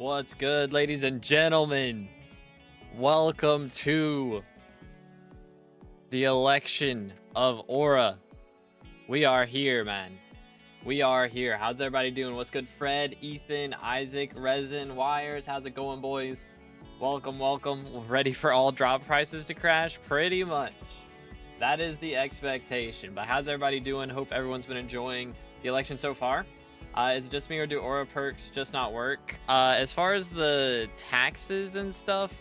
What's good, ladies and gentlemen? Welcome to the election of Aura. We are here, man. We are here. How's everybody doing? What's good, Fred, Ethan, Isaac, Resin, Wires? How's it going, boys? Welcome, welcome. Ready for all drop prices to crash? Pretty much. That is the expectation. But how's everybody doing? Hope everyone's been enjoying the election so far. Is it just me, or do aura perks just not work? As far as the taxes and stuff,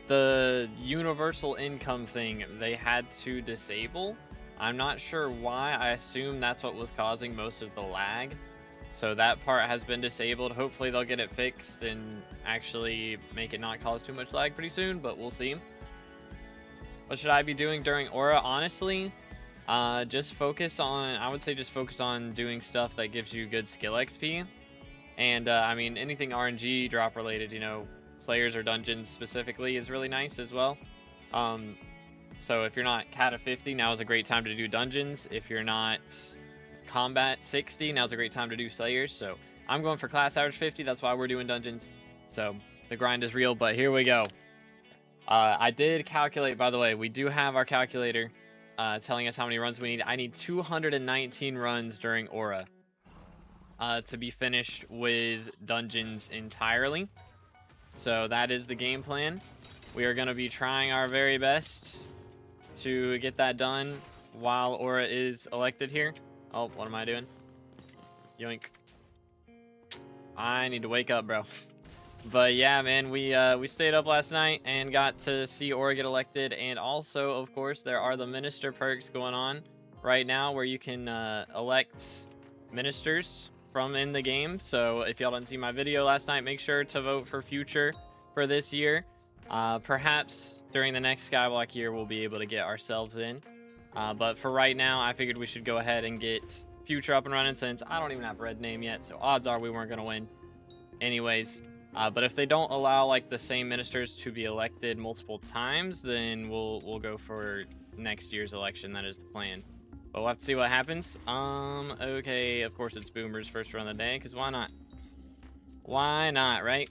the universal income thing they had to disable. I'm not sure why. I assume that's what was causing most of the lag. So that part has been disabled. Hopefully they'll get it fixed and actually make it not cause too much lag pretty soon, but we'll see. What should I be doing during aura? Honestly, just focus on, I would say just focus on doing stuff that gives you good skill XP. And I mean, anything RNG drop related, you know, Slayers or dungeons specifically is really nice as well. So if you're not Cata 50, now is a great time to do dungeons. If you're not Combat 60, now's a great time to do Slayers. So I'm going for class average 50, that's why we're doing dungeons. So the grind is real, but here we go. I did calculate, by the way, we do have our calculator telling us how many runs we need. I need 219 runs during Aura to be finished with dungeons entirely. So that is the game plan. We are going to be trying our very best to get that done while Aura is elected here. Oh, what am I doing? Yoink. I need to wake up, bro. But yeah, man, we stayed up last night and got to see Aura get elected. And also, of course, there are the minister perks going on right now where you can elect ministers from in the game. So if y'all didn't see my video last night, make sure to vote for future for this year. Perhaps during the next Skyblock year, we'll be able to get ourselves in. But for right now, I figured we should go ahead and get future up and running, since I don't even have red name yet. So odds are we weren't going to win anyways. But if they don't allow like the same ministers to be elected multiple times, then we'll go for next year's election. That is the plan. But we'll have to see what happens. Okay, of course it's Boomer's first run of the day, because why not? Why not, right?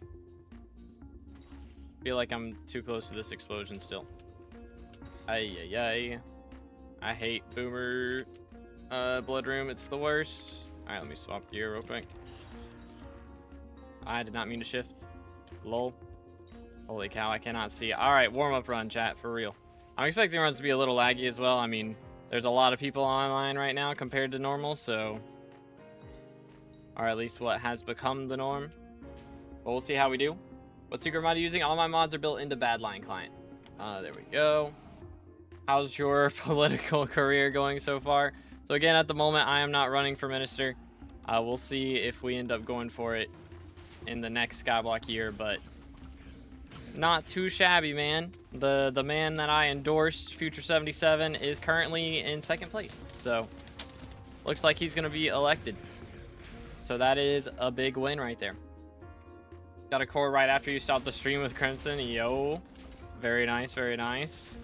Feel like I'm too close to this explosion still. Ay, ay, ay. I hate Boomer Blood Room. It's the worst. All right, let me swap gear real quick. I did not mean to shift. Lol. Holy cow, I cannot see. All right, warm-up run, chat, for real. I'm expecting runs to be a little laggy as well. I mean, there's a lot of people online right now compared to normal, so... or at least what has become the norm. But we'll see how we do. What secret mod are you using? All my mods are built into Badline client. There we go. How's your political career going so far? So again, at the moment, I am not running for minister. We'll see if we end up going for it in the next Skyblock year, but not too shabby, man. The man that I endorsed, Future 77, is currently in second place, so looks like he's gonna be elected. So that is a big win right there. Got a core right after you stop the stream with Crimson. Yo, very nice, very nice.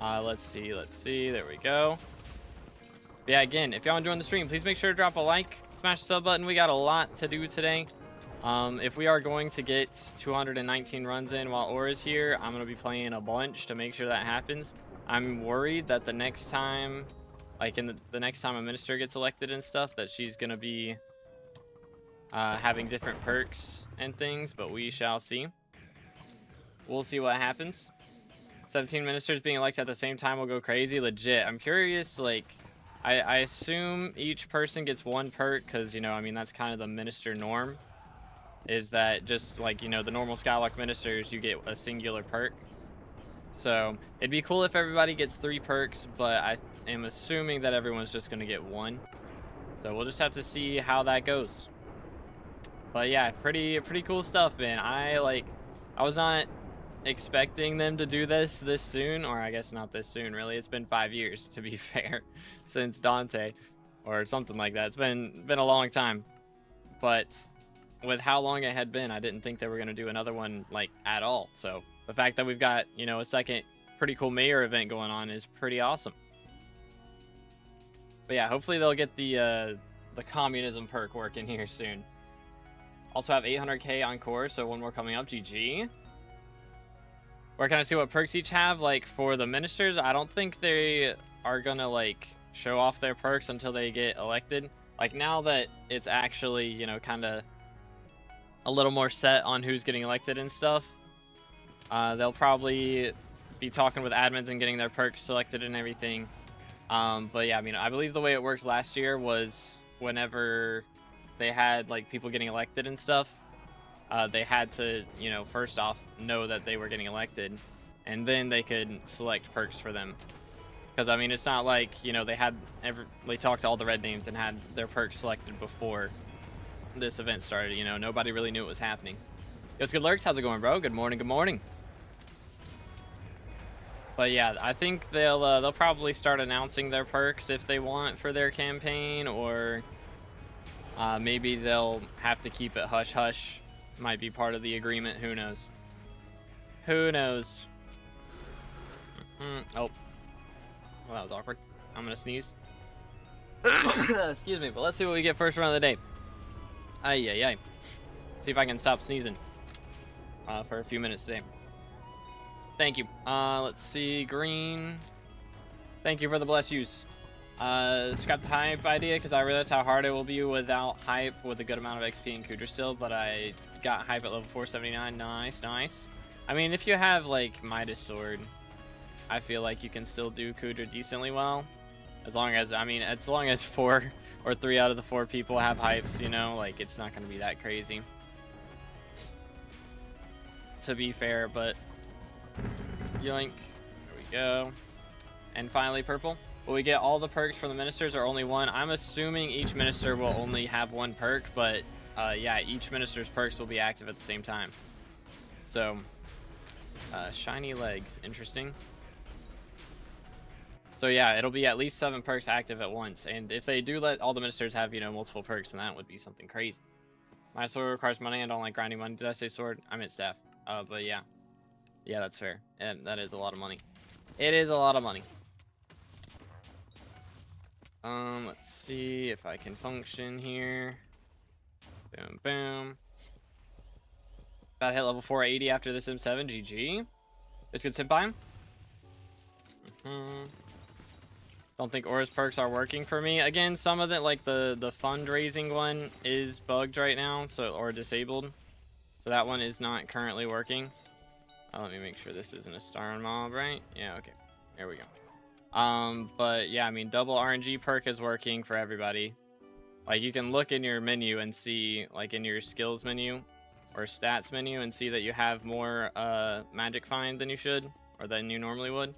Let's see, there we go. But yeah, again, if y'all enjoying the stream, please make sure to drop a like, smash the sub button. We got a lot to do today. If we are going to get 219 runs in while Aura's here, I'm going to be playing a bunch to make sure that happens. I'm worried that the next time, like in the next time a minister gets elected and stuff, that she's going to be having different perks and things, but we shall see. We'll see what happens. 17 ministers being elected at the same time will go crazy. Legit. I'm curious, like, I assume each person gets one perk because, you know, I mean, that's kind of the minister norm. Is that just like, you know, the normal Skyblock ministers, you get a singular perk. So it'd be cool if everybody gets 3 perks, but I am assuming that everyone's just going to get 1. So we'll just have to see how that goes. But yeah, pretty cool stuff, man. I was not expecting them to do this soon, or I guess not this soon, really. It's been 5 years, to be fair, since Dante or something like that. It's been a long time, but with how long it had been, I didn't think they were going to do another one like at all. So the fact that we've got, you know, a second pretty cool mayor event going on is pretty awesome. But yeah, hopefully they'll get the communism perk working here soon. Also have 800k on course, so one more coming up. GG. Where can I see what perks each have? Like for the ministers, I don't think they are gonna like show off their perks until they get elected. Like now that it's actually, you know, kind of a little more set on who's getting elected and stuff, they'll probably be talking with admins and getting their perks selected and everything. But yeah, I mean, I believe the way it worked last year was whenever they had like people getting elected and stuff, they had to, you know, first off know that they were getting elected, and then they could select perks for them. Because I mean, it's not like, you know, they talked to all the red names and had their perks selected before this event started. You know, nobody really knew what was happening. Yo, good lurks, how's it going, bro? Good morning, good morning. But yeah, I think they'll probably start announcing their perks if they want for their campaign, or maybe they'll have to keep it hush hush. Might be part of the agreement. Who knows? Who knows? Oh, well, that was awkward. I'm gonna sneeze. Excuse me, but let's see what we get first round of the day. Ay ay ay. See if I can stop sneezing for a few minutes today. Thank you. Let's see, green. Thank you for the blessed use. Scrap the hype idea because I realized how hard it will be without hype with a good amount of XP and Kudra still, but I got hype at level 479. Nice, nice. I mean, if you have like Midas Sword, I feel like you can still do Kudra decently well. As long as, I mean, as long as 4 or 3 out of the 4 people have hypes, you know, like it's not going to be that crazy. To be fair, but yoink. There we go. And finally, purple. Will we get all the perks from the ministers or only one? I'm assuming each minister will only have one perk, but yeah, each minister's perks will be active at the same time. So, shiny legs, interesting. So yeah, it'll be at least 7 perks active at once. And if they do let all the ministers have, you know, multiple perks, then that would be something crazy. My sword requires money. I don't like grinding money. Did I say sword? I meant staff. But yeah. Yeah, that's fair. And that is a lot of money. It is a lot of money. Let's see if I can function here. Boom, boom. About to hit level 480 after this M7. GG. This good senpai. Don't think Aura's perks are working for me. Again, some of it, like the fundraising one, is bugged right now, so or disabled. So that one is not currently working. Let me make sure this isn't a star on mob, right? Yeah, okay. There we go. But yeah, I mean, double RNG perk is working for everybody. Like, you can look in your menu and see, like, in your skills menu or stats menu, and see that you have more magic find than you should, or than you normally would.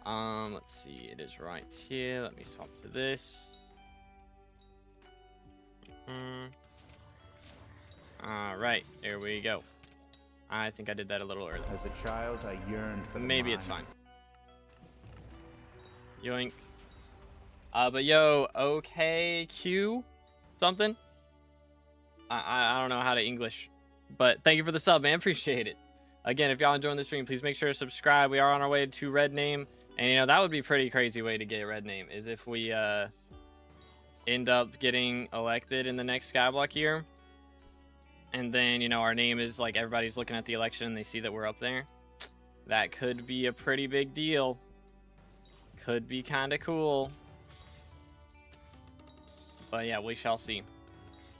Let's see, it is right here. Let me swap to this. All right, there we go. I think I did that a little early. As a child, I yearned for the Maybe it's fine. Yoink. But yo, okay, Q something. I don't know how to English, but thank you for the sub, man. Appreciate it. Again, if y'all enjoying the stream, please make sure to subscribe. We are on our way to red name, and you know that would be a pretty crazy way to get red name is if we end up getting elected in the next Skyblock year, and then you know our name is like everybody's looking at the election and they see that we're up there. That could be a pretty big deal. Could be kind of cool. But yeah, we shall see.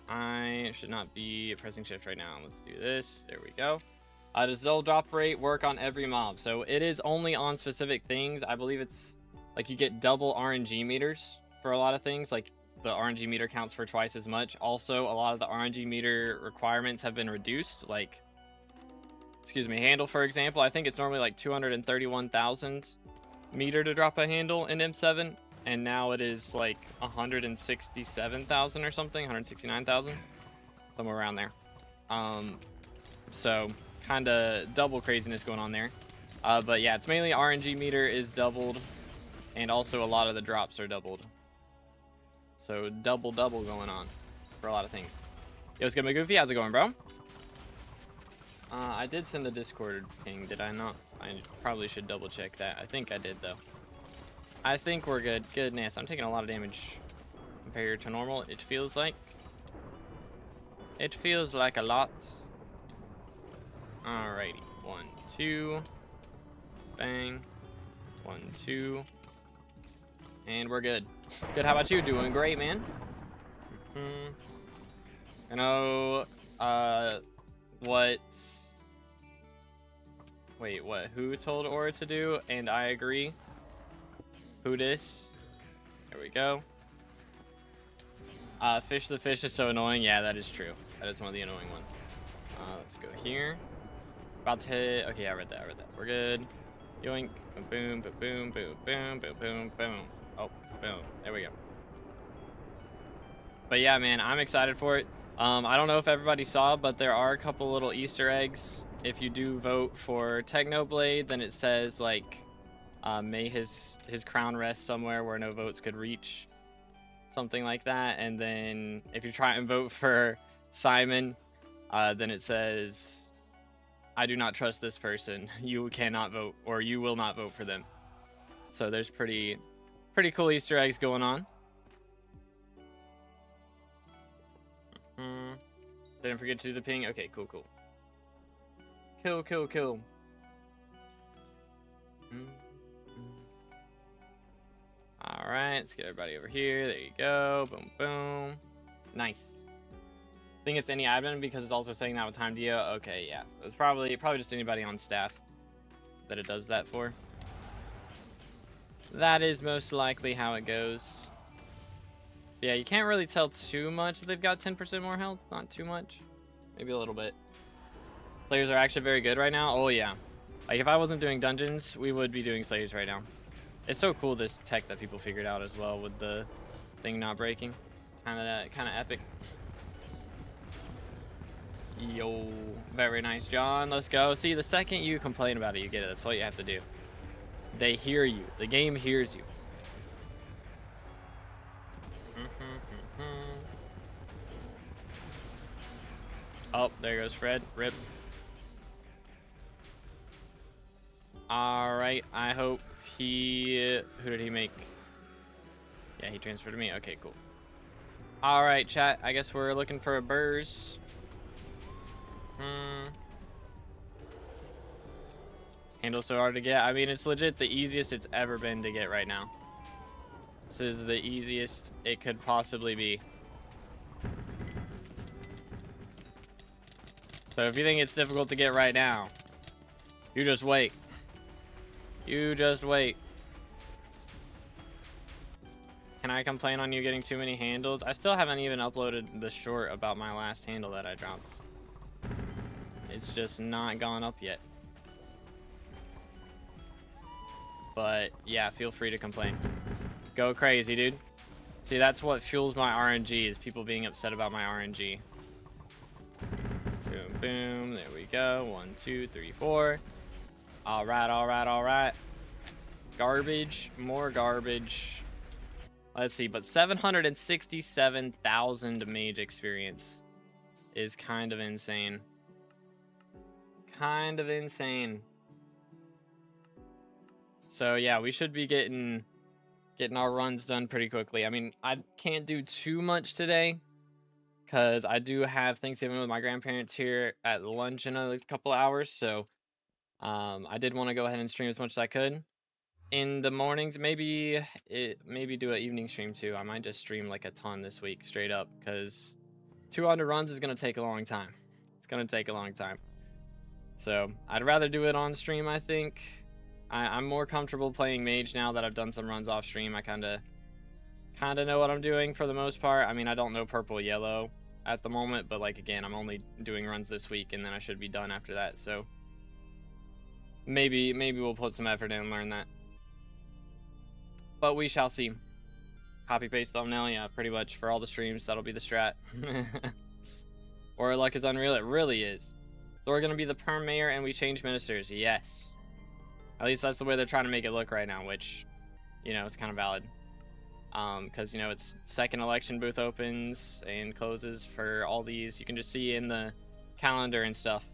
I should not be pressing shift right now. Let's do this. There we go. Does the drop rate work on every mob? So it is only on specific things. I believe it's like you get double RNG meters for a lot of things. Like the RNG meter counts for twice as much. Also, a lot of the RNG meter requirements have been reduced. Like, excuse me, handle, for example. I think it's normally like 231,000 meter to drop a handle in M7. And now it is like 167,000 or something, 169,000, somewhere around there. So kind of double craziness going on there. But yeah, it's mainly RNG meter is doubled, and also a lot of the drops are doubled. So double going on for a lot of things. Yo, what's good, my Goofy? How's it going, bro? I did send the Discord ping, did I not? I probably should double check that. I think I did though. I think we're good. Goodness, I'm taking a lot of damage compared to normal, it feels like. It feels like a lot. Alrighty. 1, 2. Bang. 1, 2. And we're good. Good, how about you? Doing great, man. I know, what... Wait, what? Who told Aura to do? And I agree. Who dis? There we go. Fish the fish is so annoying. Yeah, that is true. That is one of the annoying ones. Let's go here. About to hit... Okay, I read that. We're good. Yoink. Boom, boom, boom, boom, boom, boom, boom, boom. Oh, boom. There we go. But yeah, man, I'm excited for it. I don't know if everybody saw, but there are a couple little Easter eggs. If you do vote for Technoblade, then it says, like, may his crown rest somewhere where no votes could reach. Something like that. And then if you try and vote for Simon, then it says, I do not trust this person. You cannot vote, or you will not vote for them. So there's pretty cool Easter eggs going on. Didn't forget to do the ping. Okay, cool. Cool. All right, let's get everybody over here. There you go. Boom, boom. Nice. I think it's any admin because it's also saying that with time Dio. Okay, yeah. So it's probably just anybody on staff that it does that for. That is most likely how it goes. Yeah, you can't really tell too much. They've got 10% more health. Not too much. Maybe a little bit. Slayers are actually very good right now. Oh, yeah. Like, if I wasn't doing dungeons, we would be doing Slayers right now. It's so cool, this tech that people figured out as well with the thing not breaking. Kind of epic. Yo, very nice, John. Let's go. See, the second you complain about it, you get it. That's what you have to do. They hear you. The game hears you. Oh, there goes Fred. Rip. Alright, I hope he... Who did he make? Yeah, he transferred to me. Okay, cool. Alright, chat. I guess we're looking for a burrs. Handle's so hard to get. I mean, it's legit the easiest it's ever been to get right now. This is the easiest it could possibly be. So if you think it's difficult to get right now, you just wait. You just wait. Can I complain on you getting too many handles? I still haven't even uploaded the short about my last handle that I dropped. It's just not gone up yet. But yeah, feel free to complain. Go crazy, dude. See, that's what fuels my RNG, is people being upset about my RNG. Boom, boom. There we go. 1, 2, 3, 4. All right. Garbage. More garbage. Let's see, but 767,000 mage experience is kind of insane. Kind of insane. So yeah, we should be getting our runs done pretty quickly. I mean, I can't do too much today because I do have Thanksgiving with my grandparents here at lunch in a couple hours. So I did want to go ahead and stream as much as I could. In the mornings, maybe do an evening stream too. I might just stream like a ton this week straight up because 200 runs is going to take a long time. It's going to take a long time. So I'd rather do it on stream, I think. I'm more comfortable playing mage now that I've done some runs off stream. I kind of know what I'm doing for the most part. I mean, I don't know purple yellow at the moment, but like again, I'm only doing runs this week and then I should be done after that. So maybe we'll put some effort in and learn that. But we shall see. Copy paste thumbnail, yeah, pretty much for all the streams. That'll be the strat. Or luck is unreal. It really is. So we're gonna be the perm mayor and we change ministers. Yes. At least that's the way they're trying to make it look right now, which, you know, it's kind of valid. Because, you know, it's second election booth opens and closes for all these. You can just see in the calendar and stuff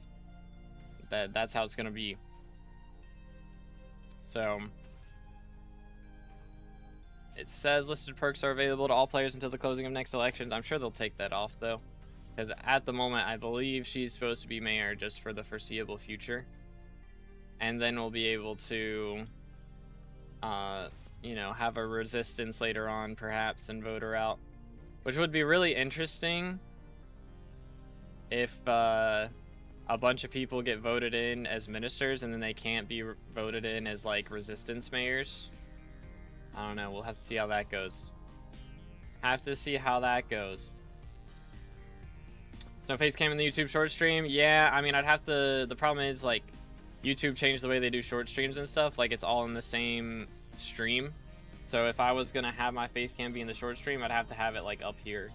that's how it's gonna be. So it says listed perks are available to all players until the closing of next elections. I'm sure they'll take that off though. Because at the moment, I believe she's supposed to be mayor just for the foreseeable future. And then we'll be able to, you know, have a resistance later on, perhaps, and vote her out. Which would be really interesting if a bunch of people get voted in as ministers and then they can't be voted in as, like, resistance mayors. I don't know. We'll have to see how that goes. Have to see how that goes. So face cam in the YouTube short stream. Yeah, I mean, I'd have to... The problem is, like, YouTube changed the way they do short streams and stuff. Like, it's all in the same stream. So if I was going to have my face cam be in the short stream, I'd have to have it, like, up here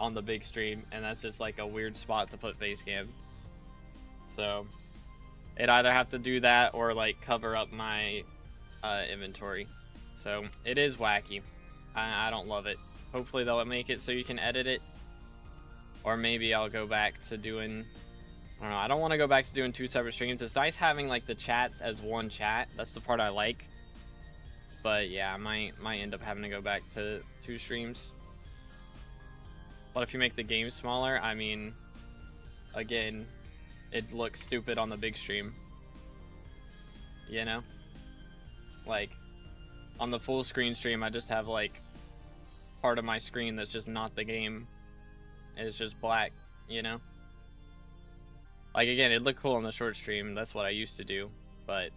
on the big stream. And that's just, like, a weird spot to put face cam. So it'd either have to do that or, like, cover up my inventory. So it is wacky. I don't love it. Hopefully they'll make it so you can edit it. Or maybe I'll go back to doing... I don't know. I don't want to go back to doing 2 separate streams. It's nice having, like, the chats as one chat. That's the part I like. But yeah, I might end up having to go back to 2 streams. But if you make the game smaller, I mean, again, it looks stupid on the big stream. You know? Like, on the full screen stream, I just have, like, part of my screen that's just not the game. It's just black, you know? Like, again, it looked cool on the short stream. That's what I used to do. But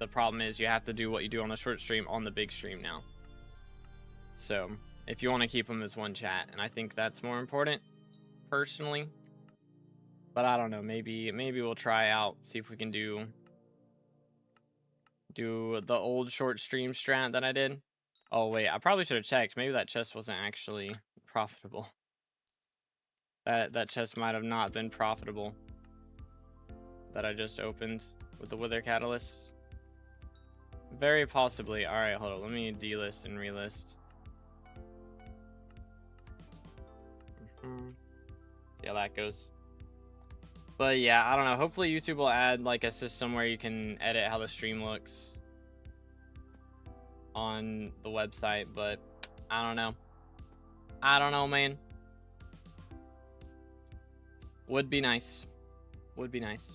the problem is you have to do what you do on the short stream on the big stream now. So, if you want to keep them as one chat. And I think that's more important, personally. But I don't know. Maybe we'll try out, see if we can do the old short stream strat that I did. Oh, wait. I probably should have checked. Maybe that chest wasn't actually profitable. That chest might have not been profitable. That I just opened with the Wither Catalyst. Very possibly. Alright, hold on. Let me delist and relist. See how that goes. But yeah, I don't know. Hopefully YouTube will add, like, a system where you can edit how the stream looks on the website, but I don't know. I don't know, man. Would be nice. Would be nice.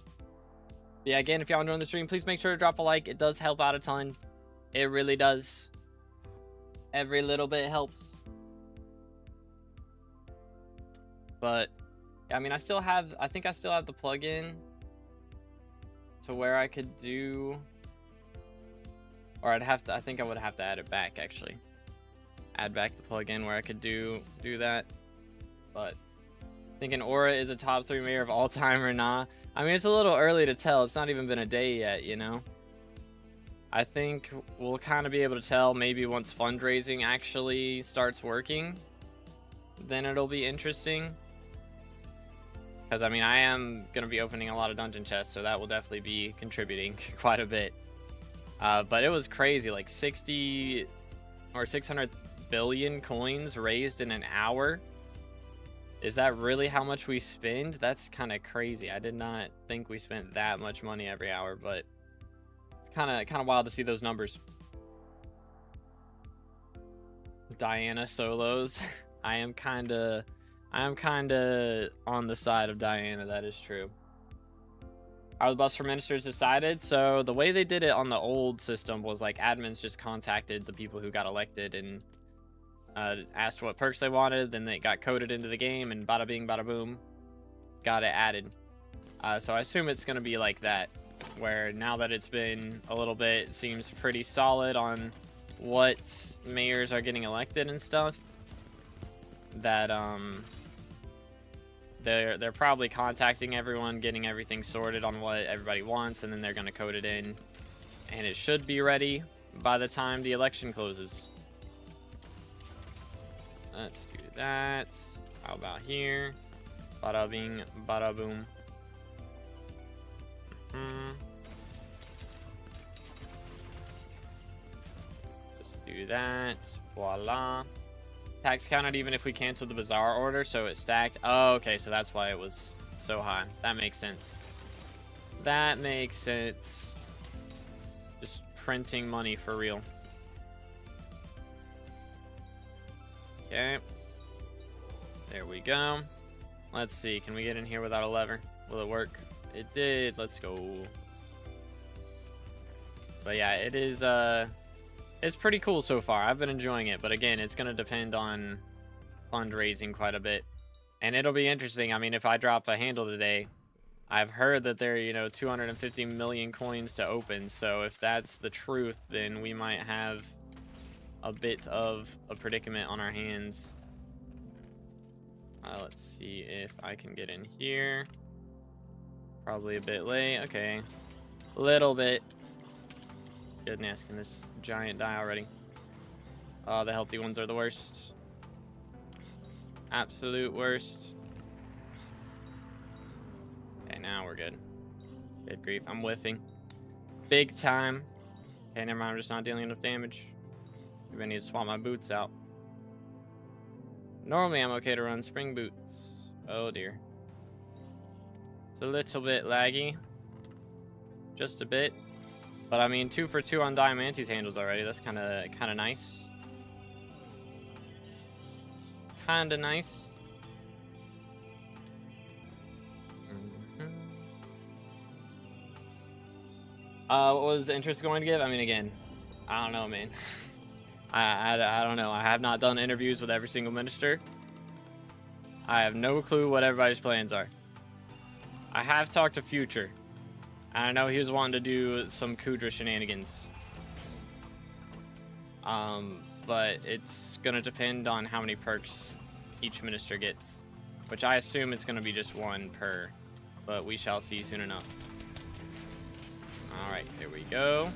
Yeah, again, if y'all enjoying the stream, please make sure to drop a like. It does help out a ton. It really does. Every little bit helps. But, I mean, I think I still have the plugin to where I could do, or I think I would have to add it back, actually. Add back the plugin where I could do that. But thinking Aura is a top 3 mayor of all time or not. I mean, it's a little early to tell. It's not even been a day yet, you know? I think we'll kind of be able to tell maybe once fundraising actually starts working. Then it'll be interesting. Because, I mean, I am going to be opening a lot of dungeon chests, so that will definitely be contributing quite a bit. But it was crazy, like 60 or 600 billion coins raised in an hour. Is that really how much we spend? That's kind of crazy. I did not think we spent that much money every hour, but it's kind of wild to see those numbers. Diana solos. I am kind of on the side of Diana. That is true. How the bus for ministers decided? So the way they did it on the old system was like admins just contacted the people who got elected and asked what perks they wanted, then they got coded into the game, and bada bing, bada boom, got it added. So I assume it's going to be like that, where now that it's been a little bit, it seems pretty solid on what mayors are getting elected and stuff, that they're probably contacting everyone, getting everything sorted on what everybody wants, and then they're going to code it in, and it should be ready by the time the election closes. Let's do that. How about here? Bada bing, bada boom. Just do that. Voila. Tax counted even if we canceled the bazaar order, so it stacked. Oh, okay, so that's why it was so high. That makes sense. That makes sense. Just printing money for real. Okay. There we go. Let's see. Can we get in here without a lever? Will it work? It did. Let's go. But yeah, it is, it's pretty cool so far. I've been enjoying it. But again, it's going to depend on fundraising quite a bit. And it'll be interesting. I mean, if I drop a handle today, I've heard that there are, you know, 250 million coins to open. So if that's the truth, then we might have a bit of a predicament on our hands. Let's see if I can get in here. Probably a bit late. Okay. Little bit. Goodness, can this giant die already? Oh, the healthy ones are the worst. Absolute worst. Okay, now we're good. Good grief, I'm whiffing. Big time. Okay, never mind, I'm just not dealing enough damage. Maybe I need to swap my boots out. Normally I'm okay to run spring boots. Oh dear. It's a little bit laggy. Just a bit. But I mean, 2 for 2 on Diamante's handles already. That's kind of nice. Kind of nice. What was Interest going to give? I mean, again, I don't know, man. I don't know. I have not done interviews with every single minister. I have no clue what everybody's plans are. I have talked to Future. And I know he was wanting to do some Kudra shenanigans. But it's going to depend on how many perks each minister gets. Which I assume it's going to be just 1 per. But we shall see soon enough. Alright, here we go.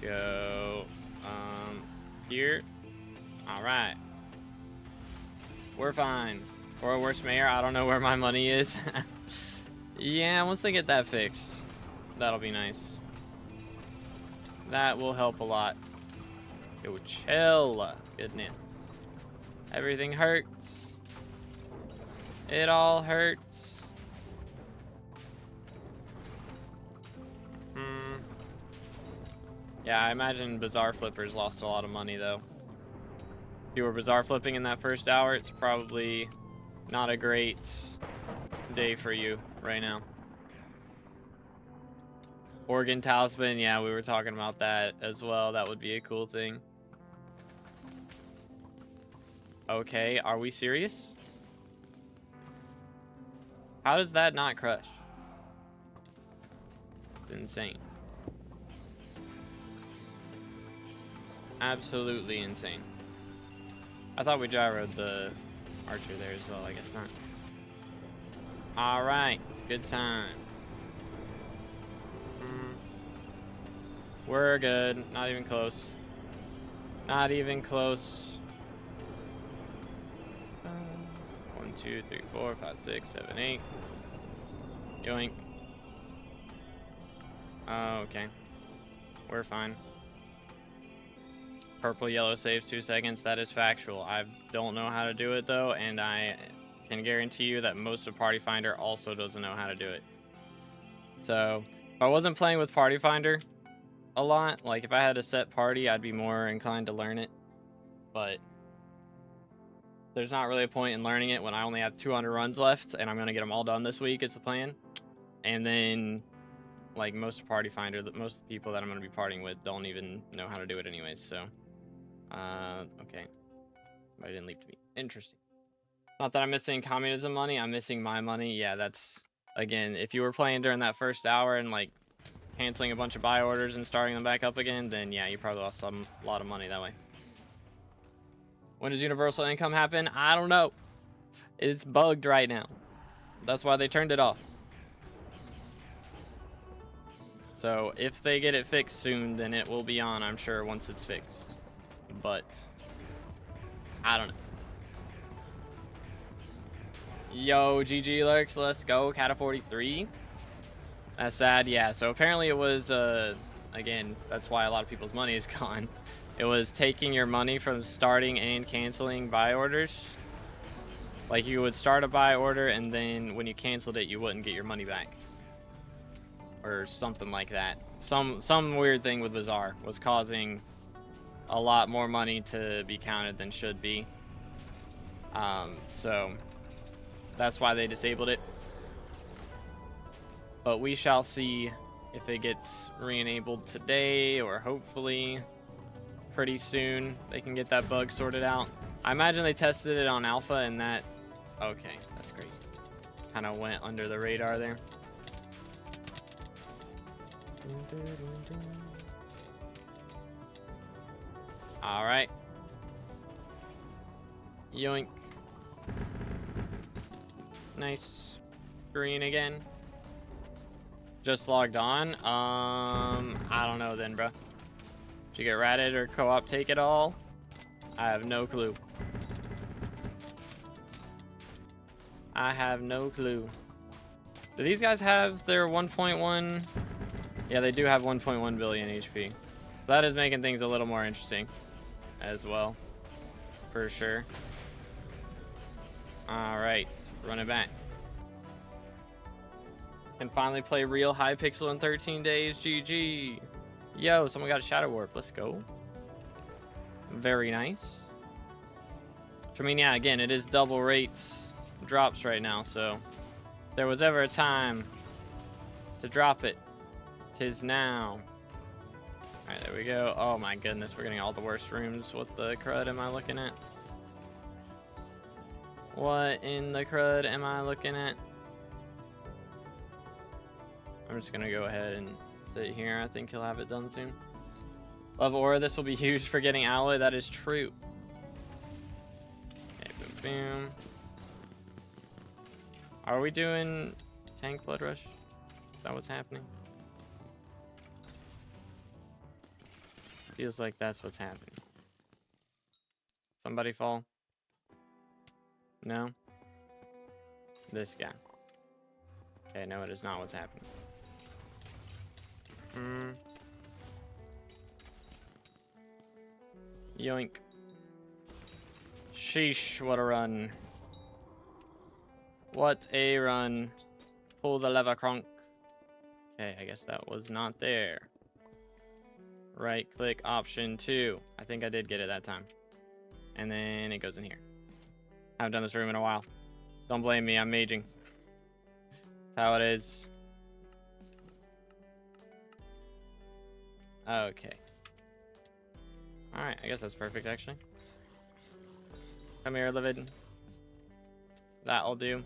Go here. Alright. We're fine. Or a worse mayor, I don't know where my money is. Yeah, once they get that fixed, that'll be nice. That will help a lot. Yo, chill. Goodness. Everything hurts. It all hurts. Yeah, I imagine Bazaar Flippers lost a lot of money, though. If you were Bazaar Flipping in that first hour, it's probably not a great day for you right now. Organ Talisman, yeah, we were talking about that as well. That would be a cool thing. Okay, are we serious? How does that not crush? It's insane. Absolutely insane. I thought we gyroed the archer there as well. I guess not. Alright, it's a good time. We're good. Not even close. Not even close. 1, 2, 3, 4, 5, 6, 7, 8. Yoink. Oh, okay. We're fine. Purple yellow saves 2 seconds. That is factual. I don't know how to do it though, and I can guarantee you that most of Party Finder also doesn't know how to do it. So if I wasn't playing with Party Finder a lot, like if I had a set party, I'd be more inclined to learn it. But there's not really a point in learning it when I only have 200 runs left, and I'm gonna get them all done this week. Is the plan. And then, like most of Party Finder, most of the people that I'm gonna be partying with don't even know how to do it anyways. So. Okay. Somebody didn't leave to me. Interesting. Not that I'm missing communism money, I'm missing my money. Yeah, that's, again, if you were playing during that first hour and, like, canceling a bunch of buy orders and starting them back up again, then, yeah, you probably lost a lot of money that way. When does universal income happen? I don't know. It's bugged right now. That's why they turned it off. So, if they get it fixed soon, then it will be on, I'm sure, once it's fixed. But I don't know. Yo, GG Lurks, let's go. Cata 43. That's sad, yeah. So apparently it was, again, that's why a lot of people's money is gone. It was taking your money from starting and canceling buy orders. Like you would start a buy order and then when you canceled it, you wouldn't get your money back. Or something like that. Some weird thing with Bazaar was causing a lot more money to be counted than should be. So that's why they disabled it. But we shall see if it gets re-enabled today, or hopefully pretty soon they can get that bug sorted out. I imagine they tested it on alpha and that... Okay, that's crazy. Kind of went under the radar there. All right. Yoink. Nice. Green again. Just logged on. I don't know then, bro. Did you get ratted or co-op take it all? I have no clue. I have no clue. Do these guys have their 1.1? Yeah, they do have 1.1 billion HP. That is making things a little more interesting as well, for sure. All right, run it back. Can finally play real Hypixel in 13 days. GG. Yo, someone got a Shadow Warp. Let's go. Very nice. I mean, yeah, again, it is double rates drops right now, so if there was ever a time to drop it, 'tis now. All right, there we go. Oh my goodness, we're getting all the worst rooms. What the crud am I looking at? What in the crud am I looking at? I'm just gonna go ahead and sit here. I think he'll have it done soon. Love Aura. This will be huge for getting alloy. That is true. Okay, boom, boom. Are we doing tank blood rush? Is that what's happening? Feels like that's what's happening. Somebody fall? No? This guy. Okay, no, it is not what's happening. Yoink. Sheesh, what a run. What a run. Pull the lever, Kronk. Okay, I guess that was not there. Right click option 2. I think I did get it that time. And then it goes in here. I haven't done this room in a while. Don't blame me, I'm maging. That's how it is. Okay. Alright, I guess that's perfect actually. Come here, Livid. That'll do.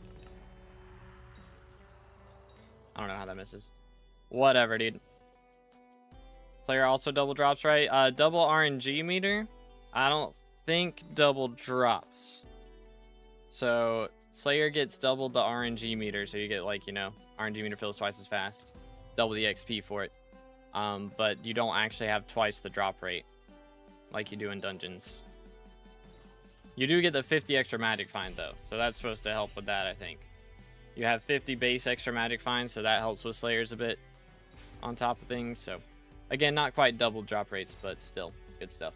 I don't know how that misses. Whatever, dude. Slayer also double drops, right? Double RNG meter? I don't think double drops. So, Slayer gets double the RNG meter, so you get, like, you know, RNG meter fills twice as fast. Double the XP for it. But you don't actually have twice the drop rate, like you do in dungeons. You do get the 50 extra magic find, though, so that's supposed to help with that, I think. You have 50 base extra magic finds, so that helps with Slayers a bit on top of things, so... Again, not quite double drop rates, but still, good stuff.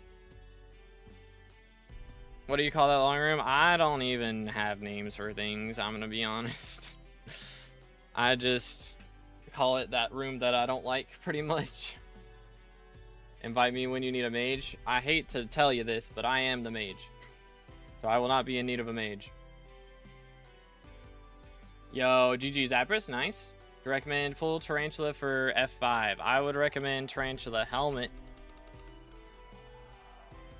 What do you call that long room? I don't even have names for things, I'm gonna be honest. I just call it that room that I don't like, pretty much. Invite me when you need a mage. I hate to tell you this, but I am the mage. So I will not be in need of a mage. Yo, GG Zapris, nice. Recommend full Tarantula for F5. I would recommend Tarantula Helmet.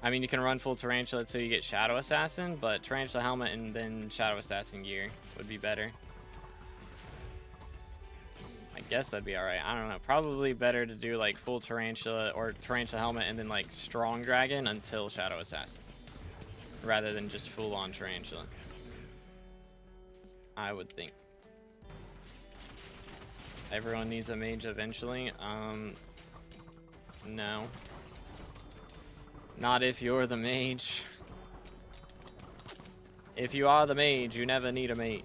I mean, you can run full Tarantula until you get Shadow Assassin, but Tarantula Helmet and then Shadow Assassin gear would be better. I guess that'd be alright. I don't know. Probably better to do like full Tarantula or Tarantula Helmet and then like Strong Dragon until Shadow Assassin, rather than just full on Tarantula, I would think. Everyone needs a mage eventually. No. Not if you're the mage. If you are the mage, you never need a mage.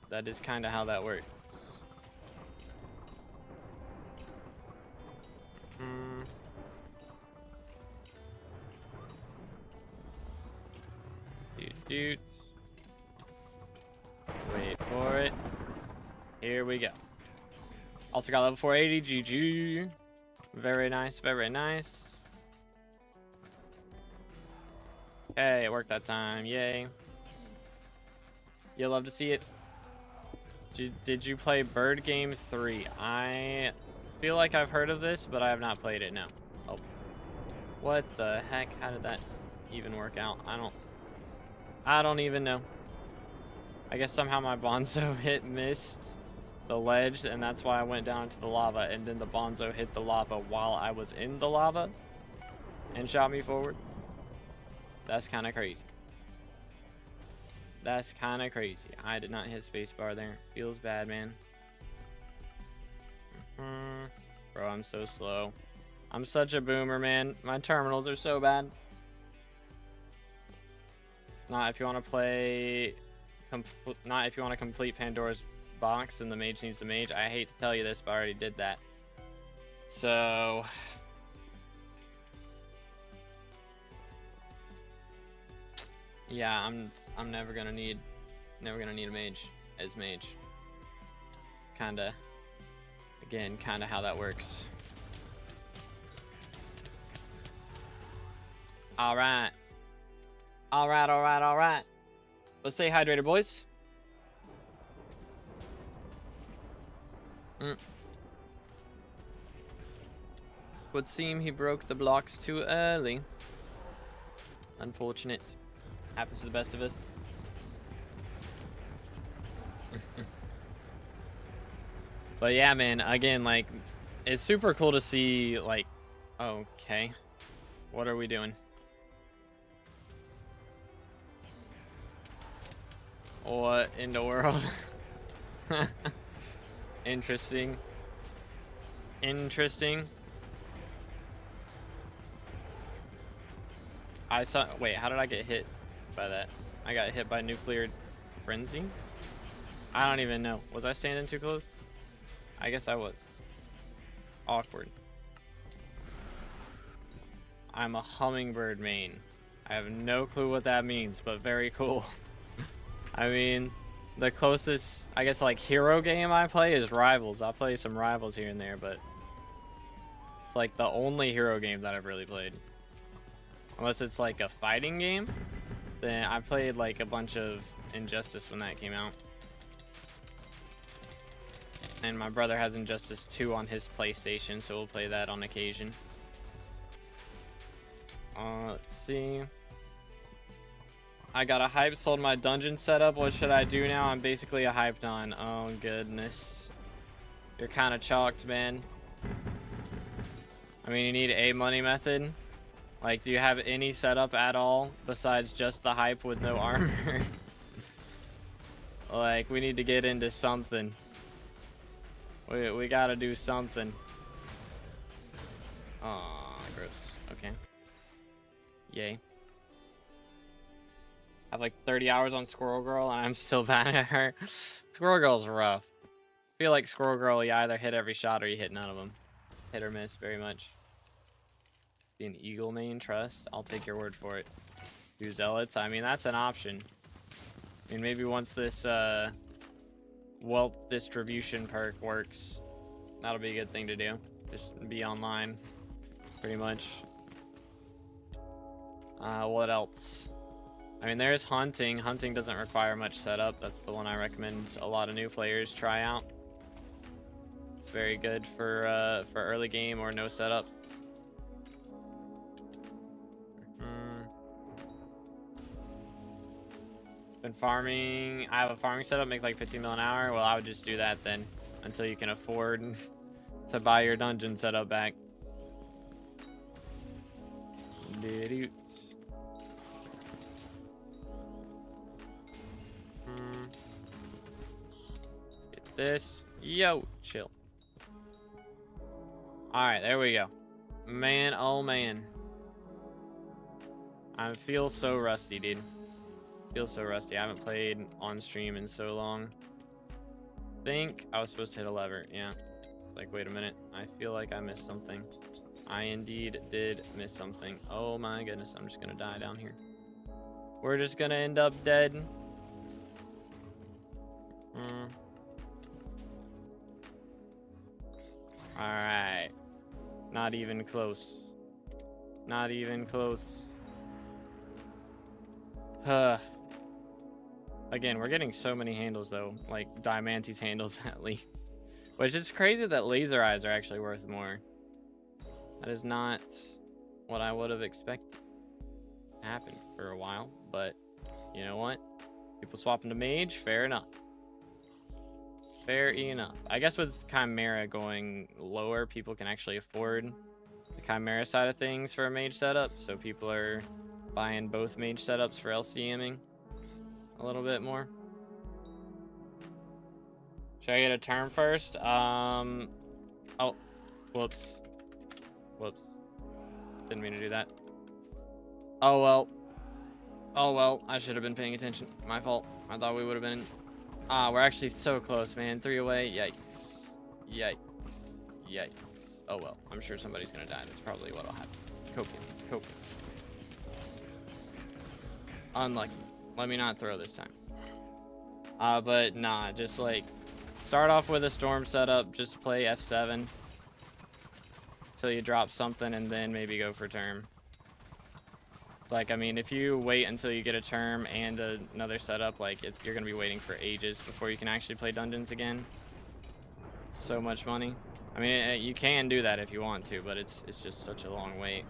That is kind of how that works. Doot. Wait for it. Here we go. Also got level 480, GG. Very nice, very nice. Okay, it worked that time, yay. You love to see it. Did you play Bird Game 3? I feel like I've heard of this, but I have not played it, no. Oh. What the heck? How did that even work out? I don't even know. I guess somehow my Bonzo hit missed the ledge, and that's why I went down into the lava, and then the Bonzo hit the lava while I was in the lava and shot me forward. That's kind of crazy. That's kind of crazy. I did not hit spacebar there. Feels bad, man. Bro, I'm so slow. I'm such a boomer, man. My terminals are so bad. Not if you want to play... Not if you want to complete Pandora's box, then the mage needs the mage. I hate to tell you this, but I already did that. So... yeah, I'm never gonna need a mage as mage. Kinda how that works. Alright. Let's stay hydrated, boys. Would seem he broke the blocks too early. Unfortunate. Happens to the best of us. But yeah, man, again, like, it's super cool to see, like, okay, what are we doing? What in the world? Interesting. I saw, wait, how did I get hit by that? I got hit by nuclear frenzy? I don't even know. Was I standing too close? I guess I was. Awkward. I'm a hummingbird main. I have no clue what that means, but very cool. I mean, the closest, I guess, like, hero game I play is Rivals. I'll play some Rivals here and there, but it's like the only hero game that I've really played. Unless it's like a fighting game, then I played like a bunch of Injustice when that came out. And my brother has Injustice 2 on his PlayStation, so we'll play that on occasion. Let's see. I got a hype, sold my dungeon setup. What should I do now? I'm basically a hype non. Oh, goodness. You're kind of chalked, man. I mean, you need a money method. Like, do you have any setup at all besides just the hype with no armor? Like, we need to get into something. We gotta do something. Aw, gross. Okay. Yay. I have like 30 hours on Squirrel Girl and I'm still bad at her. Squirrel Girl's rough. I feel like Squirrel Girl, you either hit every shot or you hit none of them. Hit or miss very much. Be an Eagle main trust. I'll take your word for it. Do Zealots. I mean, that's an option. I mean, maybe once this wealth distribution perk works, that'll be a good thing to do. Just be online, pretty much. What else? I mean, there's hunting. Hunting doesn't require much setup. That's the one I recommend a lot of new players try out. It's very good for early game or no setup. Been farming. I have a farming setup, make like 15 mil an hour. Well, I would just do that then until you can afford to buy your dungeon setup back. Get this. Yo, chill. Alright, there we go. Man, oh man. I feel so rusty, dude. Feel so rusty. I haven't played on stream in so long. I think I was supposed to hit a lever. Yeah. Like, wait a minute. I feel like I missed something. I indeed did miss something. Oh my goodness. I'm just gonna die down here. We're just gonna end up dead. Alright. Not even close. Not even close. Again, we're getting so many handles though, like Diamante's handles at least. Which is crazy that laser eyes are actually worth more. That is not what I would have expected to happen for a while, but you know what? People swapping to mage, fair enough. Fair enough. I guess with Chimera going lower, people can actually afford the Chimera side of things for a mage setup, so people are buying both mage setups for LCMing a little bit more. Should I get a term first? Oh, whoops. Whoops. Didn't mean to do that. Oh well. Oh well, I should have been paying attention. My fault. I thought we would have been. Ah, we're actually so close, man. 3 away. Yikes. Yikes. Yikes. Oh well, I'm sure somebody's gonna die. That's probably what'll happen. Copium. Copium. Unlucky. Let me not throw this time. But nah, just like start off with a storm setup. Just play F7 till you drop something, and then maybe go for term. Like, I mean, if you wait until you get a term and another setup, like, you're going to be waiting for ages before you can actually play dungeons again. It's so much money. I mean, you can do that if you want to, but it's just such a long wait.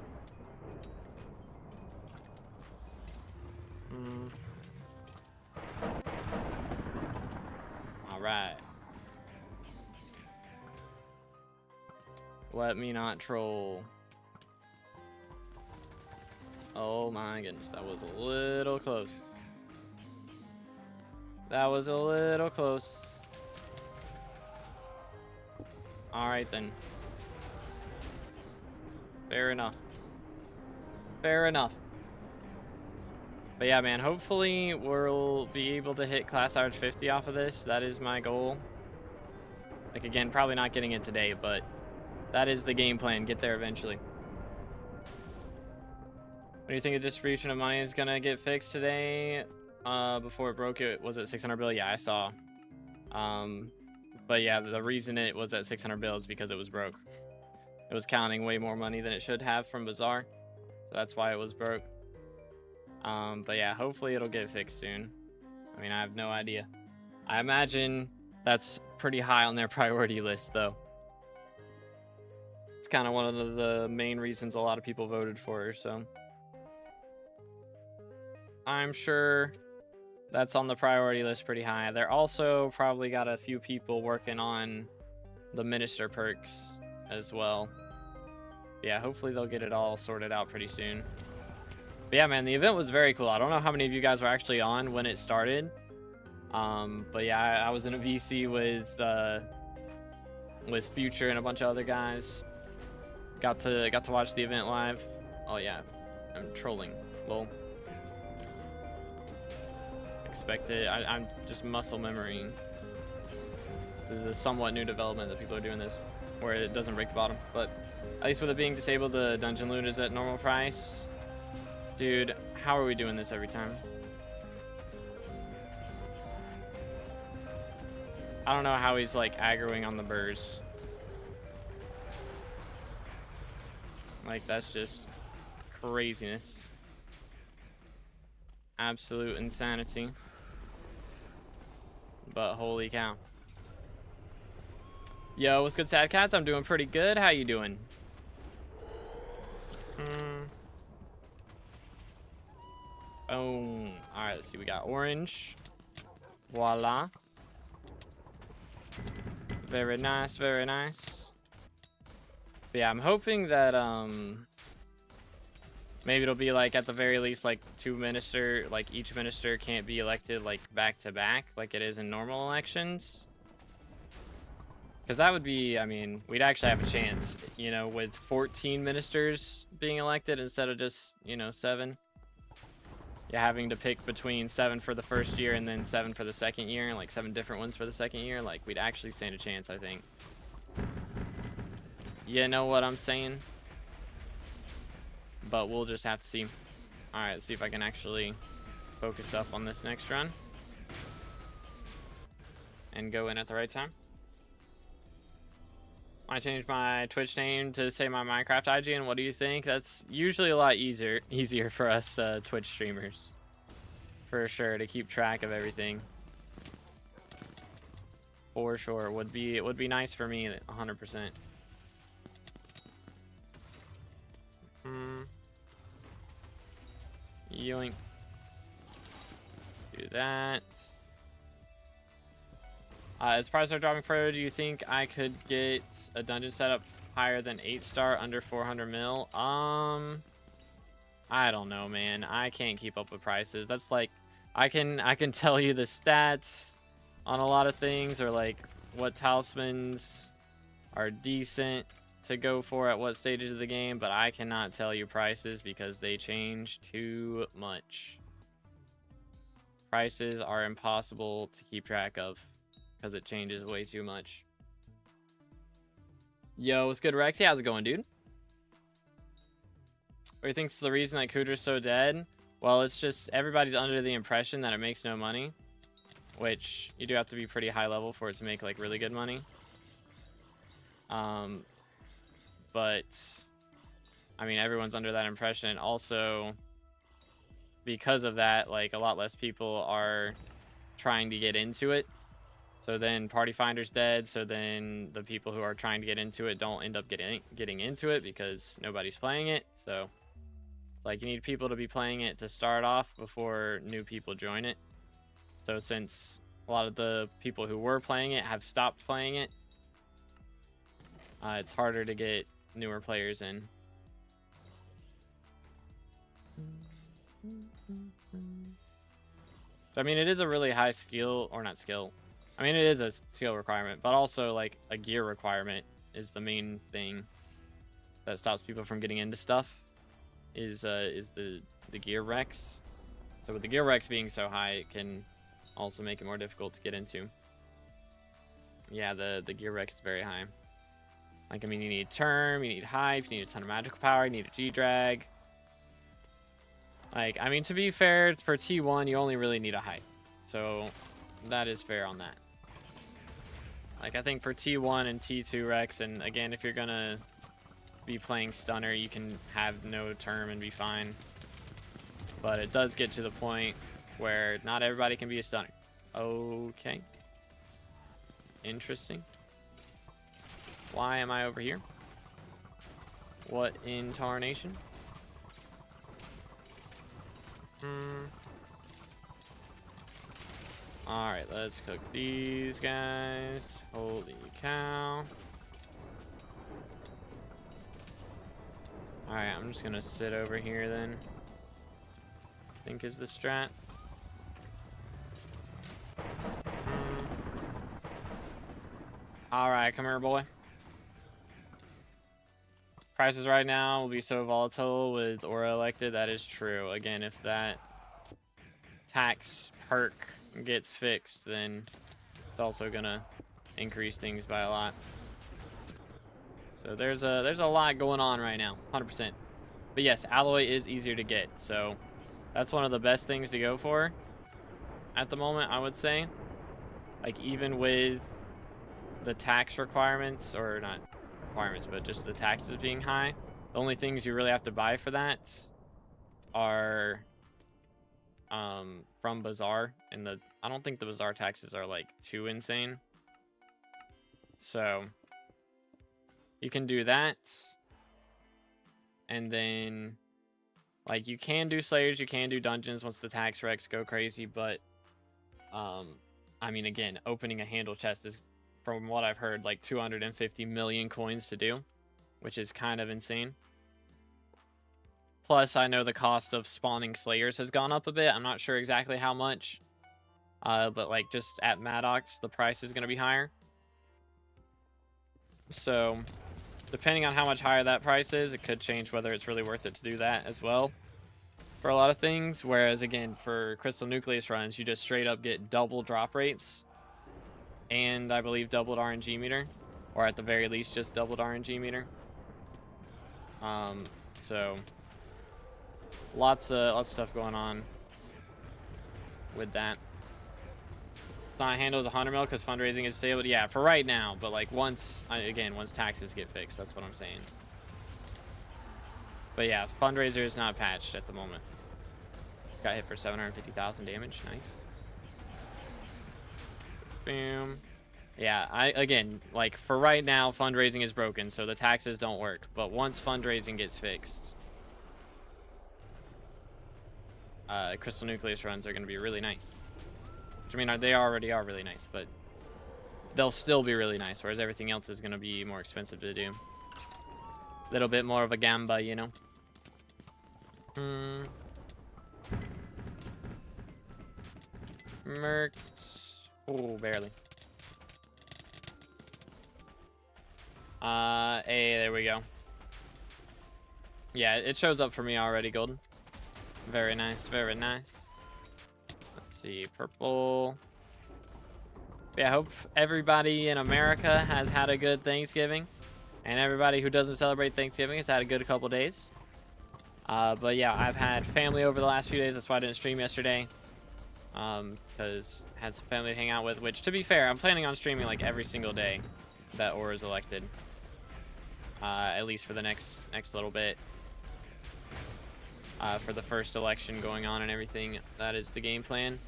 All right. Let me not troll. Oh my goodness, that was a little close. That was a little close. Alright then. Fair enough. Fair enough. But yeah, man, hopefully we'll be able to hit class average 50 off of this. That is my goal. Like, again, probably not getting it today, but that is the game plan. Get there eventually. Do you think the distribution of money is gonna get fixed today? Before it broke, it was at 600 bill. Yeah, I saw. But yeah, the reason it was at 600 bill is because it was broke. It was counting way more money than it should have from Bazaar, so that's why it was broke. But yeah, hopefully it'll get fixed soon. I mean, I have no idea. I imagine that's pretty high on their priority list, though. It's kind of one of the main reasons a lot of people voted for her, so I'm sure that's on the priority list pretty high. They're also probably got a few people working on the minister perks as well. Yeah, hopefully they'll get it all sorted out pretty soon. But yeah, man, the event was very cool. I don't know how many of you guys were actually on when it started. But yeah, I was in a VC with Future and a bunch of other guys. Got to watch the event live. Oh yeah, I'm trolling. Lol. Expected. I'm just muscle memorying. This is a somewhat new development that people are doing this, where it doesn't break the bottom. But at least with it being disabled, the dungeon loot is at normal price. Dude, how are we doing this every time? I don't know how he's like aggroing on the burrs. Like, that's just craziness. Absolute insanity. But holy cow. Yo, what's good, Sad Cats? I'm doing pretty good. How you doing? Boom. Alright, let's see. We got orange. Voila. Very nice, very nice. But yeah, I'm hoping that maybe it'll be like at the very least like each minister can't be elected like back to back like it is in normal elections. Because that would be, I mean, we'd actually have a chance, you know, with 14 ministers being elected instead of just, you know, 7. You're having to pick between 7 for the first year and then 7 for the second year, like 7 different ones for the second year. Like, we'd actually stand a chance, I think. You know what I'm saying? But we'll just have to see. Alright, let's see if I can actually focus up on this next run and go in at the right time. I changed my Twitch name to say my Minecraft IG, and what do you think? That's usually a lot easier for us Twitch streamers, for sure, to keep track of everything. For sure, it would be nice for me 100%. Yoink. Do that. As prices are dropping further, do you think I could get a dungeon setup higher than 8-star under 400 mil? I don't know, man. I can't keep up with prices. That's like, I can tell you the stats on a lot of things, or like what talismans are decent to go for at what stages of the game, but I cannot tell you prices because they change too much. Prices are impossible to keep track of because it changes way too much. Yo, what's good, Rexy? How's it going, dude? What do you think's the reason that Kudra's so dead? Well, it's just everybody's under the impression that it makes no money, which you do have to be pretty high level for it to make like really good money. But I mean, everyone's under that impression, and also because of that, like a lot less people are trying to get into it. So then Party Finder's dead, so then the people who are trying to get into it don't end up getting into it because nobody's playing it. So like you need people to be playing it to start off before new people join it. So since a lot of the people who were playing it have stopped playing it, it's harder to get newer players in. I mean, it is a really high skill, or not skill. I mean, it is a skill requirement, but also like a gear requirement is the main thing that stops people from getting into stuff. Is the gear recs. So with the gear recs being so high, it can also make it more difficult to get into. Yeah, the gear rec is very high. Like, I mean, you need Term, you need Hype, you need a ton of magical power, you need a G-Drag. Like, I mean, to be fair, for T1, you only really need a Hype. So, that is fair on that. Like, I think for T1 and T2 Rex, and again, if you're gonna be playing Stunner, you can have no Term and be fine. But it does get to the point where not everybody can be a Stunner. Okay. Interesting. Why am I over here? What in tarnation? Alright, let's cook these guys. Holy cow. Alright, I'm just gonna sit over here then. I think is the strat. Alright, come here, boy. Prices right now will be so volatile with Aura elected. That is true. Again, if that tax perk gets fixed, then it's also gonna increase things by a lot. So there's a lot going on right now, 100%. But yes, alloy is easier to get, so that's one of the best things to go for at the moment, I would say. Like, even with the tax requirements, or not requirements, but just the taxes being high, the only things you really have to buy for that are from Bazaar, and I don't think the Bazaar taxes are like too insane. So you can do that, and then like you can do Slayers, you can do dungeons once the tax recs go crazy, but I mean, again, opening a handle chest is, from what I've heard, like 250 million coins to do, which is kind of insane. Plus, I know the cost of spawning Slayers has gone up a bit. I'm not sure exactly how much, but like just at Maddox, the price is going to be higher. So depending on how much higher that price is, it could change whether it's really worth it to do that as well for a lot of things. Whereas again, for Crystal Nucleus runs, you just straight up get double drop rates, and I believe doubled RNG meter, or at the very least just doubled RNG meter. So lots of stuff going on with that. Not handles 100 mil because fundraising is disabled. Yeah, for right now, but like once taxes get fixed, that's what I'm saying. But yeah, fundraiser is not patched at the moment. Got hit for 750,000 damage. Nice. Boom. Yeah, again, like, for right now, fundraising is broken, so the taxes don't work. But once fundraising gets fixed, Crystal Nucleus runs are going to be really nice. Which, I mean, they already are really nice, but they'll still be really nice, whereas everything else is going to be more expensive to do. A little bit more of a gamba, you know? Mercs. Oh, barely. Hey, there we go. Yeah, it shows up for me already, Golden. Very nice, very nice. Let's see, purple. Yeah, I hope everybody in America has had a good Thanksgiving. And everybody who doesn't celebrate Thanksgiving has had a good couple days. But yeah, I've had family over the last few days. That's why I didn't stream yesterday. Because I had some family to hang out with, which, to be fair, I'm planning on streaming like every single day that Aura's elected. At least for the next little bit. For the first election going on and everything. That is the game plan.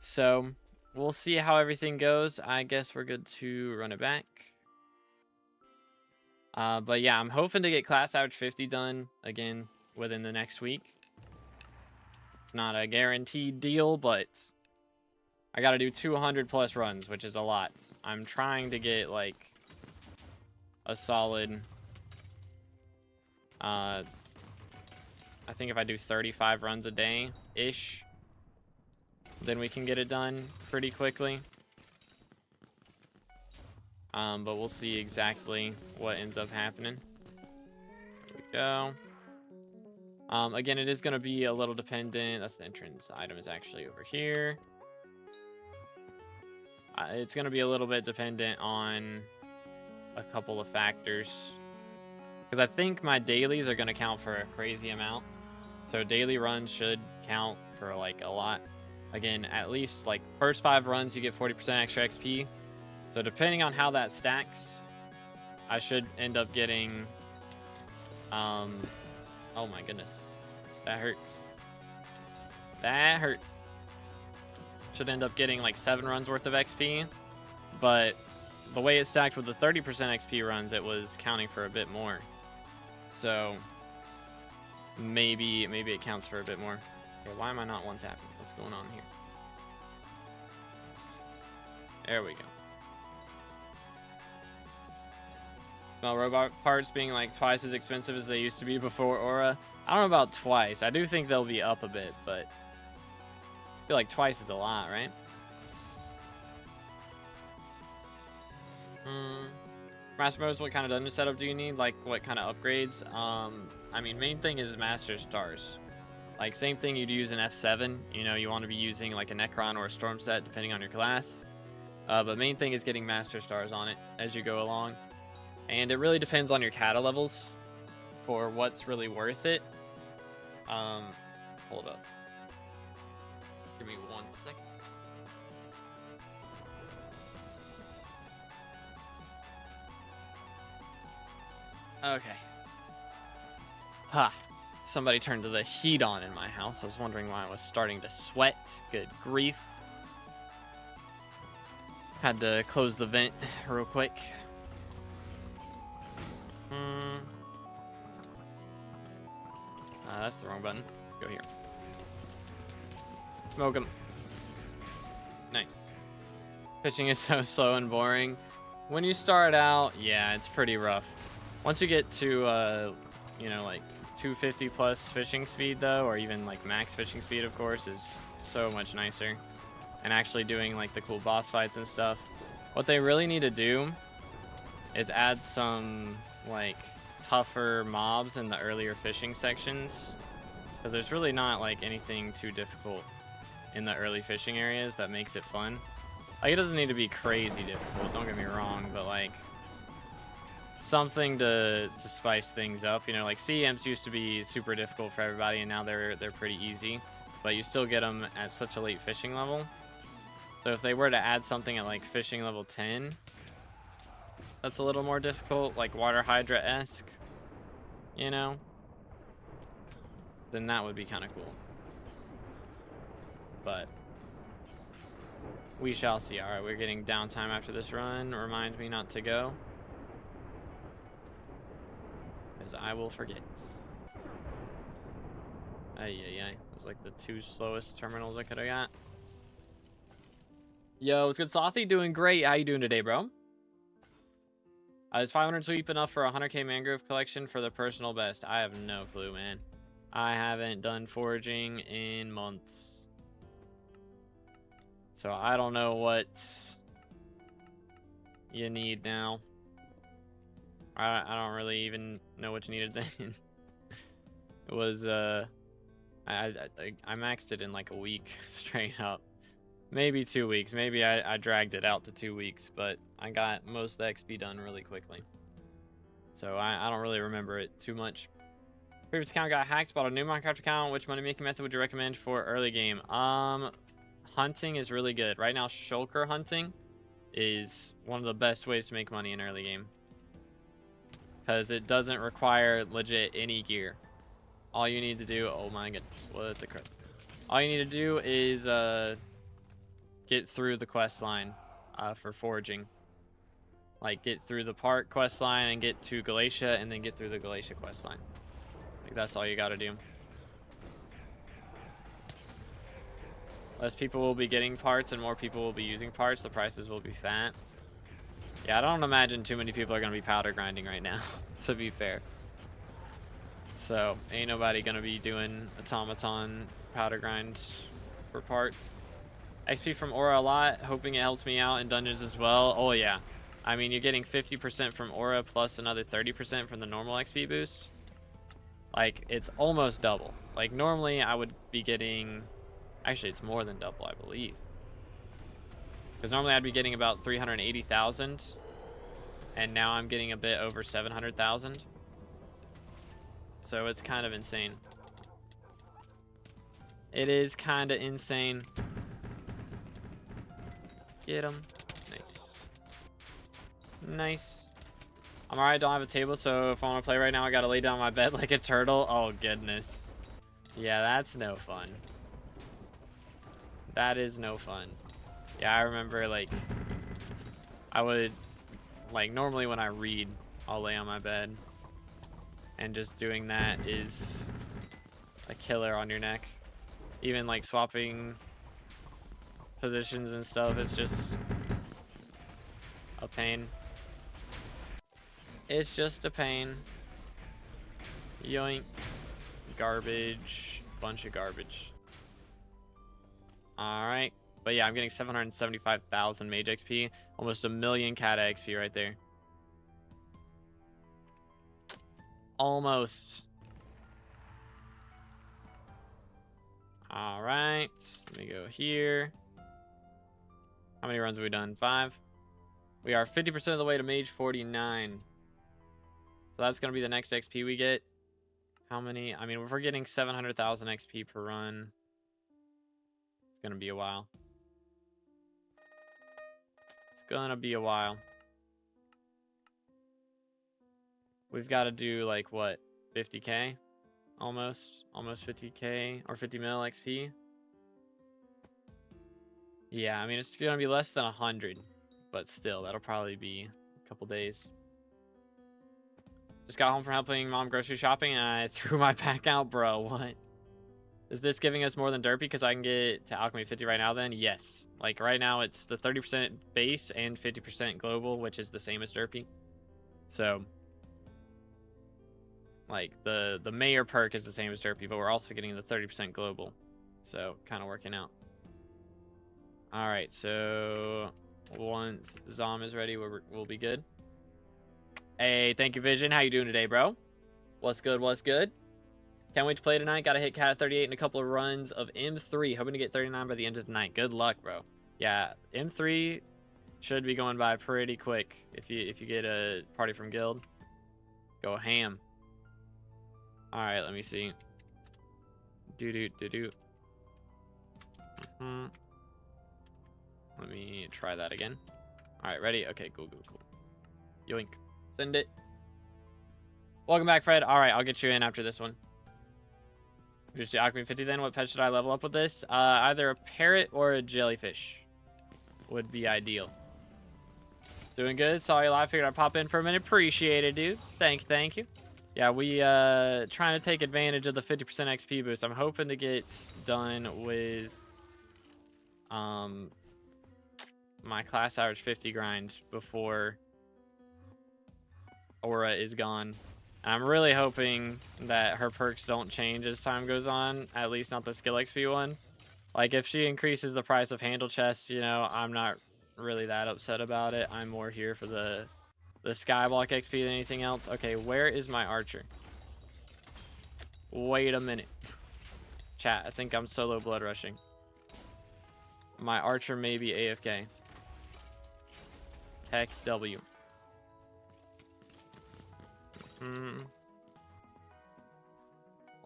So, we'll see how everything goes. I guess we're good to run it back. But yeah, I'm hoping to get class average 50 done again within the next week. It's not a guaranteed deal, but I got to do 200 plus runs, which is a lot. I'm trying to get like a solid, I think if I do 35 runs a day-ish, then we can get it done pretty quickly. But we'll see exactly what ends up happening. There we go. Again, it is going to be a little dependent. That's the entrance item is actually over here. It's going to be a little bit dependent on a couple of factors. Because I think my dailies are going to count for a crazy amount. So daily runs should count for like a lot. Again, at least like first 5 runs, you get 40% extra XP. So depending on how that stacks, I should end up getting, oh my goodness, that hurt. That hurt. Should end up getting like 7 runs worth of XP, but the way it stacked with the 30% XP runs, it was counting for a bit more. So maybe it counts for a bit more. Okay, why am I not one tapping? What's going on here? There we go. Smell robot parts being like twice as expensive as they used to be before Aura. I don't know about twice. I do think they'll be up a bit, but I feel like twice is a lot, right? Master Bros, what kind of dungeon setup do you need? Like, what kind of upgrades? I mean, main thing is Master Stars. Like, same thing you'd use in F7. You know, you want to be using like a Necron or a Storm set, depending on your class. But main thing is getting Master Stars on it as you go along. And it really depends on your kata levels for what's really worth it. Hold up. Give me 1 second. Okay. Ha. Somebody turned the heat on in my house. I was wondering why I was starting to sweat. Good grief. Had to close the vent real quick. That's the wrong button. Let's go here. Smoke him. Nice. Fishing is so slow and boring. When you start out, yeah, it's pretty rough. Once you get to, you know, like 250 plus fishing speed, though, or even like max fishing speed, of course, is so much nicer. And actually doing like the cool boss fights and stuff. What they really need to do is add some like tougher mobs in the earlier fishing sections, because there's really not like anything too difficult in the early fishing areas that makes it fun. Like, it doesn't need to be crazy difficult, don't get me wrong, but like something to spice things up. You know, like CMs used to be super difficult for everybody, and now they're pretty easy, but you still get them at such a late fishing level. So if they were to add something at like fishing level 10 that's a little more difficult, like Water Hydra-esque, you know, then that would be kind of cool. but we shall see. All right, we're getting downtime after this run. Remind me not to go, because I will forget. It was like the 2 slowest terminals I could have got. Yo, what's good, Slothy? Doing great. How you doing today, bro? Is 500 sweep enough for a 100k mangrove collection for the personal best? I have no clue, man. I haven't done foraging in months, so I don't know what you need now. I don't really even know what you needed then. It was I maxed it in like a week straight up. Maybe 2 weeks. Maybe I dragged it out to 2 weeks, but I got most of the XP done really quickly. So I don't really remember it too much. Previous account got hacked, bought a new Minecraft account. Which money making method would you recommend for early game? Hunting is really good. Right now, shulker hunting is one of the best ways to make money in early game, because it doesn't require legit any gear. All you need to do, oh my goodness, what the crap. All you need to do is get through the quest line for foraging. Like, get through the park quest line and get to Galatia, and then get through the Galatia quest line. Like, that's all you gotta do. Less people will be getting parts and more people will be using parts, the prices will be fat. Yeah, I don't imagine too many people are gonna be powder grinding right now, to be fair. So, ain't nobody gonna be doing automaton powder grind for parts. XP from Aura a lot, hoping it helps me out in dungeons as well. Oh yeah, I mean, you're getting 50% from Aura plus another 30% from the normal XP boost. Like, it's almost double. Like, normally I would be getting, actually it's more than double, I believe, because normally I'd be getting about 380,000 and now I'm getting a bit over 700,000. So it's kind of insane. It is kind of insane. Get him. Nice. Nice. I'm alright, don't have a table, so if I want to play right now, I gotta lay down on my bed like a turtle. Oh, goodness. Yeah, that's no fun. That is no fun. Yeah, I remember, like, I would, like, normally when I read, I'll lay on my bed. And just doing that is a killer on your neck. Even, like, swapping positions and stuff, it's just a pain. It's just a pain. Yoink. Garbage. Bunch of garbage. Alright. But yeah, I'm getting 775,000 mage XP. Almost a million kata XP right there. Almost. Alright. Let me go here. How many runs have we done? 5. We are 50% of the way to mage 49. So that's going to be the next XP we get. How many? I mean, if we're getting 700,000 XP per run, it's going to be a while. It's going to be a while. We've got to do, like, what? 50k? Almost 50k or 50 mil XP. Yeah, I mean, it's going to be less than 100, but still, that'll probably be a couple days. Just got home from helping mom grocery shopping and I threw my pack out, bro. What? Is this giving us more than derpy because I can get to alchemy 50 right now then? Yes. Like, right now it's the 30% base and 50% global, which is the same as derpy. So, like, the mayor perk is the same as derpy, but we're also getting the 30% global. So, kind of working out. Alright, so once Zom is ready, we'll be good. Hey, thank you, Vision. How you doing today, bro? What's good? What's good? Can't wait to play tonight. Got to hit cat 38 in a couple of runs of M3. Hoping to get 39 by the end of the night. Good luck, bro. Yeah, M3 should be going by pretty quick if you get a party from guild. Go ham. All right, let me see. Do. Let me try that again. All right, ready? Okay, cool. Yoink. Send it. Welcome back, Fred. All right, I'll get you in after this one. Just do Alchemy 50 then. What pet should I level up with this? Either a parrot or a jellyfish would be ideal. Doing good. Saw you live. Figured I'd pop in for a minute. Appreciate it, dude. Thank you. Yeah, we trying to take advantage of the 50% XP boost. I'm hoping to get done with my class average 50 grind before Aura is gone. I'm really hoping that her perks don't change as time goes on, at least not the skill XP one. Like, if she increases the price of handle chests, you know, I'm not really that upset about it. I'm more here for the skyblock XP than anything else. Okay, where is my archer? Wait a minute. Chat, I think I'm solo blood rushing. My archer may be AFK. Heck W.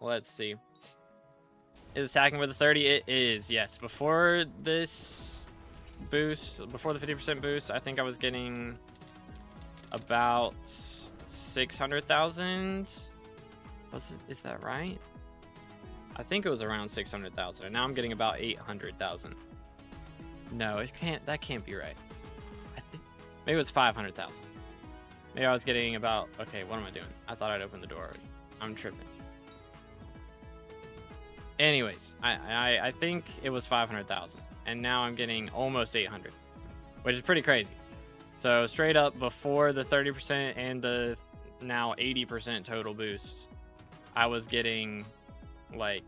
Let's see. Is attacking with a 30? It is, yes. Before this boost, before the 50% boost, I think I was getting about 600,000. Is that right? I think it was around 600,000, and now I'm getting about 800,000. No, it can't. That can't be right. I think maybe it was 500,000. Maybe I was getting about. Okay, what am I doing? I thought I'd open the door already. I'm tripping. Anyways, I think it was 500,000, and now I'm getting almost 800, which is pretty crazy. So straight up before the 30% and the now 80% total boosts, I was getting like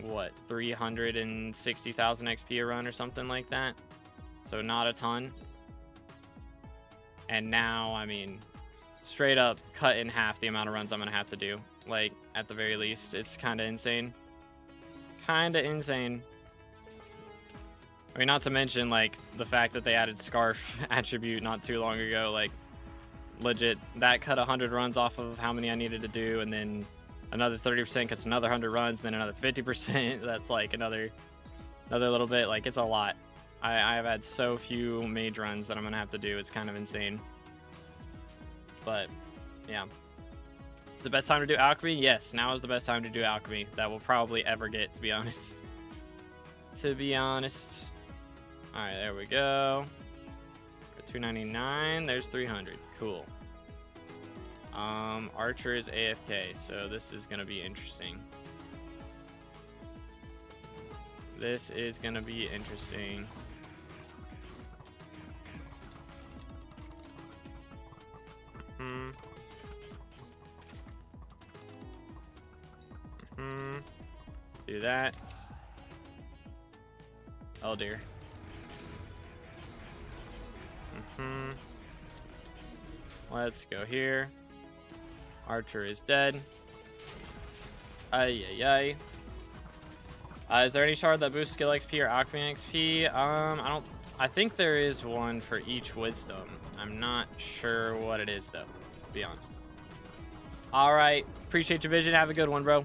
what, 360,000 XP a run or something like that. So not a ton. And now, I mean, straight up cut in half the amount of runs I'm gonna have to do. Like, at the very least, it's kind of insane. Kind of insane. I mean, not to mention, like, the fact that they added Scarf attribute not too long ago. Like, legit, that cut 100 runs off of how many I needed to do, and then another 30% cuts another 100 runs, then another 50%. That's like another little bit. Like, it's a lot. I've had so few mage runs that I'm gonna have to do. It's kind of insane. But yeah, the best time to do alchemy? Yes, now is the best time to do alchemy that we'll probably ever get, to be honest. To be honest. All right, there we go. 299. There's 300. Cool. Archer is AFK, so this is gonna be interesting. This is gonna be interesting. Do that. Oh dear. Let's go here. Archer is dead. Ay. Is there any shard that boosts skill XP or alchemy XP? I think there is one for each wisdom. I'm not sure what it is though, to be honest. All right, appreciate your vision. Have a good one, bro.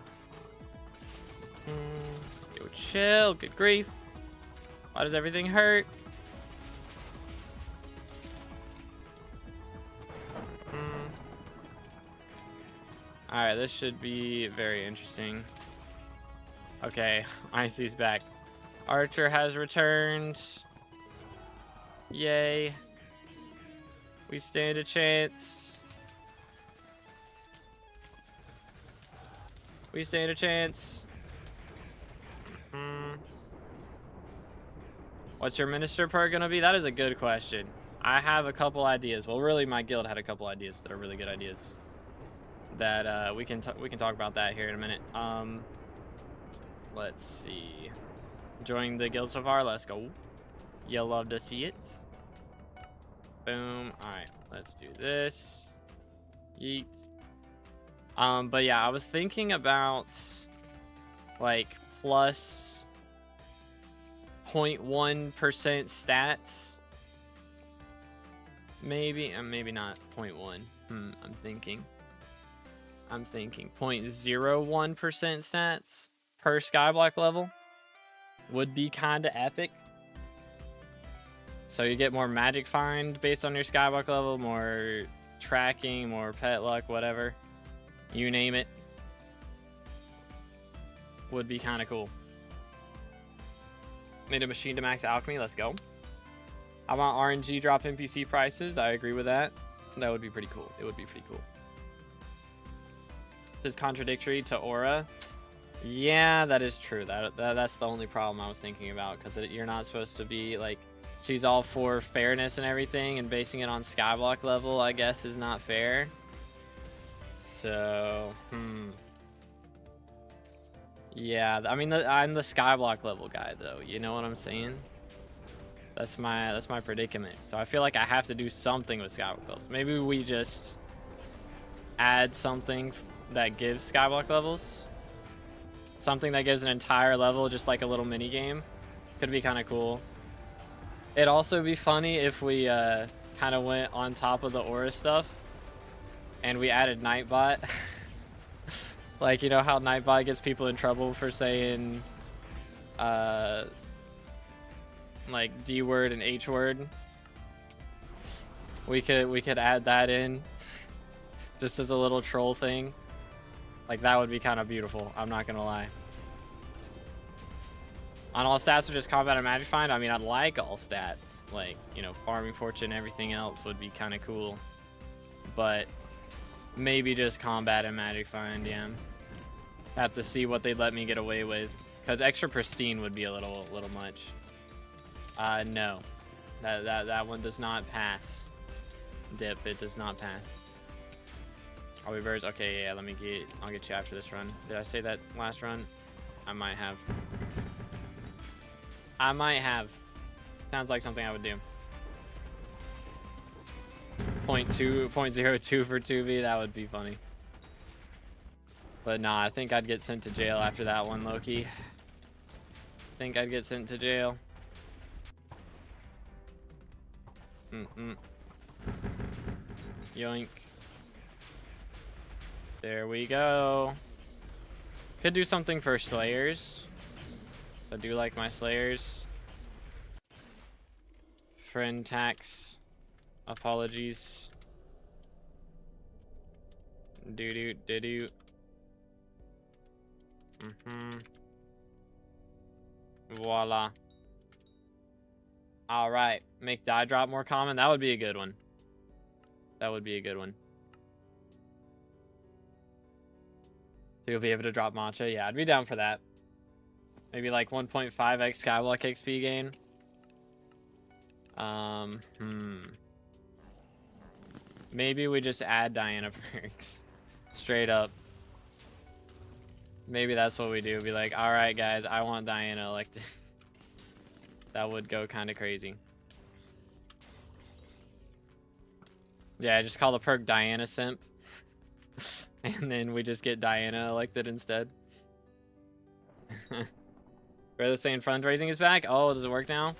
Yo, chill. Good grief. Why does everything hurt? All right, this should be very interesting. Okay, Icy's back. Archer has returned. Yay. We stand a chance. We stand a chance. What's your minister perk gonna be? That is a good question. I have a couple ideas. Well, really, my guild had a couple ideas that are really good ideas. That we can talk about that here in a minute. Let's see. Enjoying the guild so far? Let's go. You'll love to see it. Boom. All right, let's do this. Yeet. But yeah, I was thinking about like plus 0.1% stats. Maybe not 0.1. I'm thinking 0.01% stats per skyblock level would be kind of epic. So you get more magic find based on your skyblock level, more tracking, more pet luck, whatever. You name it. would be kind of cool. Made a machine to max alchemy. Let's go. How about RNG drop NPC prices? I agree with that. That would be pretty cool. It would be pretty cool. This is contradictory to Aura. Yeah, that is true. That's the only problem I was thinking about, because you're not supposed to be like, she's all for fairness and everything, and basing it on SkyBlock level, I guess, is not fair. So, yeah, I mean, I'm the SkyBlock level guy, though. You know what I'm saying? That's my predicament. So I feel like I have to do something with SkyBlock levels. Maybe we just add something that gives SkyBlock levels. Something that gives an entire level, just like a little mini game. Could be kind of cool. It'd also be funny if we kind of went on top of the Aura stuff and we added Nightbot. Like, you know how Nightbot gets people in trouble for saying like D word and H word. We could add that in just as a little troll thing. Like, that would be kind of beautiful, I'm not gonna lie. On all stats or just combat and magic find? I mean, I'd like all stats. Like, you know, farming fortune, everything else would be kind of cool. But maybe just combat and magic find, yeah. Have to see what they'd let me get away with. Because extra pristine would be a little much. No. That one does not pass. Dip, it does not pass. Are we birds? Okay, yeah, I'll get you after this run. Did I say that last run? I might have. Sounds like something I would do. 0.02 for 2v, that would be funny. But nah, I think I'd get sent to jail after that one, Loki. I think I'd get sent to jail. Yoink. There we go. Could do something for Slayers. I do like my Slayers. Friend tax. Apologies. Doo-doo. Voila. Alright. Make die drop more common. That would be a good one. That would be a good one. So you'll be able to drop matcha. Yeah, I'd be down for that. Maybe like 1.5x SkyBlock XP gain. Maybe we just add Diana perks. Straight up. Maybe that's what we do. Be like, alright guys, I want Diana elected. That would go kind of crazy. Yeah, just call the perk Diana Simp. And then we just get Diana elected instead. Brother saying fundraising is back. Oh, does it work now?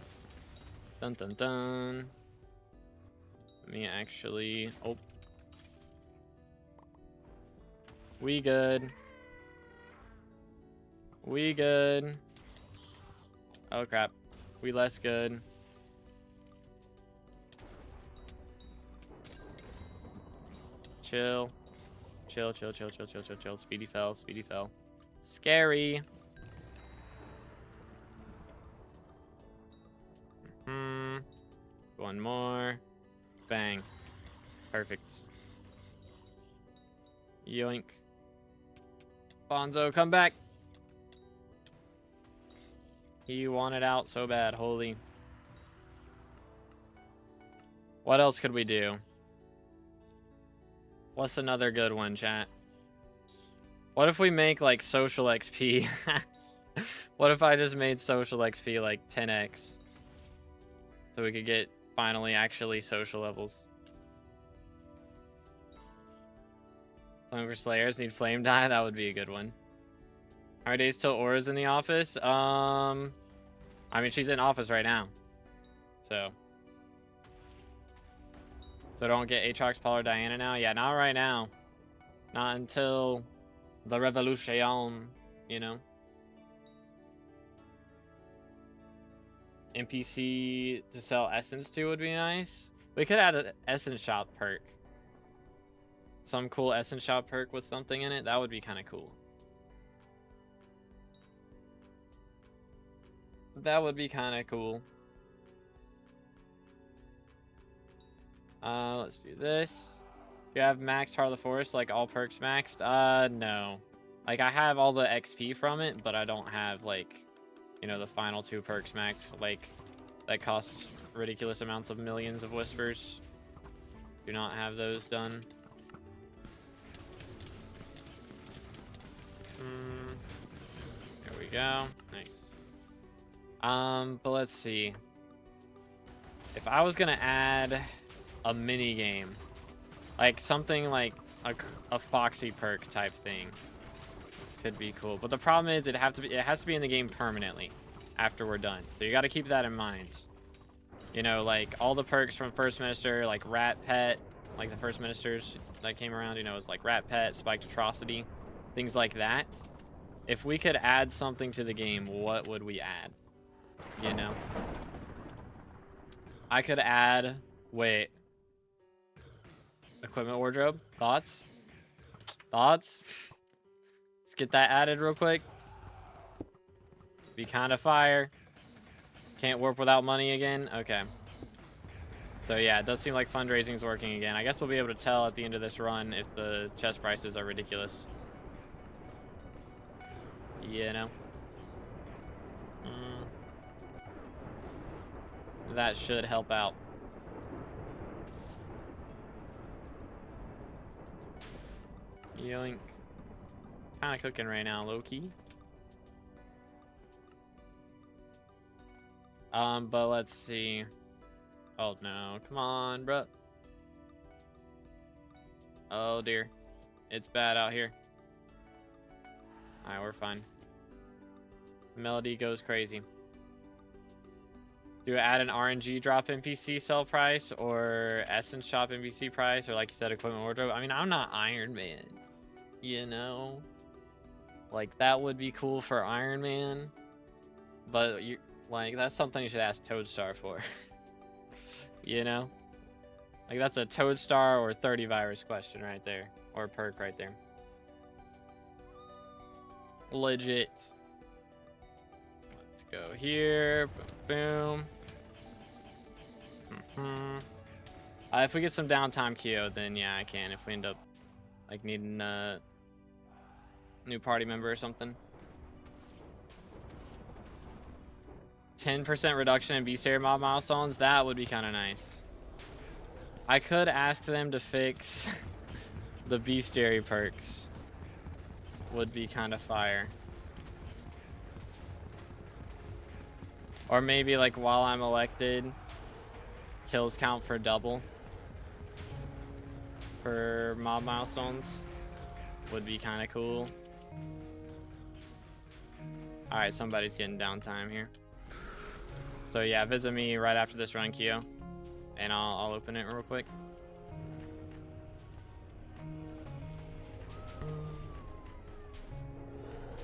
Dun dun dun. Let me actually. Oh. We good. We good. Oh crap. We less good. Chill. Chill. Speedy fell. Scary. One more. Bang. Perfect. Yoink. Bonzo, come back. He wanted out so bad. Holy. What else could we do? What's another good one, chat? What if we make like social XP? What if I just made social XP like 10x? So we could get finally actually social levels. Some for Slayers need flame die. That would be a good one. How many days till Aura's in the office? I mean, she's in office right now. So don't get Aatrox, Paul, or Diana now. Yeah, not right now. Not until the Revolution, you know. NPC to sell essence to would be nice. We could add an essence shop perk. Some cool essence shop perk with something in it. That would be kind of cool. That would be kind of cool. Let's do this. You have maxed Heart of the Forest, like all perks maxed? No. Like, I have all the XP from it, but I don't have, like, you know, the final 2 perks maxed. Like, that costs ridiculous amounts of millions of whispers. Do not have those done. There we go. Nice. But let's see. If I was gonna add a mini game, like something like a Foxy perk type thing, could be cool. But the problem is it has to be in the game permanently after we're done. So you got to keep that in mind. You know, like all the perks from First Minister, like Rat Pet, like the First Ministers that came around, you know, is like Rat Pet, Spiked Atrocity, things like that. If we could add something to the game, what would we add? You know? I could add, wait. Equipment wardrobe? Thoughts? Thoughts? Let's get that added real quick. Be kind of fire. Can't warp without money again? Okay. So yeah, it does seem like fundraising's working again. I guess we'll be able to tell at the end of this run if the chest prices are ridiculous. You know? That should help out. Yoink. Kind of cooking right now, low-key. But let's see. Oh no, come on, bruh. Oh dear. It's bad out here. Alright, we're fine. Melody goes crazy. Do I add an RNG drop NPC sell price or Essence shop NPC price, or like you said, equipment wardrobe? I mean, I'm not Iron Man, you know? Like, that would be cool for Iron Man, but you, like, that's something you should ask Toadstar for. You know? Like, that's a Toadstar or 30 virus question right there, or perk right there. Legit. Let's go here. Boom. If we get some downtime Kyo, then yeah, I can. If we end up like needing a new party member or something. 10% reduction in beast area mob milestones, that would be kind of nice. I could ask them to fix the beast area perks. Would be kind of fire. Or maybe like while I'm elected, kills count for double for mob milestones. Would be kind of cool. Alright, somebody's getting downtime here. So yeah, visit me right after this run, Kyo. And I'll open it real quick.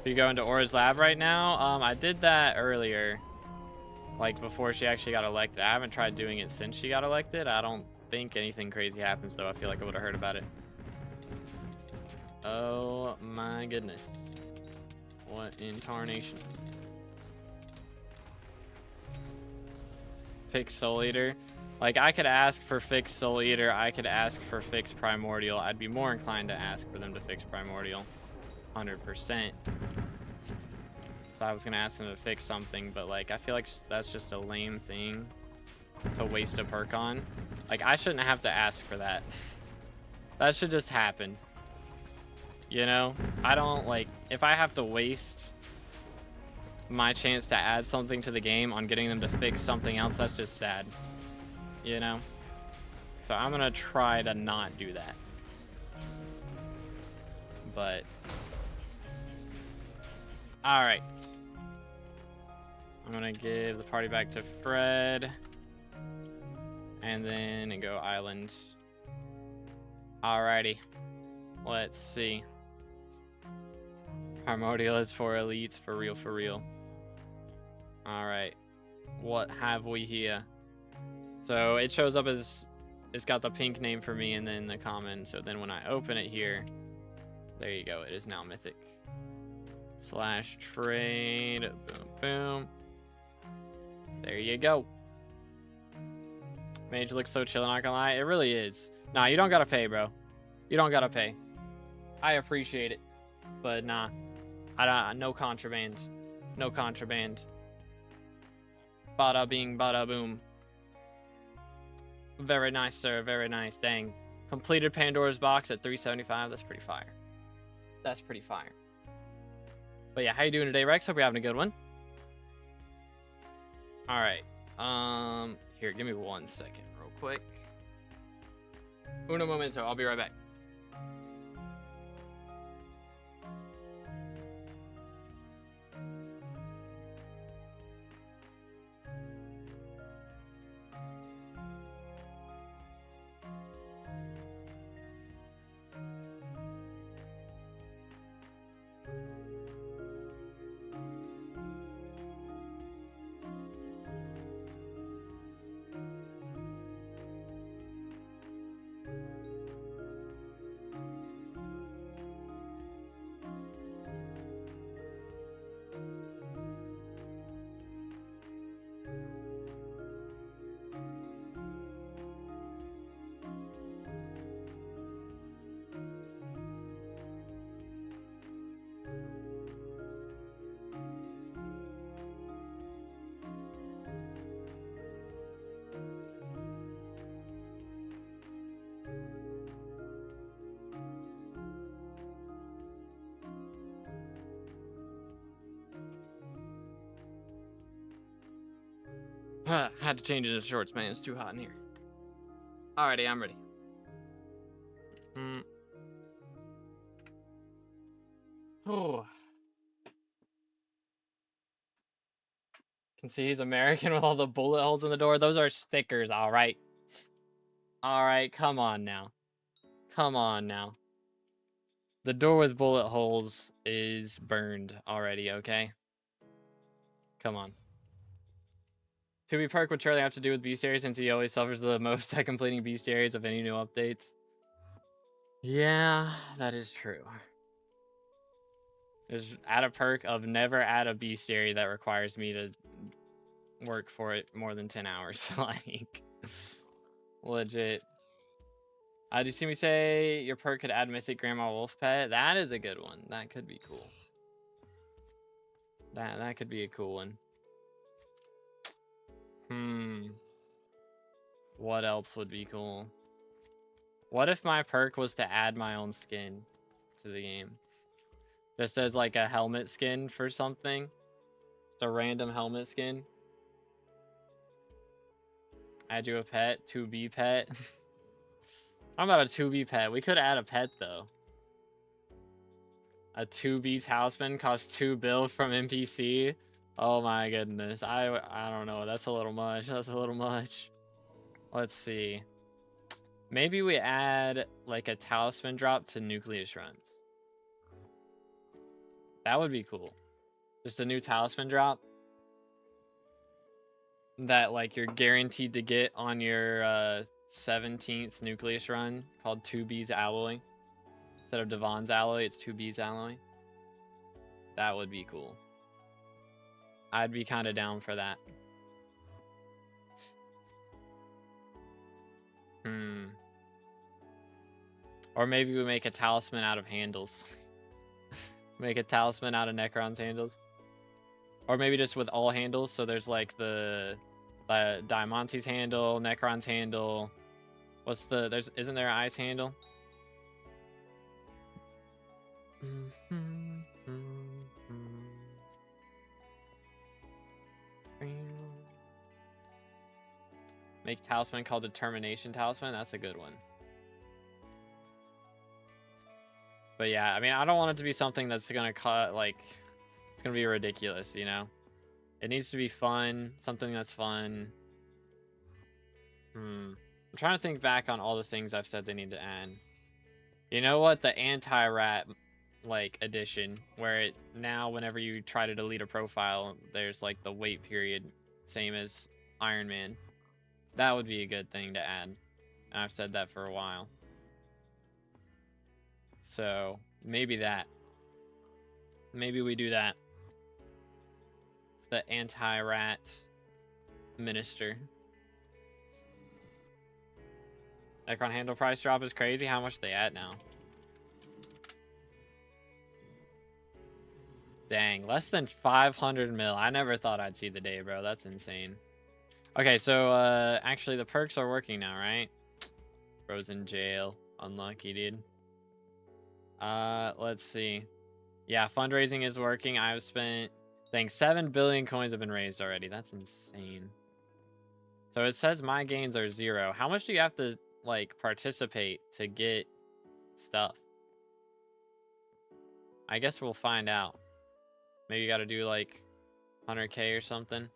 You go into Aura's lab right now? I did that earlier. Like before she actually got elected. I haven't tried doing it since she got elected. I don't think anything crazy happens though. I feel like I would have heard about it. Oh my goodness. What in tarnation? Fix Soul Eater. Like I could ask for fix Soul Eater. I could ask for fix Primordial. I'd be more inclined to ask for them to fix Primordial. 100%. So I was gonna ask them to fix something, but like I feel like that's just a lame thing to waste a perk on. Like I shouldn't have to ask for that. That should just happen. You know? I don't like, if I have to waste my chance to add something to the game on getting them to fix something else, that's just sad. You know? So I'm gonna try to not do that. But alright. I'm gonna give the party back to Fred. And then go island. Alrighty. Let's see. Primordial is for elites, for real, for real. Alright. What have we here? So it shows up as, it's got the pink name for me and then the common. So then when I open it here, there you go. It is now mythic. /trade. Boom, boom. There you go. Mage looks so chill, not gonna lie. It really is. Nah, you don't gotta pay, bro. You don't gotta pay. I appreciate it. But nah. No contraband. No contraband. Bada bing, bada boom. Very nice, sir. Very nice. Dang. Completed Pandora's box at 375. That's pretty fire. That's pretty fire. But yeah, how you doing today, Rex? Hope you're having a good one. All right. Here, give me 1 second real quick. Uno momento. I'll be right back. Had to change into shorts, man. It's too hot in here. Alrighty, I'm ready. Oh. Can see he's American with all the bullet holes in the door. Those are stickers, alright. Alright, come on now. Come on now. The door with bullet holes is burned already, okay? Come on. To be perk, what Charlie have to do with bestiaries since he always suffers the most at completing bestiaries of any new updates? Yeah, that is true. Just add a perk of never add a bestiary that requires me to work for it more than 10 hours. Like, legit. Did you see me say your perk could add Mythic Grandma Wolf Pet? That is a good one. That could be cool. That could be a cool one. What else would be cool? What if my perk was to add my own skin to the game? Just as like a helmet skin for something? Just a random helmet skin? Add you a pet? 2B pet? How about a 2B pet? We could add a pet though. A 2B talisman costs 2 bill from NPC. Oh my goodness. I don't know. That's a little much. That's a little much. Let's see. Maybe we add like a talisman drop to Nucleus runs. That would be cool. Just a new talisman drop that like you're guaranteed to get on your 17th Nucleus run, called 2B's Alloy. Instead of Devon's Alloy, it's 2B's Alloy. That would be cool. I'd be kind of down for that. Or maybe we make a talisman out of handles. Make a talisman out of Necron's handles. Or maybe just with all handles. So there's like the Diamante's handle, Necron's handle. What's the... Isn't there an ice handle? Make talisman called Determination Talisman. That's a good one. But yeah, I mean, I don't want it to be something that's gonna cut, like, it's gonna be ridiculous, you know? It needs to be fun, something that's fun. I'm trying to think back on all the things I've said they need to add. You know what? The anti-rat, like, edition, where it now, whenever you try to delete a profile, there's, like, the wait period, same as Iron Man. That would be a good thing to add. And I've said that for a while. So, maybe that. Maybe we do that. The anti-rat minister. Necron handle price drop is crazy. How much are they at now? Dang, less than 500 mil. I never thought I'd see the day, bro. That's insane. Okay, so actually the perks are working now, right? Bro's in jail. Unlucky, dude. Let's see. Yeah, fundraising is working. I've spent, dang, 7 billion coins have been raised already. That's insane. So it says my gains are 0. How much do you have to, like, participate to get stuff? I guess we'll find out. Maybe you got to do, like, 100K or something.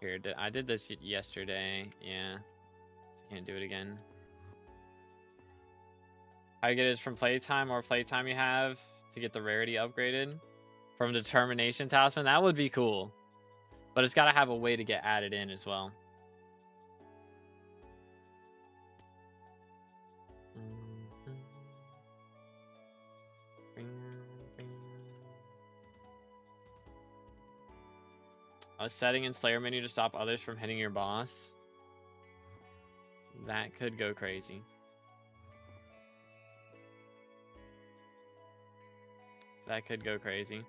Here, I did this yesterday. Yeah. Can't do it again. How you get it is from playtime or playtime you have to get the rarity upgraded. From determination talisman. That would be cool. But it's got to have a way to get added in as well. A setting in Slayer menu to stop others from hitting your boss. That could go crazy. That could go crazy.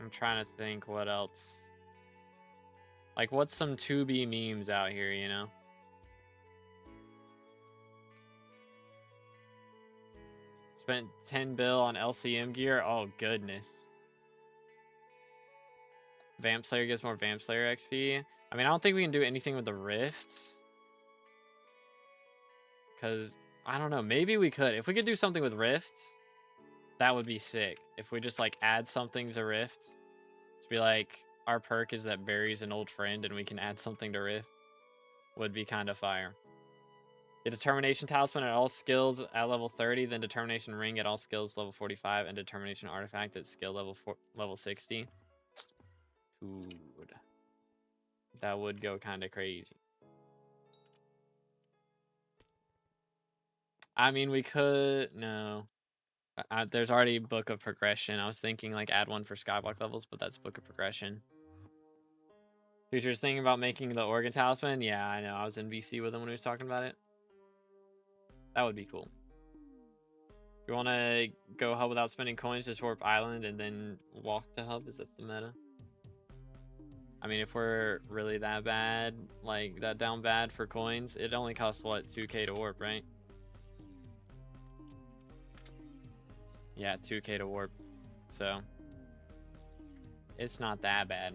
I'm trying to think what else. Like, what's some 2B memes out here, you know? Spent 10 bill on LCM gear. Oh, goodness. Vamp Slayer gives more Vamp Slayer XP. I mean, I don't think we can do anything with the rifts. Because, I don't know. Maybe we could. If we could do something with rifts, that would be sick. If we just, like, add something to rifts. Just be like, our perk is that Barry's an old friend and we can add something to rift. Would be kind of fire. The determination talisman at all skills at level 30, then determination ring at all skills level 45, and determination artifact at skill level 60. Dude, that would go kind of crazy. I mean, we could, no. There's already Book of Progression. I was thinking like add one for Skyblock levels, but that's Book of Progression. Future's thinking about making the Organ Talisman. Yeah, I know. I was in VC with him when he was talking about it. That would be cool. You want to go hub without spending coins, just warp island and then walk to hub? Is that the meta? I mean, if we're really that bad, like that down bad for coins, it only costs what, 2K to warp, right? Yeah, 2K to warp. So it's not that bad.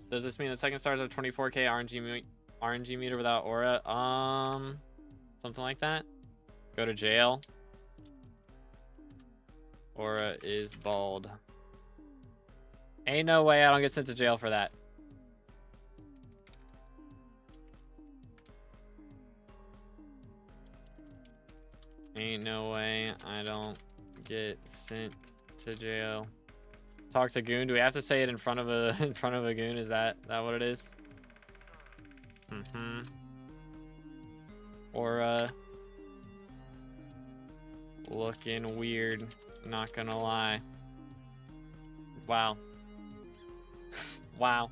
Does this mean that second stars have 24K RNG meter without aura? Something like that. Go to jail. Aura is bald. Ain't no way I don't get sent to jail for that. Ain't no way I don't get sent to jail. Talk to Goon. Do we have to say it in front of a Goon? Is that what it is? Or looking weird, not gonna lie. Wow. Wow.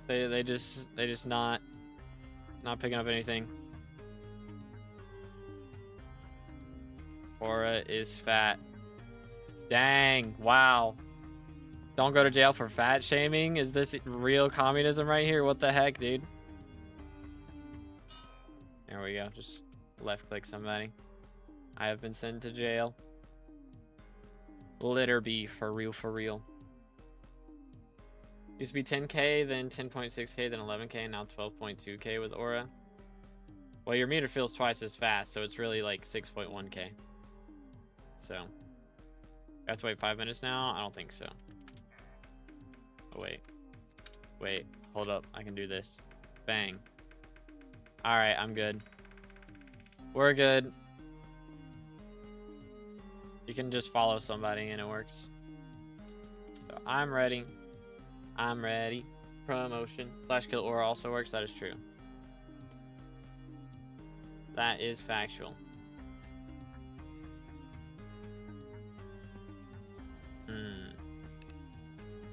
They just not picking up anything. Aura is fat. Dang, wow. Don't go to jail for fat shaming? Is this real communism right here? What the heck, dude? There we go. Just left click somebody. I have been sent to jail. Litter beef, for real, for real. Used to be 10K, then 10.6K, then 11K, and now 12.2K with Aura. Well, your meter feels twice as fast, so it's really like 6.1K. So, I have to wait 5 minutes now? I don't think so. Oh, wait, hold up. I can do this. Bang. All right, I'm good. We're good. You can just follow somebody and it works. So I'm ready. I'm ready. Promotion. / kill aura also works. That is true. That is factual.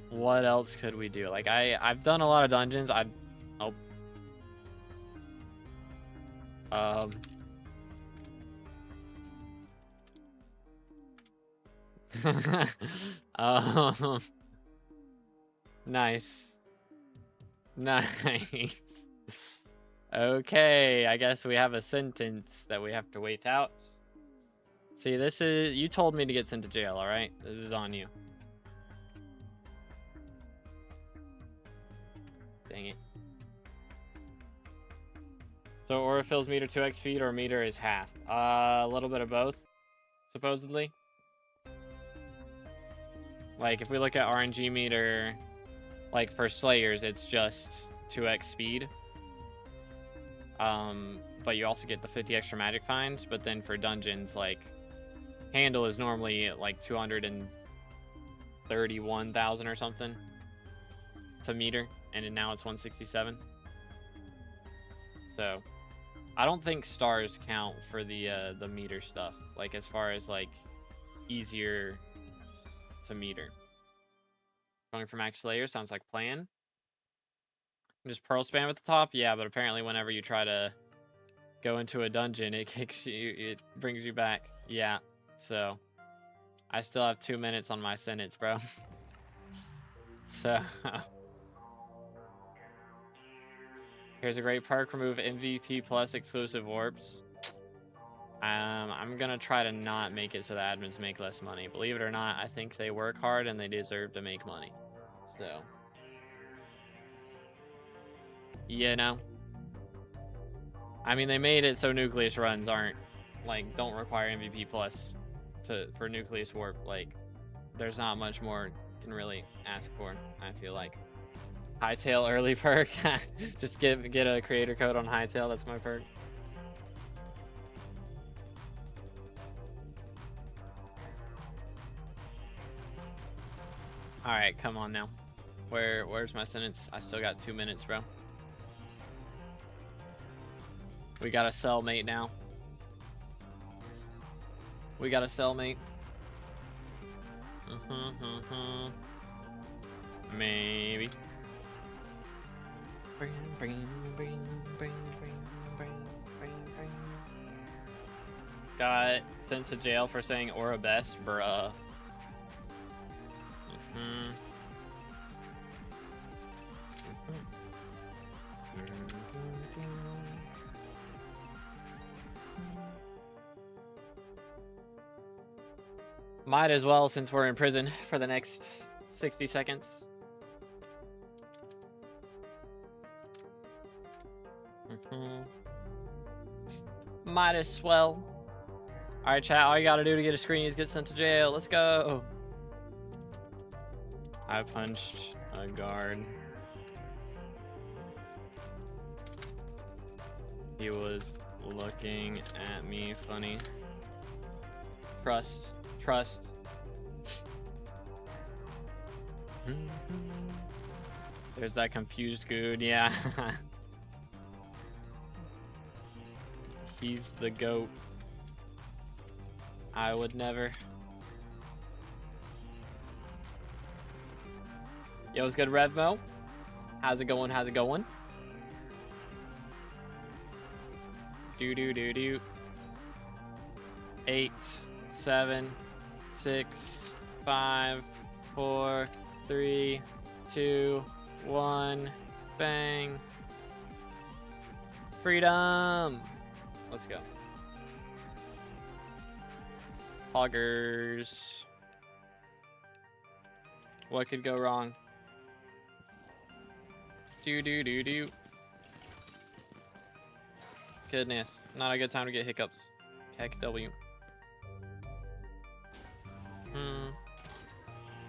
What else could we do? Like I've done a lot of dungeons. Nice. Nice. Okay, I guess we have a sentence that we have to wait out. See, this is... You told me to get sent to jail, alright? This is on you. Dang it. So, aura fills meter 2x speed, or meter is half? A little bit of both, supposedly. Like, if we look at RNG meter, like, for Slayers, it's just 2x speed. But you also get the 50 extra magic finds. But then for dungeons, like, handle is normally like 231,000 or something to meter, and now it's 167. So I don't think stars count for the meter stuff, like as far as like easier to meter. Going for max Slayer sounds like plan. Just pearl spam at the top, yeah, but apparently whenever you try to go into a dungeon, it kicks you, it brings you back. Yeah, so I still have 2 minutes on my sentence, bro. So here's a great perk: remove MVP plus exclusive warps. I'm gonna try to not make it so the admins make less money. Believe it or not, I think they work hard and they deserve to make money. So, you know, I mean, they made it so Nucleus runs don't require MVP plus for Nucleus warp. Like, there's not much more you can really ask for, I feel like. Hightail early perk. Just get a creator code on Hightail. That's my perk. All right, come on now. Where's my sentence? I still got 2 minutes, bro. We got a cellmate now. We got a cellmate. Maybe. Got sent to jail for saying aura best, bruh. Might as well, since we're in prison for the next 60 seconds. Might as well. Alright, chat, all you gotta do to get a screen is get sent to jail. Let's go. I punched a guard. He was looking at me funny. Trust. There's that confused good, yeah. He's the GOAT. I would never. Yo, what's good, Revmo? How's it going? How's it going? Do. 8, 7, 6, 5, 4, 3, 2, 1. Bang. Freedom. Let's go. Hoggers. What could go wrong? Do. Goodness. Not a good time to get hiccups. Heck W.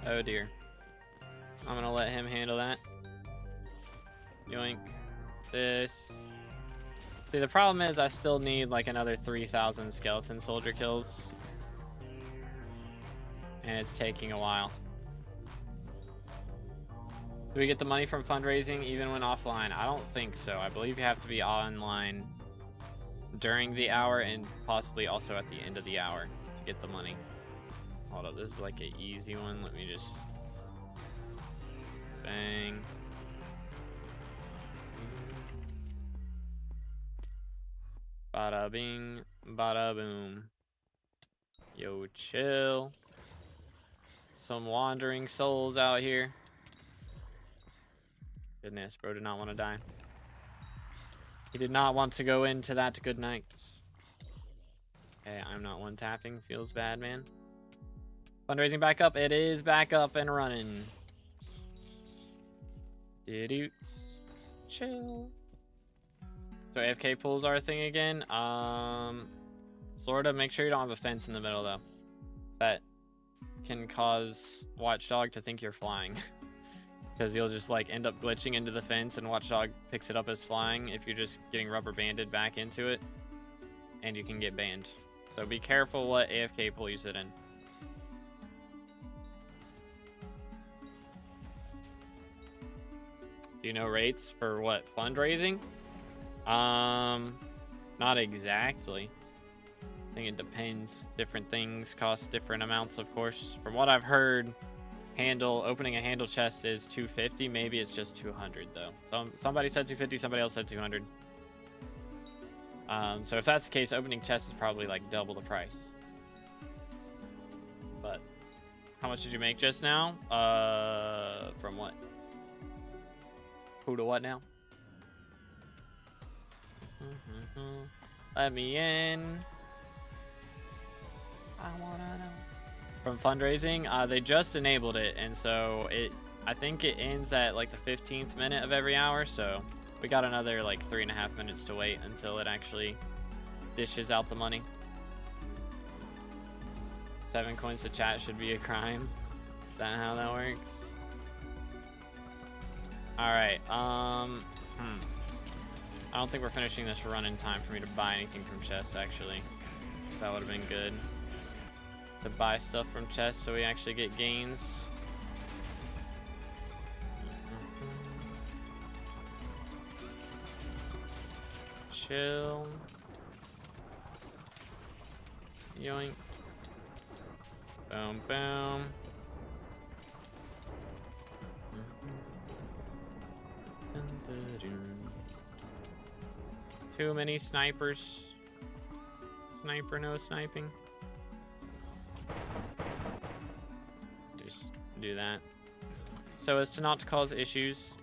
Oh dear. I'm gonna let him handle that. Yoink. This. See, the problem is I still need like another 3,000 skeleton soldier kills. And it's taking a while. Do we get the money from fundraising even when offline? I don't think so. I believe you have to be online during the hour and possibly also at the end of the hour to get the money. Hold up, this is like an easy one. Let me just bang. Bada bing, bada boom. Yo, chill. Some wandering souls out here. Goodness, bro did not want to die. He did not want to go into that good night. Okay, I'm not one tapping. Feels bad, man. Fundraising back up. It is back up and running. Did chill. So AFK pools are a thing again. Sort of. Make sure you don't have a fence in the middle though. That can cause Watchdog to think you're flying. Because you'll just like end up glitching into the fence and Watchdog picks it up as flying if you're just getting rubber banded back into it. And you can get banned. So be careful what AFK pool you sit in. Do you know rates for what? Fundraising? Not exactly. I think it depends. Different things cost different amounts, of course. From what I've heard, opening a handle chest is $250. Maybe it's just $200 though. Somebody said $250, somebody else said $200. So if that's the case, opening chests is probably like double the price. But how much did you make just now? From what? Who to what now? Let me in. I wanna know. From fundraising, they just enabled it, and so I think it ends at like the 15th minute of every hour, so we got another like 3.5 minutes to wait until it actually dishes out the money. 7 coins to chat should be a crime. Is that how that works? Alright, I don't think we're finishing this run in time for me to buy anything from chests, actually. That would have been good. To buy stuff from chests so we actually get gains. Chill. Yoink. Boom, boom. Too many snipers. Sniper, no sniping. Just do that. So as to not to cause issues.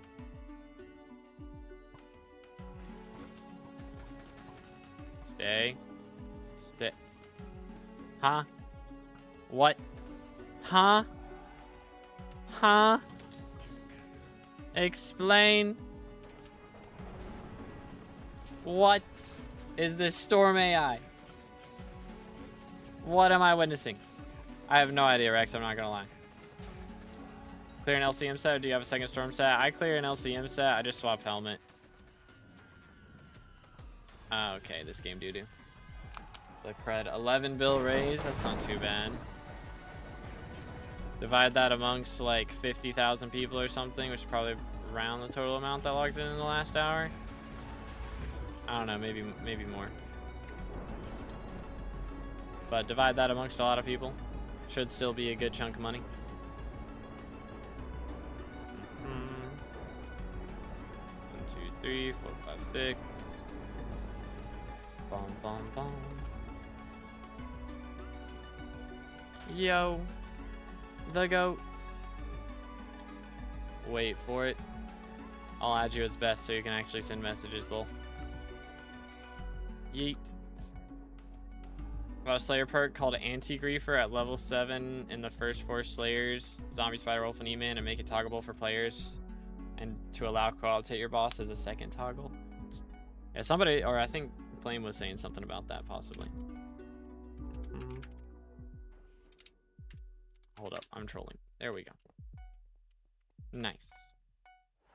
Stay. Stay. Huh? What? Huh? Huh? Explain. What is this storm AI? What am I witnessing? I have no idea, Rex. I'm not gonna lie. Clear an LCM set, or do you have a second storm set? I clear an LCM set. I just swap helmet. Okay, this game doo-doo. The cred. 11 bill raise. That's not too bad. Divide that amongst like 50,000 people or something, which is probably around the total amount that logged in the last hour. I don't know, maybe more. But divide that amongst a lot of people. Should still be a good chunk of money. 1, 2, 3, 4, 5, 6. Bum, bum, bum. Yo. The goat. Wait for it. I'll add you as best so you can actually send messages, lol. Yeet. Got a Slayer perk called Anti-Griefer at level 7 in the first 4 Slayers, Zombie, Spider, Wolf, and E-Man, and make it toggleable for players, and to allow co-op to hit your boss as a second toggle. Yeah, somebody, or I think Flame was saying something about that, possibly. Hold up, I'm trolling. There we go. Nice.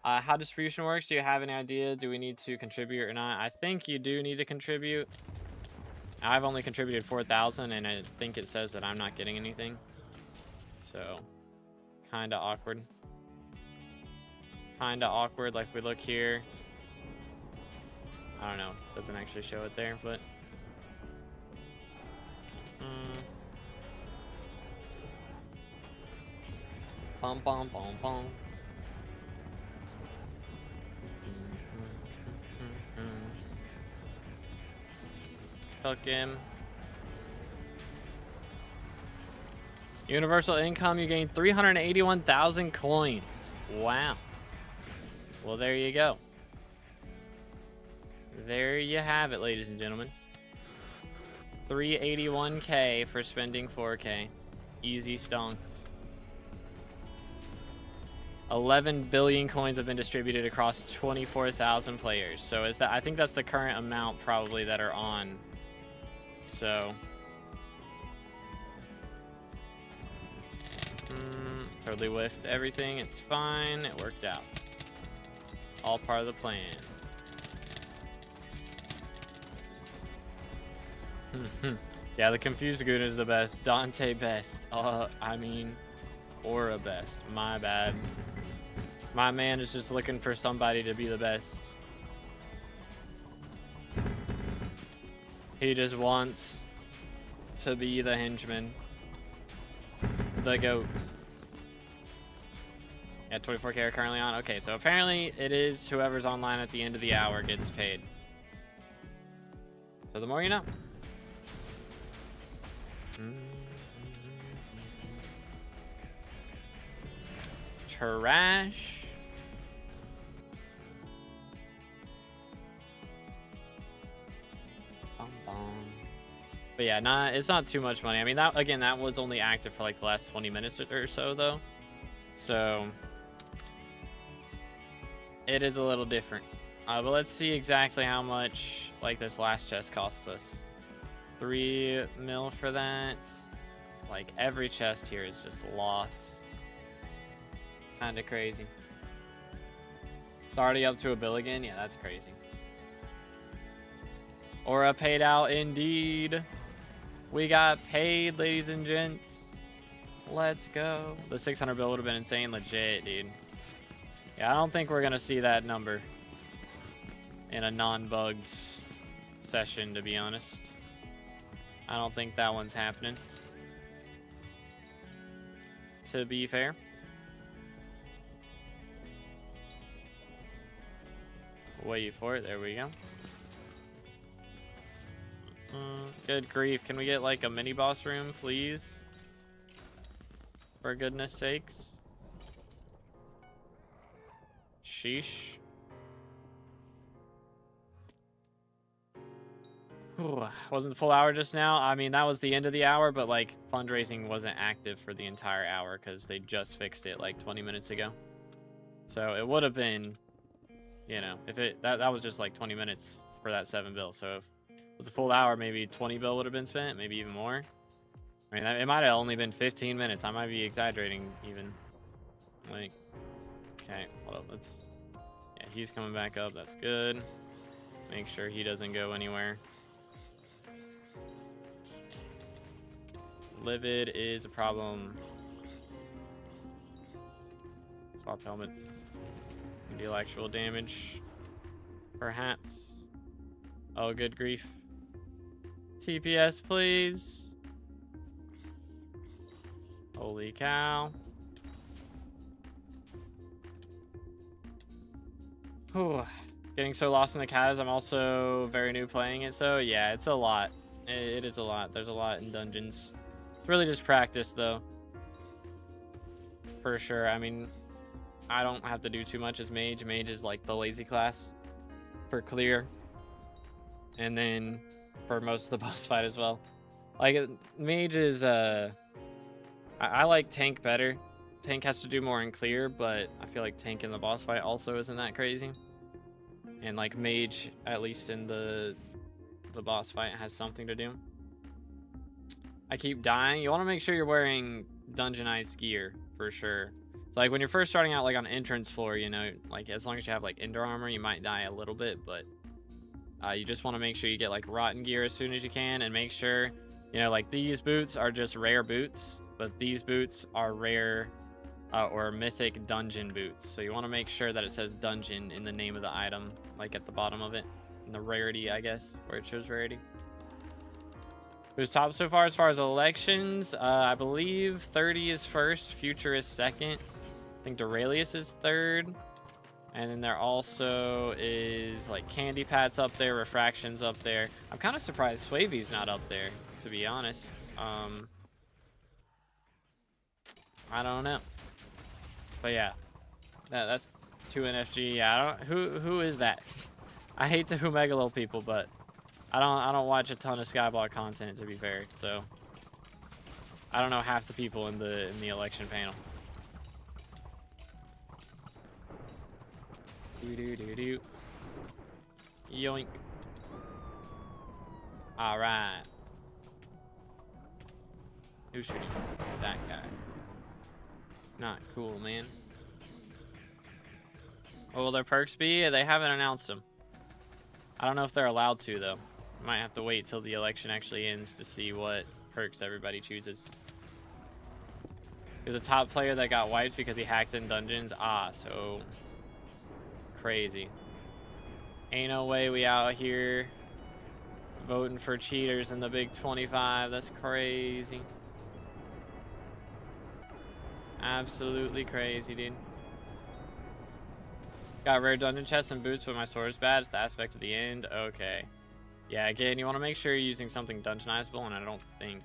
How distribution works? Do you have any idea? Do we need to contribute or not? I think you do need to contribute. I've only contributed 4,000, and I think it says that I'm not getting anything. So, kind of awkward. Kinda awkward. Like if we look here, I don't know. Doesn't actually show it there, but. Pom pom pom pom. Hook him. Universal income, you gain 381,000 coins. Wow. Well, there you go. There you have it, ladies and gentlemen. 381k for spending 4k. Easy stonks. 11 billion coins have been distributed across 24,000 players. So is that, I think that's the current amount probably that are on. So totally whiffed everything. It's fine. It worked out. All part of the plan. Yeah, the confused goon is the best. Dante best. I mean, Aura best. My bad. My man is just looking for somebody to be the best. He just wants to be the henchman. The GOAT. Yeah, 24k are currently on. Okay, so apparently it is whoever's online at the end of the hour gets paid. So the more you know. Trash. But yeah, it's not too much money. I mean, that again, that was only active for like the last 20 minutes or so though. So it is a little different. But let's see exactly how much like this last chest costs us. 3 mil for that. Like every chest here is just loss. Kinda crazy. It's already up to a bill again. Yeah, that's crazy. Aura paid out indeed. We got paid, ladies and gents. Let's go. The 600 bill would have been insane, legit, dude. Yeah, I don't think we're gonna see that number in a non-bugged session, to be honest. I don't think that one's happening, to be fair. Wait for it. There we go. Good grief. Can we get like a mini boss room, please? For goodness sakes. Sheesh. Ooh, wasn't the full hour just now? I mean, that was the end of the hour, but like fundraising wasn't active for the entire hour because they just fixed it like 20 minutes ago. So it would have been, you know, if that was just like 20 minutes for that 7 bill. So if it was a full hour, maybe 20 bill would have been spent, maybe even more. I mean, it might have only been 15 minutes. I might be exaggerating even. Like, okay, hold up. Yeah, he's coming back up. That's good. Make sure he doesn't go anywhere. Livid is a problem. Swap helmets. Deal actual damage. Perhaps. Oh, good grief. TPS, please. Holy cow. Whew. Getting so lost in the cat as I'm also very new playing it. So yeah, it's a lot. It is a lot. There's a lot in dungeons. It's really just practice though. For sure. I mean, I don't have to do too much as mage. Mage is like the lazy class for clear. And then for most of the boss fight as well. Like mage is I like tank better. Tank has to do more in clear, but I feel like tank in the boss fight also isn't that crazy. And like mage, at least in the boss fight, has something to do. I keep dying. You want to make sure you're wearing dungeonized gear for sure. So like when you're first starting out like on entrance floor, you know, like as long as you have like Ender armor, you might die a little bit, but you just want to make sure you get like rotten gear as soon as you can, and make sure, you know, like these boots are just rare boots, but these boots are rare or mythic dungeon boots. So you want to make sure that it says dungeon in the name of the item, like at the bottom of it, in the rarity, I guess, where it shows rarity. Who's top so far as elections? I believe 30 is first, Future is second. I think Duralius is third. And then there also is like Candy Pat's up there, Refraction's up there. I'm kind of surprised Swavy's not up there, to be honest. I don't know. But yeah, that's 2 NFG. Yeah, who is that? I hate to Megalo people, but I don't watch a ton of SkyBlock content, to be fair. So I don't know half the people in the election panel. Do. Yoink. All right. Who's shooting? That guy. Not cool, man. What will their perks be? They haven't announced them. I don't know if they're allowed to, though. Might have to wait till the election actually ends to see what perks everybody chooses. There's a top player that got wiped because he hacked in dungeons. Ah, so crazy. Ain't no way we out here voting for cheaters in the Big 25. That's crazy. Absolutely crazy, dude. Got rare dungeon chests and boots, but my sword's bad. It's the aspect of the end. Okay. Yeah, again, you want to make sure you're using something dungeonizable, and I don't think...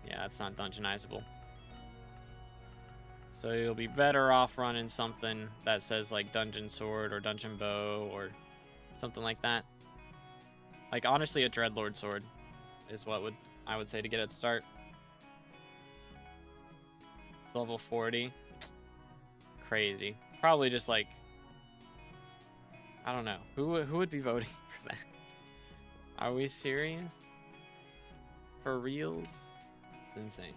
Yeah, it's not dungeonizable. So you'll be better off running something that says, like, dungeon sword or dungeon bow or something like that. Like, honestly, a Dreadlord sword is what I would say to get it start. It's level 40. Crazy. Probably just like, I don't know. Who would be voting for that? Are we serious? For reals? It's insane.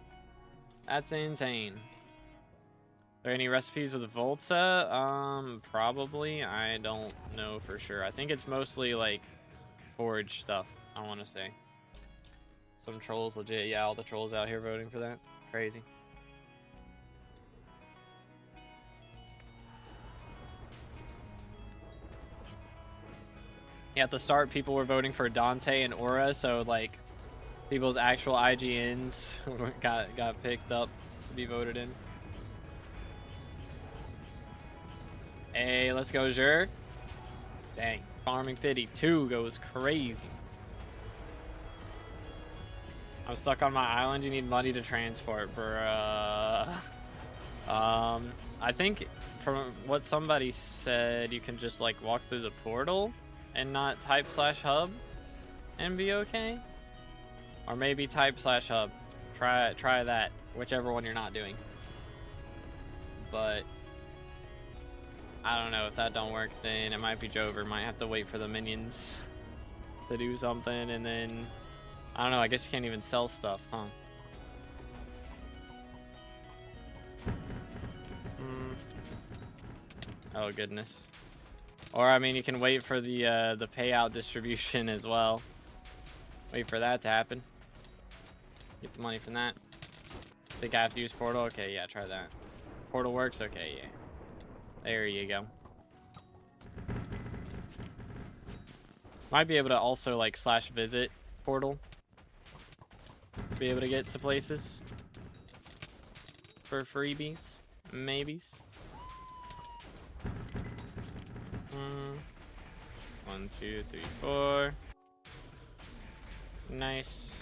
That's insane. Are there any recipes with Volta? Probably. I don't know for sure. I think it's mostly like forge stuff, I want to say. Some trolls legit. Yeah, all the trolls out here voting for that. Crazy. Yeah, at the start, people were voting for Dante and Aura, so like people's actual IGNs got picked up to be voted in. Hey, let's go, Zher. Dang, Farming 52 goes crazy. I'm stuck on my island. You need money to transport, bruh. I think from what somebody said, you can just like walk through the portal and not type/hub and be okay, or maybe type/hub. Try that, whichever one you're not doing. But I don't know, if that don't work, then it might be Jover. Might have to wait for the minions to do something, and then I don't know. I guess you can't even sell stuff, huh? Oh goodness. Or, I mean, you can wait for the payout distribution as well. Wait for that to happen. Get the money from that. Think I have to use Portal? Okay, yeah, try that. Portal works? Okay, yeah. There you go. Might be able to also, like, /visit Portal. To be able to get to places. For freebies. Maybes. 1, 2, 3, 4. Nice.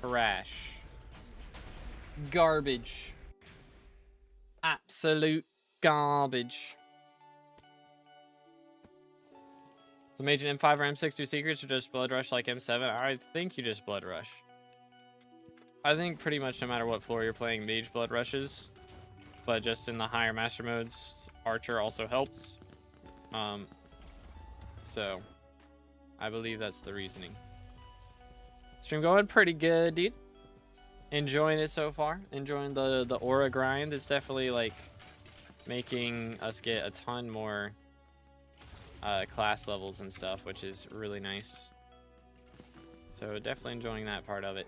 Trash. Garbage. Absolute garbage. So Mage and M5 or M6 do secrets or just Blood Rush like M7? I think you just Blood Rush. I think pretty much no matter what floor you're playing, Mage Blood Rushes. But just in the higher master modes, Archer also helps. So I believe that's the reasoning. Stream going pretty good, dude. Enjoying it so far. Enjoying the aura grind. It's definitely like making us get a ton more class levels and stuff, which is really nice. So definitely enjoying that part of it.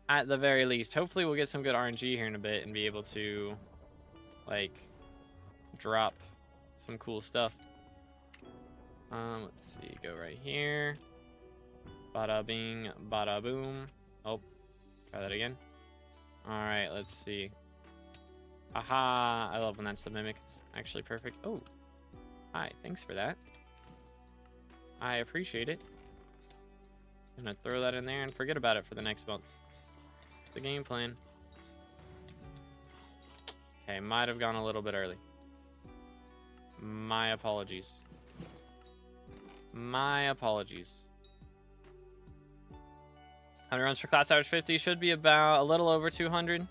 at the very least. Hopefully we'll get some good RNG here in a bit and be able to, like, drop some cool stuff. Let's see, go right here. Bada bing, bada boom. Oh, try that again. Alright, let's see. Aha, I love when that's the mimic. It's actually perfect. Oh, hi, thanks for that. I appreciate it. I'm gonna throw that in there and forget about it for the next month. It's the game plan. Okay, might have gone a little bit early. My apologies. My apologies. 100 runs for class average 50 should be about a little over 200.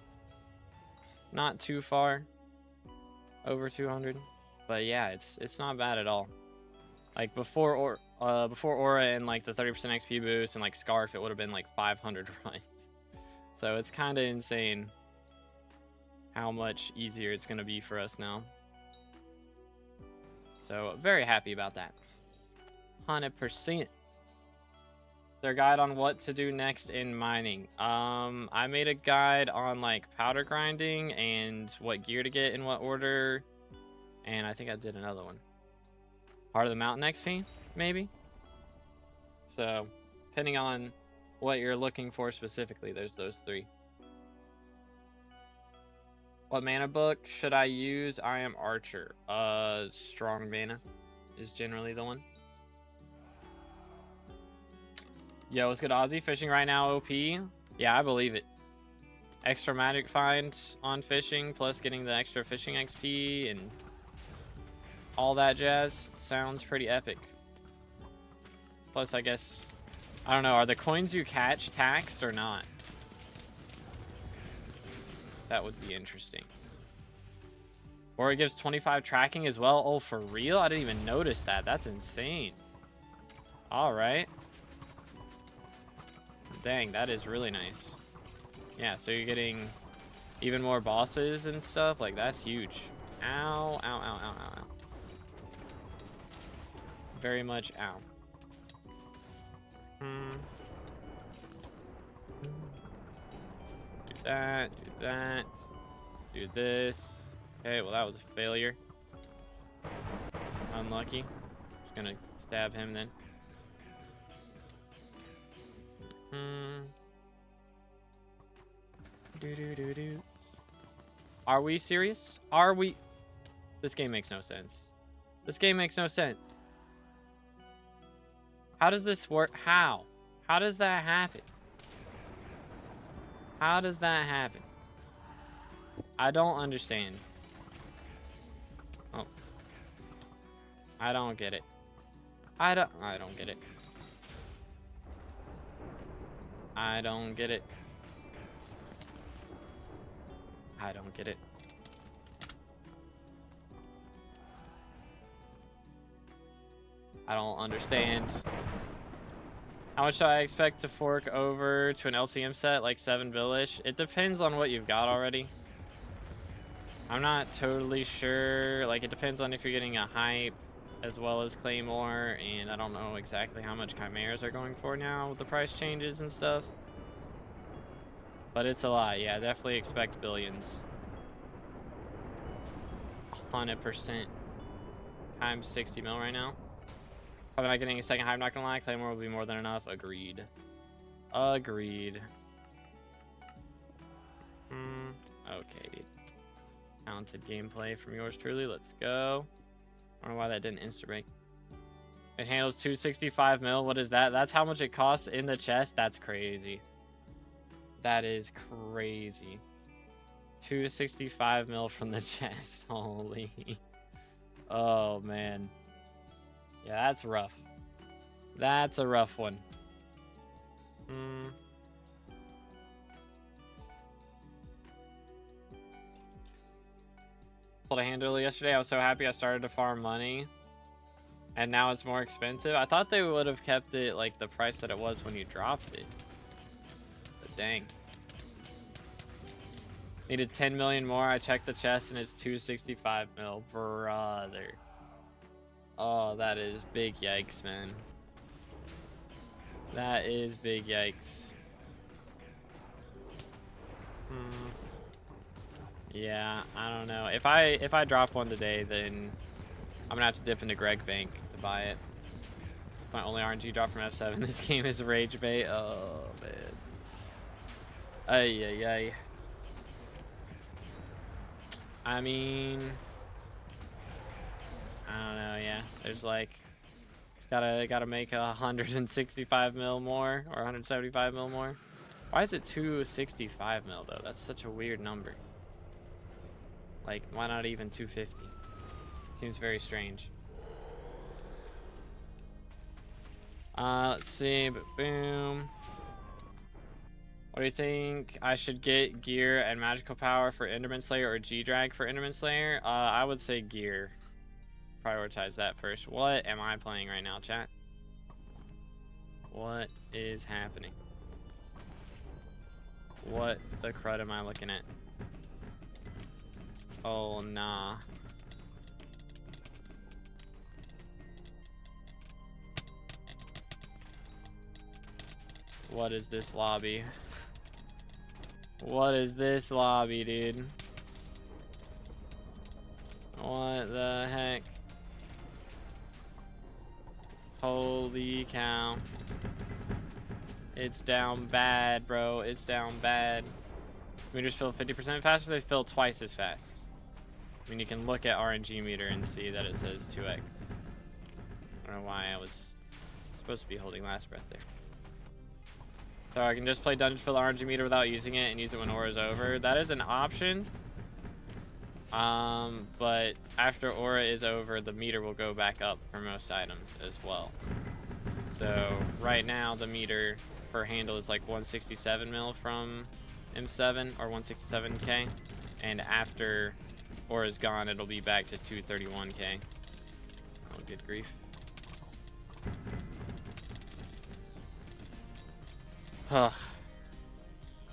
Not too far over 200, but yeah, it's not bad at all. Like before Aura and like the 30% XP boost and like Scarf, it would have been like 500 runs. So it's kind of insane how much easier it's going to be for us now. So very happy about that. 100%. Their guide on what to do next in mining. I made a guide on like powder grinding and what gear to get in what order, and I think I did another one. Part of the mountain XP, maybe. So, depending on what you're looking for specifically, there's those three. What mana book should I use? I am Archer. Strong mana is generally the one. Yo, what's good, Ozzy? Fishing right now, OP? Yeah, I believe it. Extra magic find on fishing, plus getting the extra fishing XP and all that jazz. Sounds pretty epic. Plus, I guess, I don't know, are the coins you catch taxed or not? That would be interesting. Or it gives 25 tracking as well. Oh, for real? I didn't even notice that. That's insane. All right. Dang, that is really nice. Yeah, so you're getting even more bosses and stuff. Like, that's huge. Ow, ow, ow, ow, ow, ow. Very much ow. Do that, do that. Do this. Okay, well, that was a failure. Unlucky. Just gonna stab him then. Are we serious? Are we? This game makes no sense. This game makes no sense. How does this work? How? How does that happen? How does that happen? I don't understand. Oh. I don't get it. I don't get it. I don't get it. I don't get it. I don't understand. How much do I expect to fork over to an LCM set, like 7 bill-ish? It depends on what you've got already. I'm not totally sure. Like, it depends on if you're getting a hype as well as Claymore, and I don't know exactly how much Chimeras are going for now with the price changes and stuff. But it's a lot. Yeah, definitely expect billions. 100%. Times 60 mil right now. Probably not getting a second hype, I'm not gonna lie. Claymore will be more than enough. Agreed. Agreed. Okay, dude. Talented gameplay from yours truly. Let's go. I don't know why that didn't insta-break. It handles 265 mil. What is that? That's how much it costs in the chest? That's crazy. That is crazy. 265 mil from the chest. Holy. Oh, man. Yeah, that's rough. That's a rough one. Pulled a handle yesterday. I was so happy I started to farm money. And now it's more expensive. I thought they would have kept it like the price that it was when you dropped it. But dang. Needed 10 million more. I checked the chest and it's 265 mil. Brother. Oh, that is big yikes, man. That is big yikes. Yeah, I don't know. If I drop one today, then I'm gonna have to dip into Greg Bank to buy it. My only RNG drop from F7 this game is Rage Bait. Oh man. Ay ay ay. I mean, I don't know. Yeah, there's like gotta make 165 mil more or 175 mil more. Why is it 265 mil though? That's such a weird number. Like, why not even 250? Seems very strange. Let's see. Boom. What do you think? I should get gear and magical power for Enderman Slayer or G-Drag for Enderman Slayer? I would say gear. Prioritize that first. What am I playing right now, chat? What is happening? What the crud am I looking at? Oh, nah. What is this lobby? What is this lobby, dude? What the heck? Holy cow. It's down bad, bro. It's down bad. Meters fill 50% faster, they fill twice as fast. I mean, you can look at RNG meter and see that it says 2x. I don't know why I was supposed to be holding last breath there. So I can just play Dungeon Fill RNG meter without using it and use it when Aura's over. That is an option. But after Aura is over, the meter will go back up for most items as well. So right now, the meter for handle is like 167 mil from M7 or 167k. And after Aura's gone, it'll be back to 231k. Oh, good grief.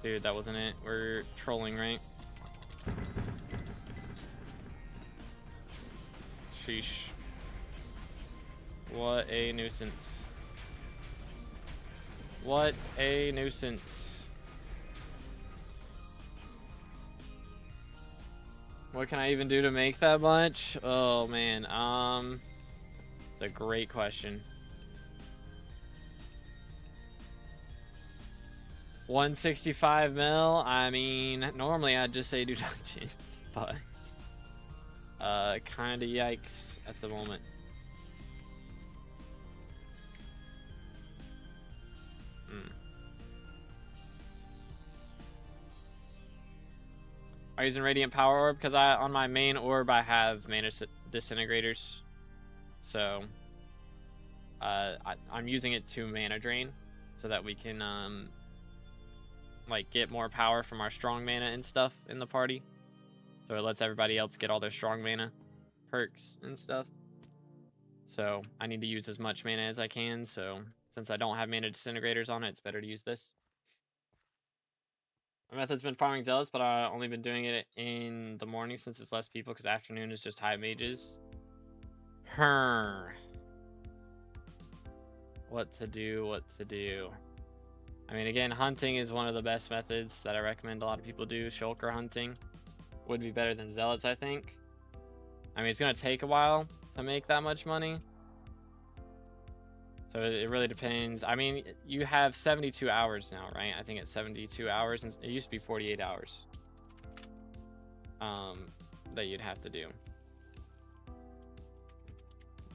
Dude, that wasn't it. We're trolling, right? Sheesh. What a nuisance. What a nuisance. What can I even do to make that much? Oh man, it's a great question. 165 mil. I mean, normally I'd just say do dungeons, but kind of yikes at the moment. Are you using Radiant Power Orb? Because on my main orb I have mana disintegrators, so I'm using it to mana drain so that we can like get more power from our strong mana and stuff in the party. So it lets everybody else get all their strong mana perks and stuff. So I need to use as much mana as I can. So since I don't have mana disintegrators on it, it's better to use this. My method's been farming Zealots, but I've only been doing it in the morning since it's less people, because afternoon is just high mages. What to do, what to do. I mean, again, hunting is one of the best methods that I recommend a lot of people do. Shulker hunting would be better than Zealots, I think. I mean, it's going to take a while to make that much money. So it really depends. I mean, you have 72 hours now, right? I think it's 72 hours, and it used to be 48 hours that you'd have to do.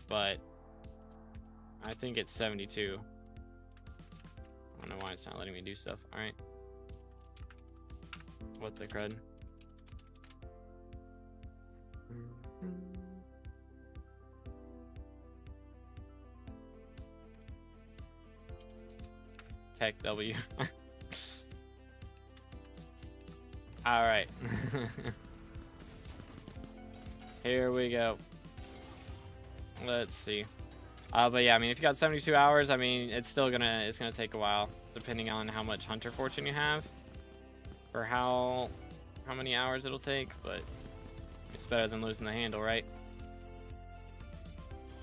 But I think it's 72. I don't know why it's not letting me do stuff. All right. What the crud? Tech W. All right. Here we go. Let's see. But yeah, I mean, if you got 72 hours, I mean, it's gonna take a while, depending on how much Hunter Fortune you have, for how many hours it'll take. But it's better than losing the handle, right?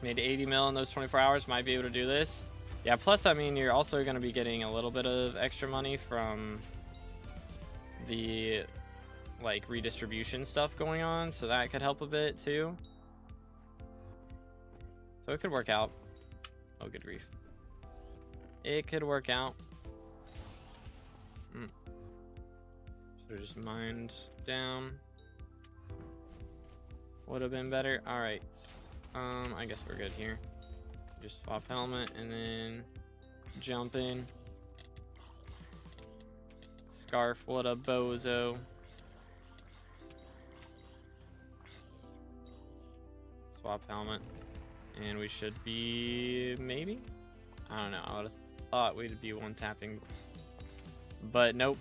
Made 80 mil in those 24 hours. Might be able to do this. Yeah. Plus, I mean, you're also gonna be getting a little bit of extra money from the like redistribution stuff going on, so that could help a bit too. So it could work out. Oh, good grief. It could work out. Should have just mined down. Would have been better. All right. I guess we're good here. Just swap helmet and then jump in. Scarf, what a bozo. Swap helmet. And we should be, maybe? I don't know. I would have thought we'd be one tapping. But nope.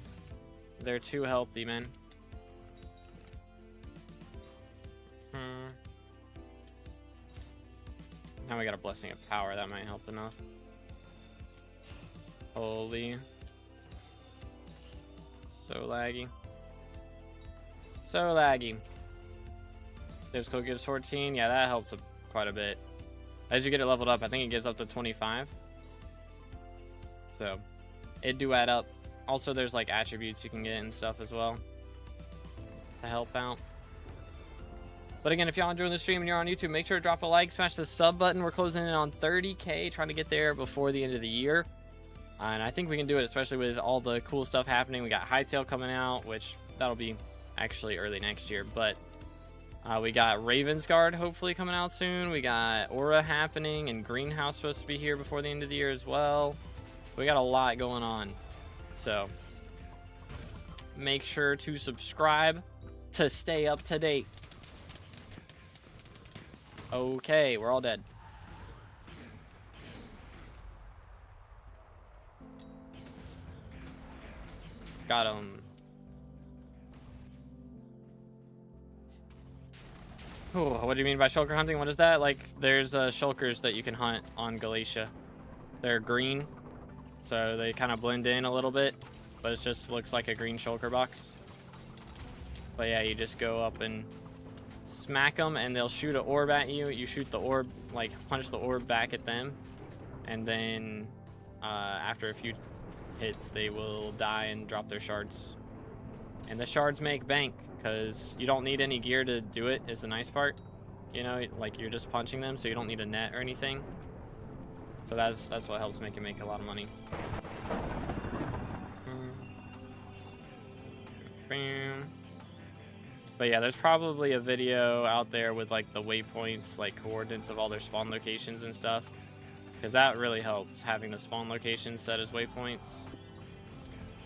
They're too healthy, man. Now we got a Blessing of Power. That might help enough. Holy. So laggy. So laggy. There's code gives 14. Yeah, that helps quite a bit. As you get it leveled up, I think it gives up to 25. So it do add up. Also, there's like attributes you can get and stuff as well to help out. But again, if y'all enjoying the stream and you're on YouTube, make sure to drop a like, smash the sub button. We're closing in on 30K, trying to get there before the end of the year. And I think we can do it, especially with all the cool stuff happening. We got Hightail coming out, which that'll be actually early next year. But we got Ravensguard hopefully coming out soon. We got Aura happening, and Greenhouse supposed to be here before the end of the year as well. We got a lot going on. So make sure to subscribe to stay up to date. Okay, we're all dead. Got him. Ooh, what do you mean by shulker hunting? What is that? Like, there's shulkers that you can hunt on Galatia. They're green, so they kind of blend in a little bit, but it just looks like a green shulker box. But yeah, you just go up and smack them, and they'll shoot an orb at you. You shoot the orb, like punch the orb back at them, and then after a few hits, they will die and drop their shards. And the shards make bank, because you don't need any gear to do it, is the nice part. You know, like you're just punching them, so you don't need a net or anything. So that's what helps make you make a lot of money. But yeah, there's probably a video out there with like the waypoints, like coordinates of all their spawn locations and stuff, because that really helps, having the spawn locations set as waypoints,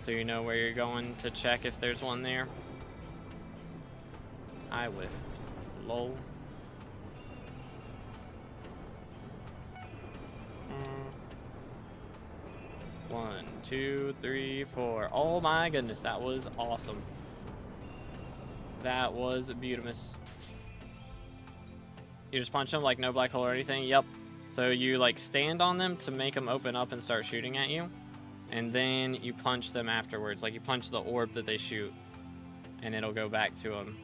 so you know where you're going to check if there's one there. I whiffed. Lol. 1, 2, 3, 4. Oh my goodness, that was awesome. That was beautiful. You just punch them like no black hole or anything. Yep. So you like stand on them to make them open up and start shooting at you, and then you punch them afterwards. Like you punch the orb that they shoot, and it'll go back to them.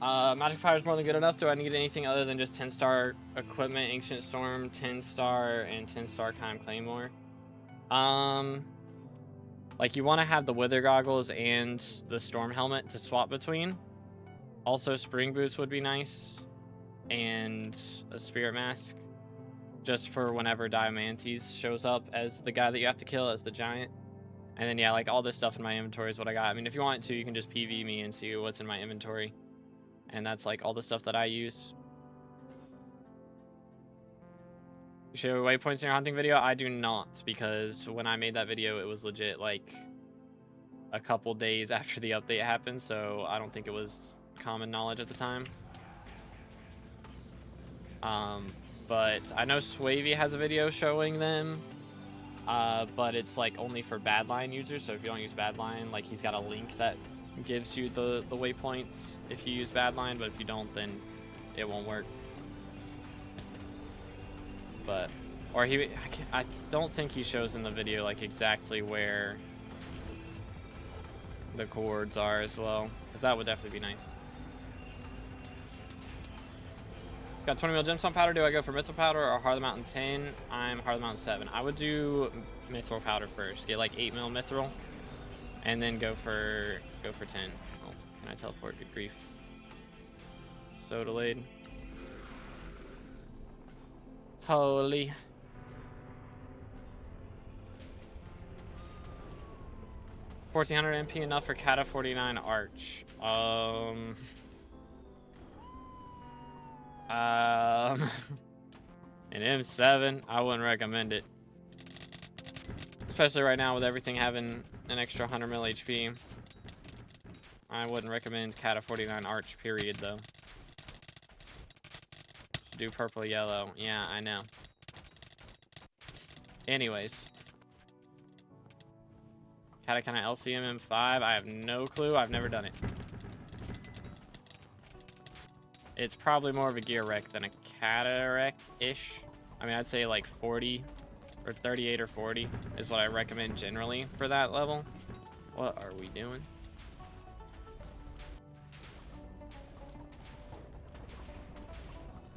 Magic Fire is more than good enough. Do I need anything other than just 10-star equipment, Ancient Storm, 10-star, and 10-star Time Claymore? Like you want to have the Wither Goggles and the Storm Helmet to swap between. Also, Spring Boots would be nice, and a Spirit Mask, just for whenever Diamantes shows up as the guy that you have to kill as the giant. And then yeah, like all this stuff in my inventory is what I got. I mean, if you want to, you can just PV me and see what's in my inventory. And that's like all the stuff that I use. You show waypoints in your hunting video? I do not, because when I made that video, it was legit like a couple days after the update happened, so I don't think it was common knowledge at the time. But I know Swavey has a video showing them, but it's like only for Badline users, so if you don't use Badline, like he's got a link that gives you the waypoints if you use Badline, but if you don't, then it won't work. But or I don't think he shows in the video like exactly where the chords are as well, because that would definitely be nice. Got 20 mil gemstone powder. Do I go for Mythril powder or Heart of the Mountain 10? I'm Heart of the Mountain 7. I would do mithril powder first. Get like 8 mil mithril, and then go for 10. Oh, can I teleport? Good grief. So delayed. Holy. $1,400 MP enough for Kata 49 Arch. An M7, I wouldn't recommend it. Especially right now with everything having an extra 100 mil HP. I wouldn't recommend Kata 49 Arch, period, though. Should do purple yellow. Yeah, I know. Anyways. Kata, can I LCM M5? I have no clue. I've never done it. It's probably more of a gear wreck than a Kata wreck-ish. I mean, I'd say like 40 or 38 or 40 is what I recommend generally for that level. What are we doing?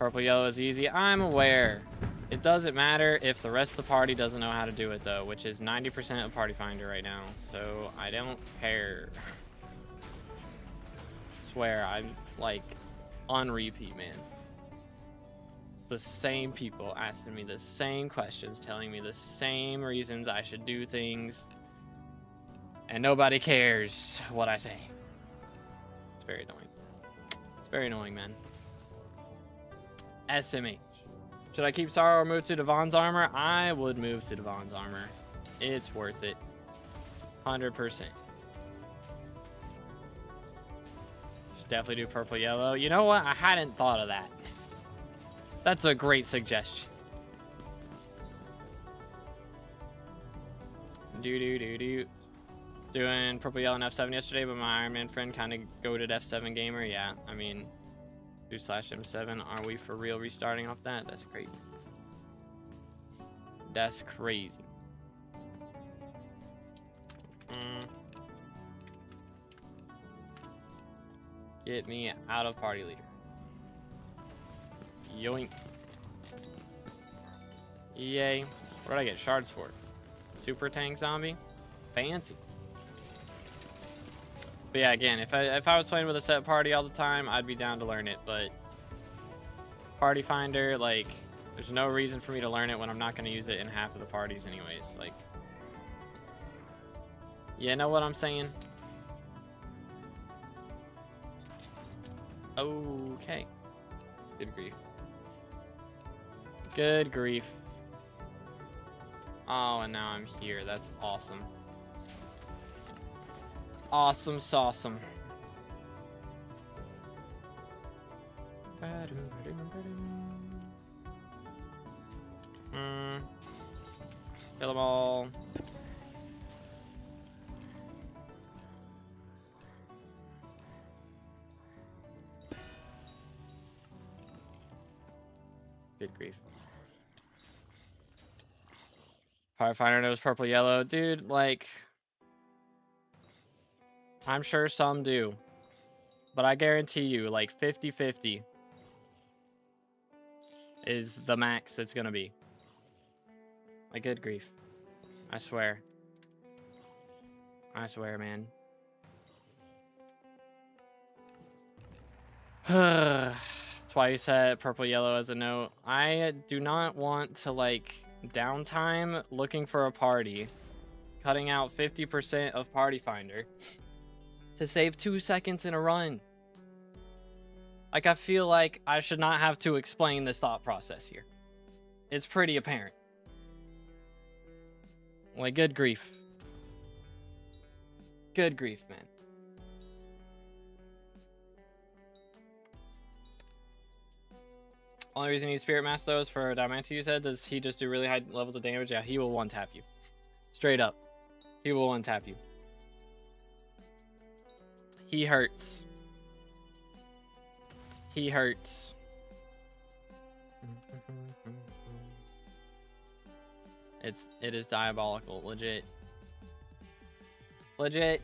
Purple yellow is easy. I'm aware. It doesn't matter if the rest of the party doesn't know how to do it though, which is 90% of Party Finder right now. So I don't care. Swear, I'm like on repeat, man. The same people asking me the same questions, telling me the same reasons I should do things, and nobody cares what I say. It's very annoying. It's very annoying, man. SMH. Should I keep Sorrow or move to Devon's armor? I would move to Devon's armor. It's worth it. 100%. Should definitely do purple yellow. You know what? I hadn't thought of that. That's a great suggestion. Doing purple yellow and F7 yesterday, but my Iron Man friend kind of goated F7 gamer. Yeah, I mean, 2/M7. Are we for real restarting off that? That's crazy. That's crazy. Get me out of party leader. Yoink. Yay. What did I get shards for? Super tank zombie? Fancy. But yeah, again, if I was playing with a set party all the time, I'd be down to learn it, but Party Finder, like, there's no reason for me to learn it when I'm not going to use it in half of the parties anyways. Like, you know what I'm saying? Okay. Good grief. Good grief. Oh, and now I'm here. That's awesome. Awesome sauceum. Kill them all. Good grief. Firefighter knows purple yellow. Dude, like, I'm sure some do, but I guarantee you, like, 50-50 is the max that's gonna be. Like, good grief. I swear. I swear, man. That's why you said purple yellow as a note. I do not want to, like, downtime looking for a party, cutting out 50% of Party Finder to save 2 seconds in a run. Like, I feel like I should not have to explain this thought process here. It's pretty apparent. Like, good grief. Good grief, man. Only reason you need Spirit Mask, though, is for Diamante, you said. Does he just do really high levels of damage? Yeah, he will one-tap you. Straight up. He will one-tap you. He hurts. He hurts. It is diabolical. Legit. Legit.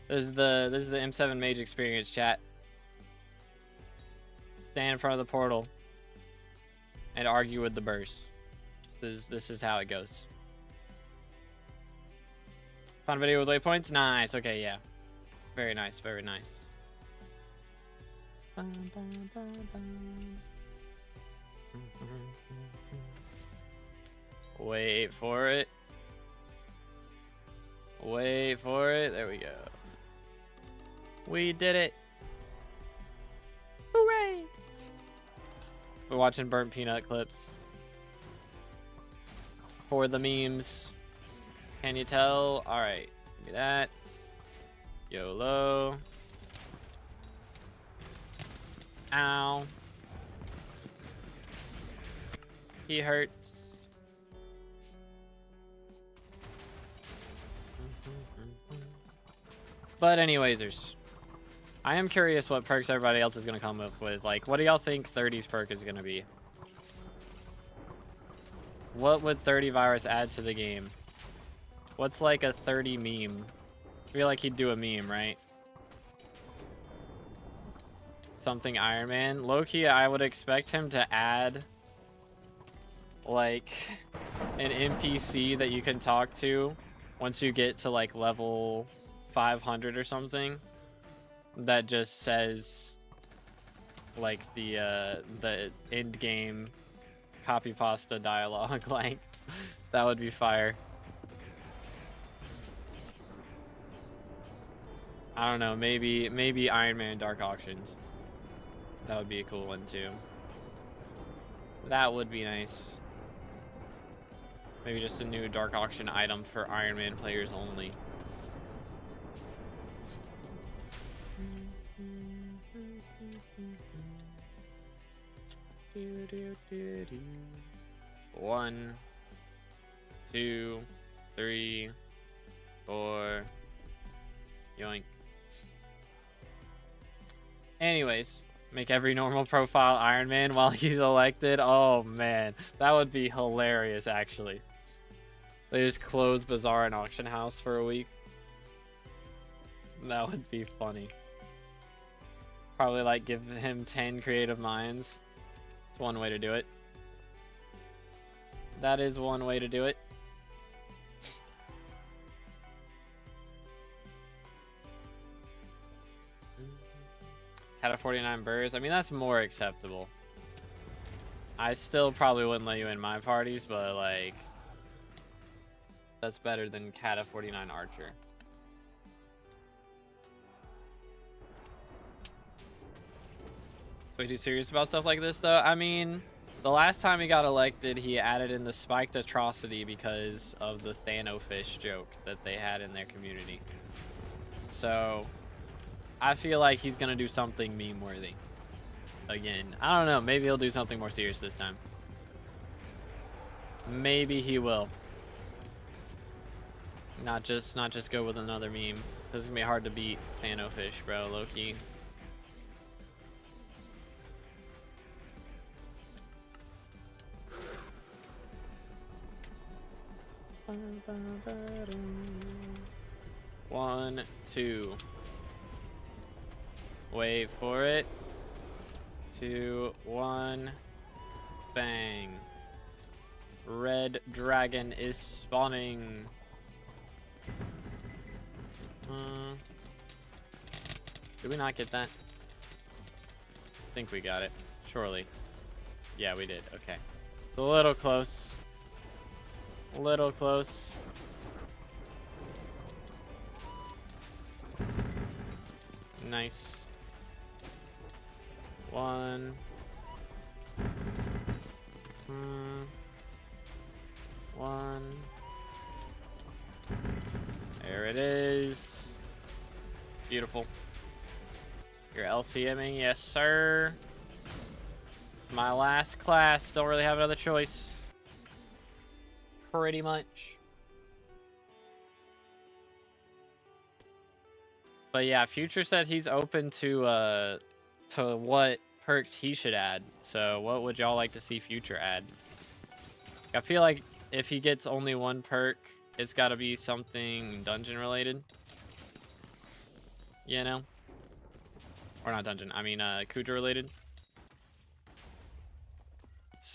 This is the M7 Mage experience, chat. Stand in front of the portal. and argue with the burst. This is how it goes. Fun video with waypoints? Nice. Okay, yeah. Very nice, very nice. Wait for it. Wait for it. There we go. We did it. Hooray! We're watching burnt peanut clips. For the memes. Can you tell? Alright. Give me that. YOLO. Ow. He hurts. But anywaysers, I am curious what perks everybody else is going to come up with. Like, what do y'all think 30's perk is going to be? What would 30 virus add to the game? What's like a 30 meme? I feel like he'd do a meme, right? Something Iron Man. Low-key, I would expect him to add like an NPC that you can talk to once you get to like level 500 or something, that just says like the end game copy pasta dialogue. Like, that would be fire. I don't know, maybe Iron Man Dark Auctions. That would be a cool one too. That would be nice. Maybe just a new Dark Auction item for Iron Man players only. One, 2, 3, 4. Yoink. Anyways, make every normal profile Iron Man while he's elected. Oh man, that would be hilarious actually. They just close Bazaar and Auction House for a week. That would be funny. Probably like give him 10 creative minds. It's one way to do it. That is one way to do it. Had a 49 birds. I mean, that's more acceptable. I still probably wouldn't let you in my parties, but like, that's better than Cat of 49 Archer. Way too serious about stuff like this, though. I mean, the last time he got elected, he added in the spiked atrocity because of the Thanofish joke that they had in their community. So I feel like he's gonna do something meme-worthy. Again, I don't know. Maybe he'll do something more serious this time. Maybe he will. Not just go with another meme. This is gonna be hard to beat Thanofish, bro. Low-key. One, two. Wait for it. 2, 1. Bang. Red dragon is spawning. Did we not get that? I think we got it. Surely. Yeah, we did. Okay. It's a little close. A little close. Nice. 1. One. There it is. Beautiful. You're LCMing, yes sir. It's my last class. Don't really have another choice. Pretty much. But yeah, Future said he's open to what perks he should add. So what would y'all like to see Future add? I feel like if he gets only one perk, it's got to be something dungeon related. You know? Or not dungeon, I mean Kuja related.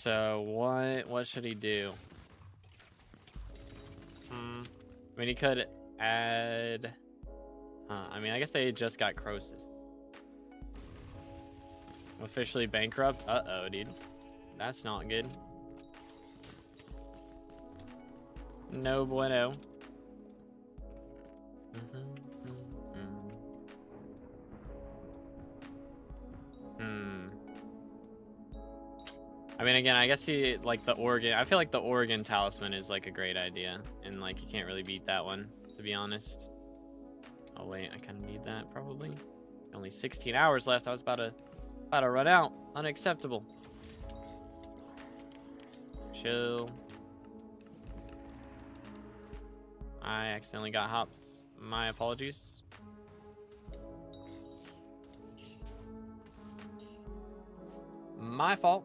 So what should he do? I mean, he could add... I mean, I guess they just got Croesus. Officially bankrupt? Uh-oh, dude. That's not good. No bueno. I mean, again, I guess he, like, the Oregon... I feel like the Oregon Talisman is, like, a great idea. And, like, you can't really beat that one, to be honest. Oh, wait, I kind of need that, probably. Only 16 hours left. I was about to run out. Unacceptable. Chill. I accidentally got hops. My apologies. My fault.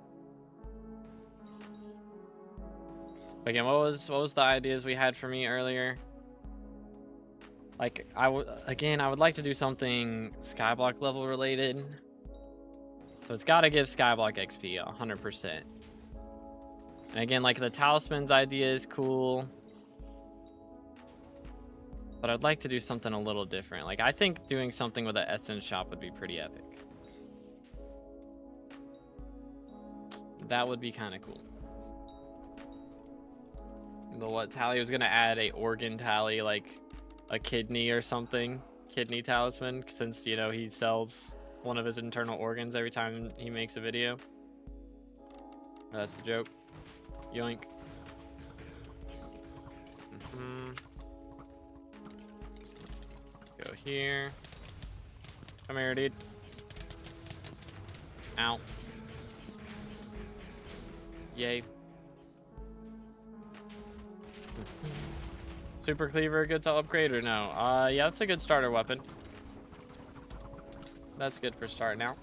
Again, what was the ideas we had for me earlier? Like, I would like to do something SkyBlock level related. So it's got to give SkyBlock XP 100%. And again, like, the talisman's idea is cool. But I'd like to do something a little different. Like, I think doing something with an essence shop would be pretty epic. That would be kind of cool. The what tally was going to add a organ tally, like a kidney or something. Kidney talisman, since, you know, he sells one of his internal organs every time he makes a video. That's the joke. Yoink. Go here. Come here, dude. Ow. Yay. Super cleaver good to upgrade or no? Yeah, that's a good starter weapon. That's good for starting out.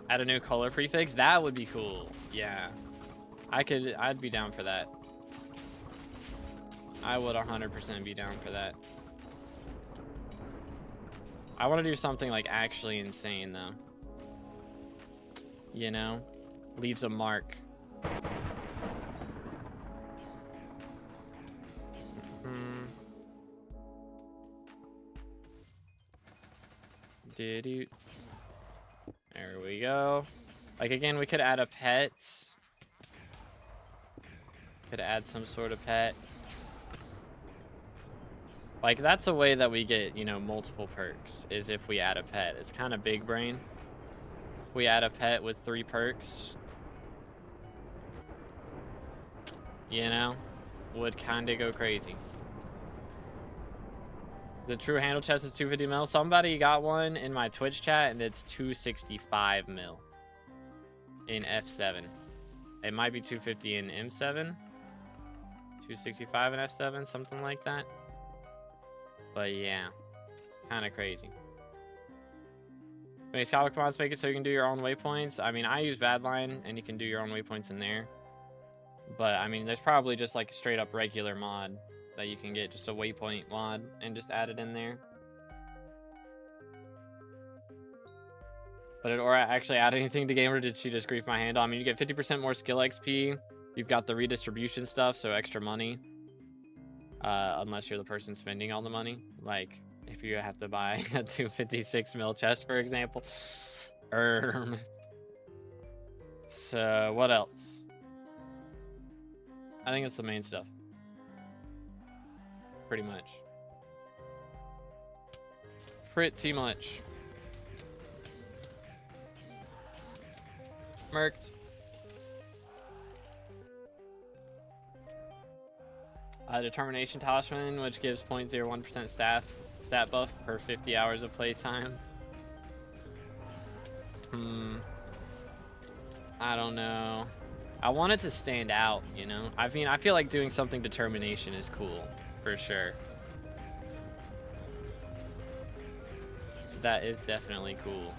Add a new color prefix. That would be cool. Yeah. I'd be down for that. I would 100% be down for that. I want to do something like actually insane though. You know? Leaves a mark. There we go. Like, again, we could add a pet. Could add some sort of pet. Like, that's a way that we get, you know, multiple perks, is if we add a pet. It's kind of big brain. If we add a pet with 3 perks, you know, would kind of go crazy. The true handle chest is 250 mil. Somebody got one in my Twitch chat, and it's 265 mil in F7. It might be 250 in M7. 265 in F7, something like that. But yeah, kind of crazy. When SkyBlock mods make it so you can do your own waypoints. I mean, I use Badline, and you can do your own waypoints in there. But I mean, there's probably just like a straight up regular mod that you can get, just a waypoint mod, and just add it in there. But or actually add anything to game, or did she just grief my handle? I mean, you get 50% more skill XP. You've got the redistribution stuff, so extra money. Unless you're the person spending all the money. Like, if you have to buy a 256 mil chest, for example. So, what else? I think it's the main stuff. Pretty much. Pretty much. Merked. Determination Talisman, which gives 0.01% stat buff per 50 hours of playtime. I don't know. I want it to stand out, you know? I mean, I feel like doing something determination is cool, for sure. That is definitely cool.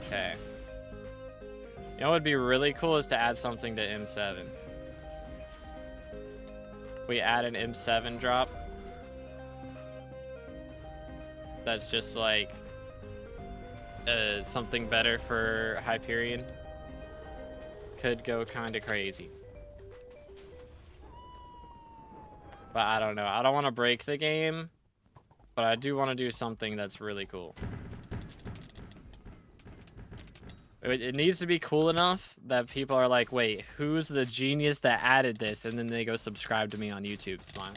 Okay. You know what would be really cool is to add something to M7. We add an M7 drop. that's just like something better for Hyperion could go kind of crazy. But I don't know. I don't want to break the game, but I do want to do something that's really cool. It needs to be cool enough that people are like, wait, who's the genius that added this? And then they go subscribe to me on YouTube. Smile.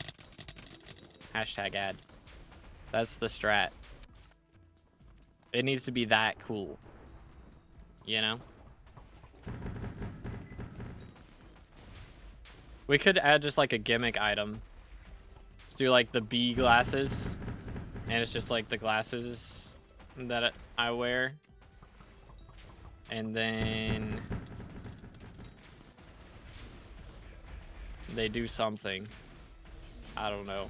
Hashtag ad. That's the strat. It needs to be that cool. You know? We could add just like a gimmick item. Let's do like the bee glasses. And it's just like the glasses that I wear. And then they do something. I don't know.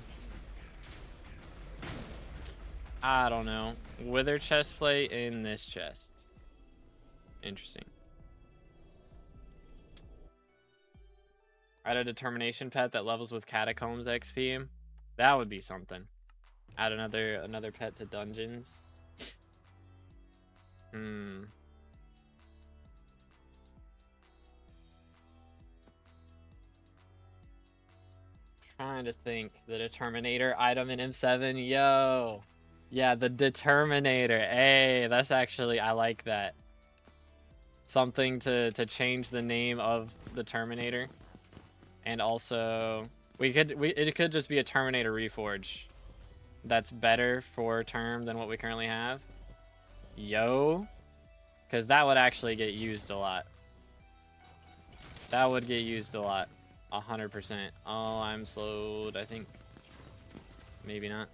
I don't know. Wither chest plate in this chest. Interesting. Add a determination pet that levels with catacombs XP. That would be something. Add another pet to dungeons. Trying to think. The Determinator item in M7. Yo. Yeah, the Determinator. Hey, that's actually, I like that. Something to change the name of the Terminator. And also, it could just be a Terminator Reforge. That's better for term than what we currently have. Yo. Because that would actually get used a lot. That would get used a lot. 100%. Oh, I'm slowed, I think. Maybe not.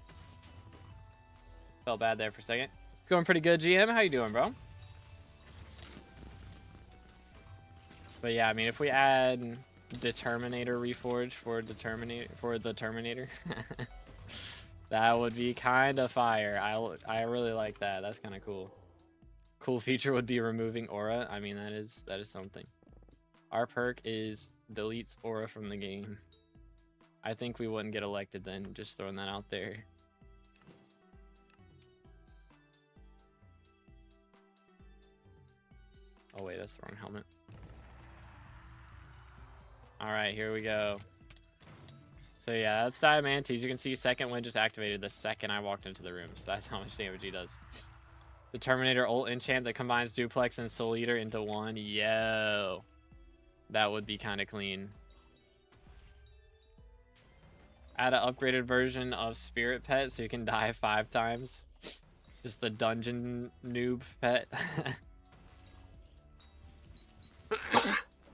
Felt bad there for a second. It's going pretty good, GM. How you doing, bro? But yeah, I mean, if we add Determinator Reforge for the Terminator, that would be kind of fire. I really like that. That's kind of cool. Cool feature would be removing aura. I mean, that is something. Our perk is deletes aura from the game. I think we wouldn't get elected then. Just throwing that out there. Oh wait, that's the wrong helmet. Alright, here we go. So yeah, that's Diamantes. You can see second wind just activated the second I walked into the room. So that's how much damage he does. The Terminator ult enchant that combines Duplex and Soul Eater into one. Yo. That would be kind of clean. Add an upgraded version of Spirit Pet so you can die 5 times. Just the dungeon noob pet.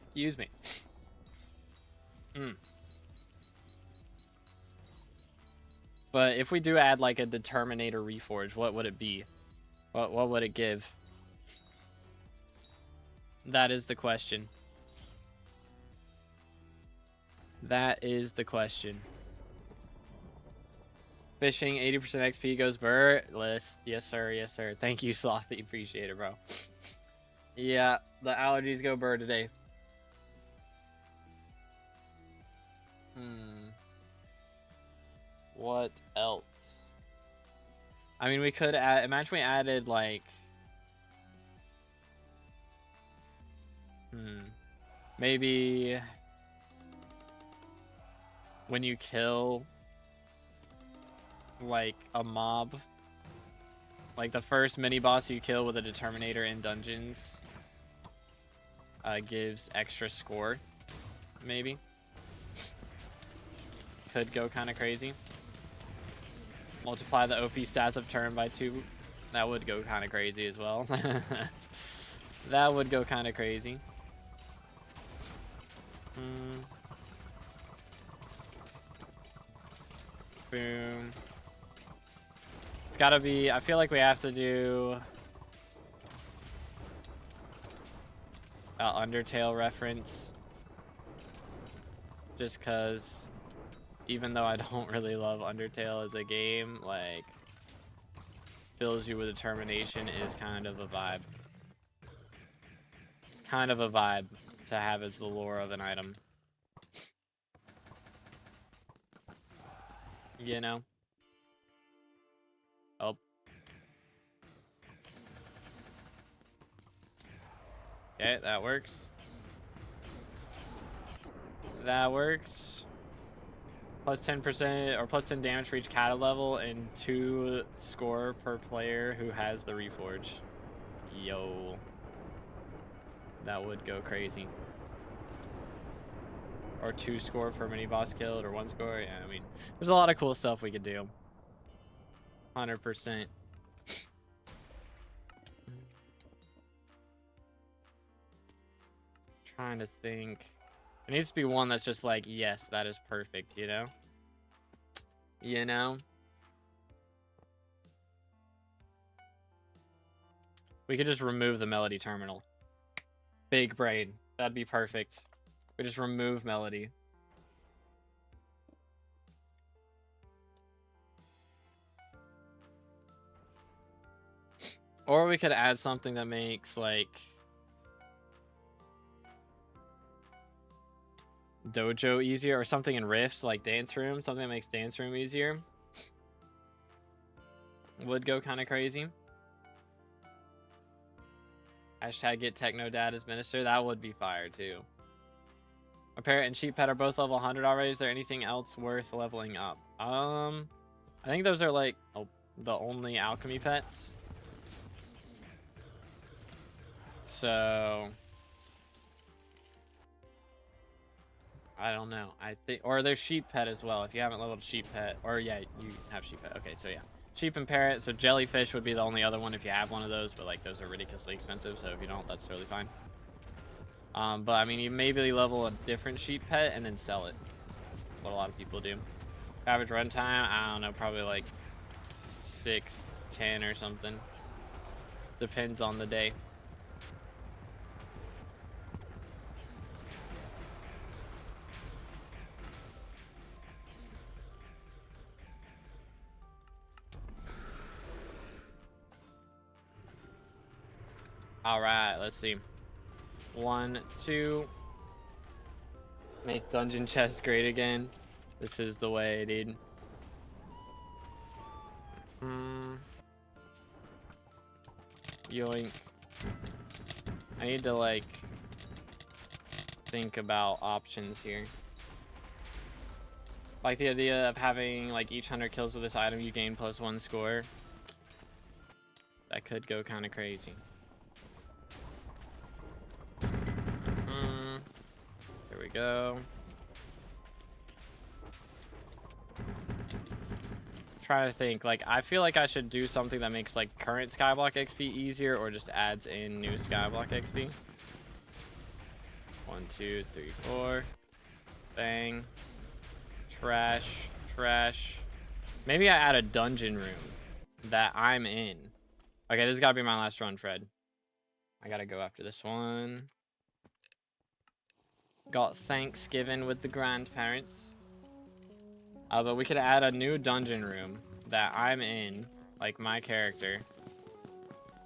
Excuse me. But if we do add like a Determinator Reforge, what would it be? What would it give? That is the question. That is the Fishing, 80% XP goes Burless. Yes, sir. Yes, sir. Thank you, Slothy. Appreciate it, bro. Yeah, the allergies go burr today. What else? I mean, we could add... Imagine we added, like... Maybe... When you kill... like, a mob... Like, the first mini-boss you kill with a Determinator in dungeons... gives extra score. Maybe. Could go kind of crazy. Multiply the OP stats of turn by 2. That would go kind of crazy as well. That would go kind of crazy. Boom. It's gotta be... I feel like we have to do... Undertale reference. Just cause... Even though I don't really love Undertale as a game, like, fills you with determination is kind of a vibe. It's kind of a vibe to have as the lore of an item. You know? Oh, Okay, that works. That works. Plus 10% or plus 10 damage for each kata level and 2 score per player who has the Reforge. Yo. That would go crazy. Or 2 score per mini boss killed, or 1 score. Yeah, I mean, there's a lot of cool stuff we could do. 100%. Trying to think. It needs to be one that's just like, yes, that is perfect, you know? You know? We could just remove the melody terminal. Big brain. That'd be perfect. We just remove melody. Or we could add something that makes, like, dojo easier, or something in Rift, like dance room. Something that makes dance room easier. Would go kind of crazy. Hashtag get techno dad as minister. That would be fire too. My parrot and sheep pet are both level 100 already. Is there anything else worth leveling up? I think those are like the only alchemy pets. So I don't know. I think, or there's sheep pet as well. If you haven't leveled sheep pet, or yeah, you have sheep pet. Okay, so yeah, sheep and parrot. So jellyfish would be the only other one if you have one of those, but like those are ridiculously expensive. So if you don't, that's totally fine. But I mean, you maybe level a different sheep pet and then sell it. What a lot of people do. Average runtime, I don't know, probably like 6, 10 or something. Depends on the day. All right, let's see. 1, 2. Make dungeon chests great again. This is the way, dude. Yoink. I need to, like, think about options here. Like the idea of having, like, each 100 kills with this item, you gain +1 score. That could go kind of crazy. There we go. Try to think. Like, I feel like I should do something that makes, like, current Skyblock XP easier, or just adds in new Skyblock XP. 1, 2, 3, 4. Bang. Trash. Trash. Maybe I add a dungeon room that I'm in. Okay, this has got to be my last run, Fred. I got to go after this one. Got Thanksgiving with the grandparents. But we could add a new dungeon room that I'm in, like my character.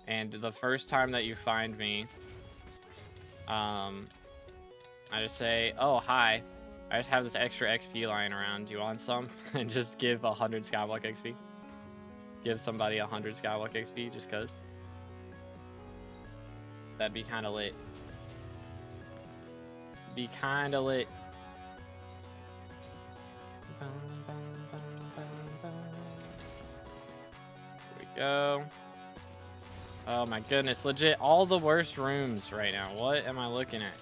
And the first time that you find me, I just say, oh, hi. I just have this extra XP lying around. Do you want some? And just give 100 Skyblock XP. Give somebody 100 Skyblock XP just cause. That'd be kind of lit. Be kind of lit. Here we go. Oh my goodness, legit all the worst rooms right now. What am I looking at?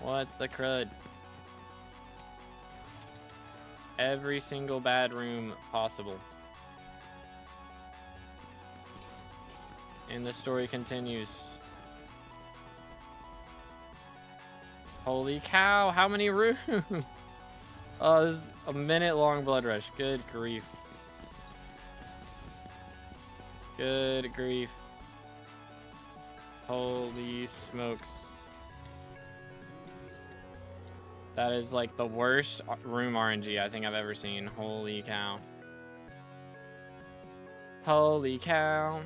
What the crud? Every single bad room possible. And the story continues. Holy cow, how many rooms? Oh, this is a minute-long blood rush. Good grief. Good grief. Holy smokes. That is like the worst room RNG I think I've ever seen. Holy cow. Holy cow.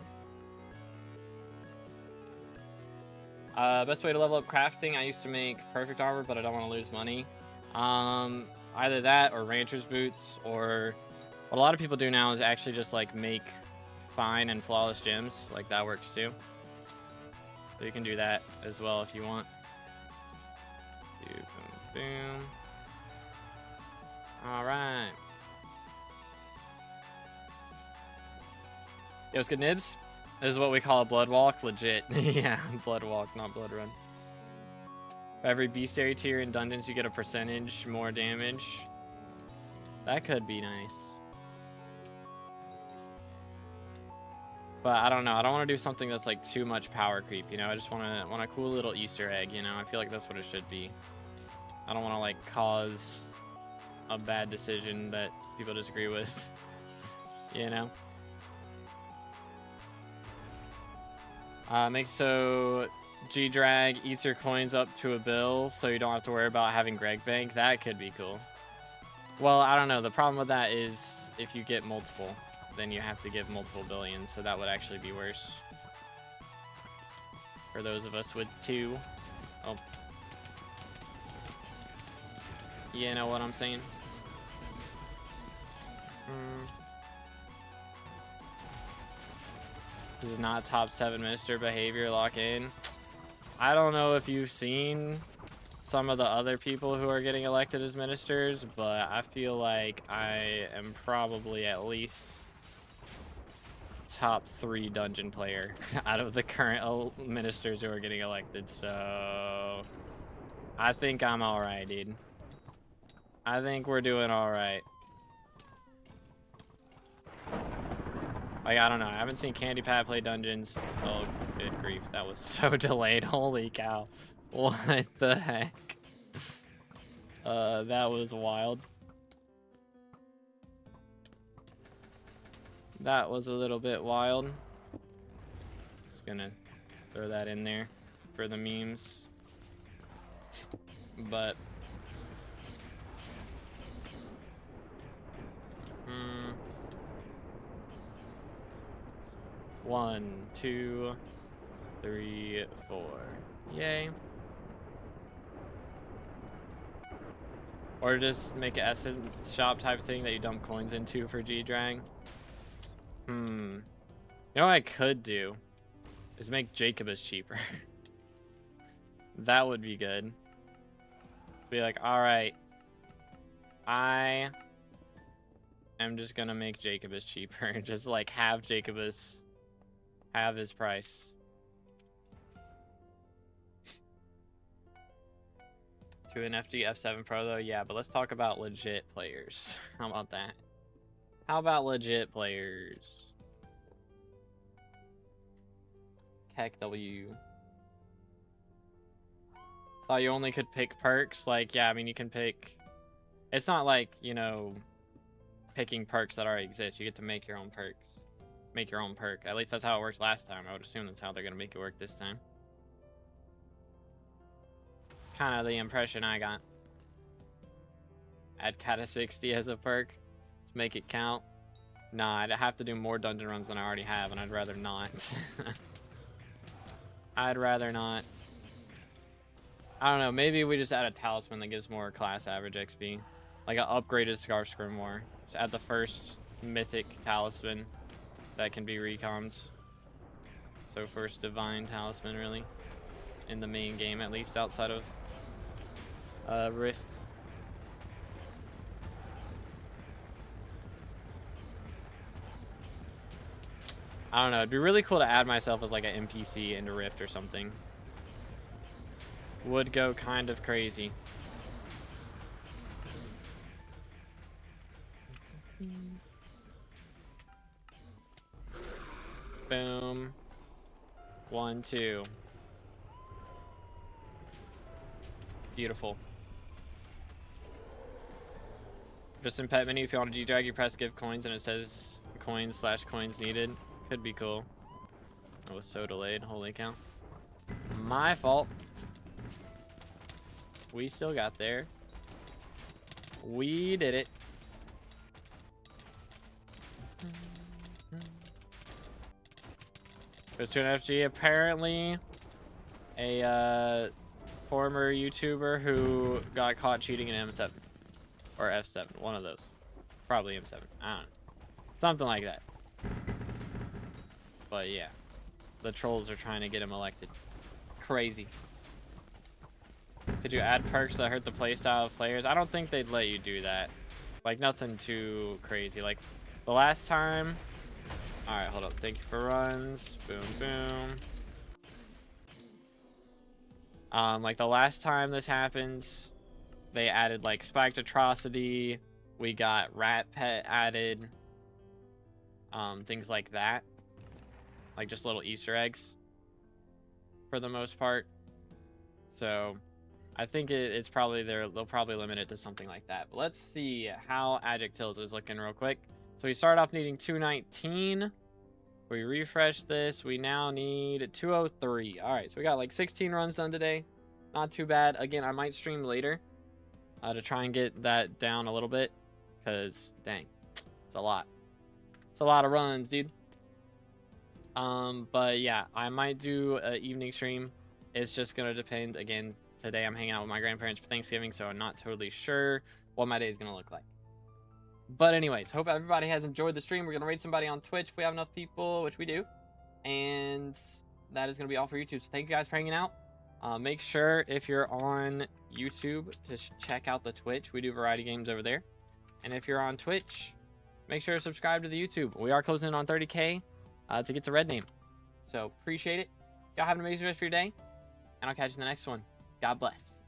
Best way to level up crafting. I used to make perfect armor, but I don't want to lose money. Either that or rancher's boots, or what a lot of people do now is actually just like make fine and flawless gems. Like that works too. So you can do that as well if you want. Boom, boom. All right. Yo, what's good, Nibs? This is what we call a blood walk, legit. Yeah, blood walk, not blood run. For every bestiary tier in dungeons, you get a percentage more damage. That could be nice. But I don't know. I don't want to do something that's like too much power creep, you know? I just want a cool little Easter egg, you know? I feel like that's what it should be. I don't want to like cause a bad decision that people disagree with, you know? Make so G-Drag eats your coins up to a bill so you don't have to worry about having Greg Bank. That could be cool. Well, I don't know. The problem with that is if you get multiple, then you have to give multiple billions, so that would actually be worse. For those of us with 2. Oh. You know what I'm saying? This is not top 7 minister behavior, lock in. I don't know if you've seen some of the other people who are getting elected as ministers, but I feel like I am probably at least top 3 dungeon player out of the current ministers who are getting elected, so I think I'm alright, dude. I think we're doing alright. Like, I don't know. I haven't seen Candy Pat play dungeons. Oh, good grief. That was so delayed. Holy cow. What the heck? That was wild. That was a little bit wild. Just gonna throw that in there for the memes. But... 1, 2, 3, 4. Yay. Or just make an essence shop type thing that you dump coins into for G-Drag. You know what I could do? Is make Jacobus cheaper. That would be good. Be like, alright. I am just gonna make Jacobus cheaper. Just like have Jacobus have his price. To an FG F7 Pro though, yeah, but let's talk about legit players. How about that? How about legit players? Heck W. Thought you only could pick perks. Like, yeah, I mean, you can pick. It's not like, you know, picking perks that already exist. You get to make your own perks. Make your own perk. At least that's how it worked last time. I would assume that's how they're going to make it work this time. Kind of the impression I got. Add Kata 60 as a perk to make it count. Nah, I'd have to do more dungeon runs than I already have, and I'd rather not. I'd rather not. I don't know, maybe we just add a talisman that gives more class average XP. Like an upgraded Scarf Scrimwar. Just add the first mythic talisman that can be recommed. So first divine talisman, really. In the main game, at least, outside of Rift. I don't know, it'd be really cool to add myself as like an NPC into Rift or something. Would go kind of crazy. Boom. 1, 2. Beautiful. Just in pet menu, if you want to G-Drag, you press give coins and it says coins/coins needed. Could be cool. It was so delayed. Holy cow. My fault. We still got there. We did it. Goes to an FG. Apparently, a former YouTuber who got caught cheating in M7 or F7. One of those. Probably M7. I don't know. Something like that. But yeah, the trolls are trying to get him elected. crazy. Could you add perks that hurt the playstyle of players? I don't think they'd let you do that. Like, nothing too crazy. Like, the last time... Alright, hold up. Thank you for runs. Boom, boom. Like, the last time this happened, they added, like, Spiked Atrocity. We got Rat Pet added. Things like that. Like, just little Easter eggs. For the most part. So... I think it's probably they'll probably limit it to something like that. But let's see how Adjectives is looking real quick. So we start off needing 219. We refresh this. We now need 203. All right, so we got like 16 runs done today. Not too bad. Again, I might stream later to try and get that down a little bit. Because, dang, it's a lot. It's a lot of runs, dude. But yeah, I might do an evening stream. It's just going to depend, again. Today I'm hanging out with my grandparents for Thanksgiving, so I'm not totally sure what my day is going to look like. But anyways, hope everybody has enjoyed the stream. We're going to raid somebody on Twitch if we have enough people, which we do. And that is going to be all for YouTube. So thank you guys for hanging out. Make sure if you're on YouTube to check out the Twitch. We do variety games over there. And if you're on Twitch, make sure to subscribe to the YouTube. We are closing in on 30K to get to Red Name. So appreciate it. Y'all have an amazing rest of your day. And I'll catch you in the next one. God bless.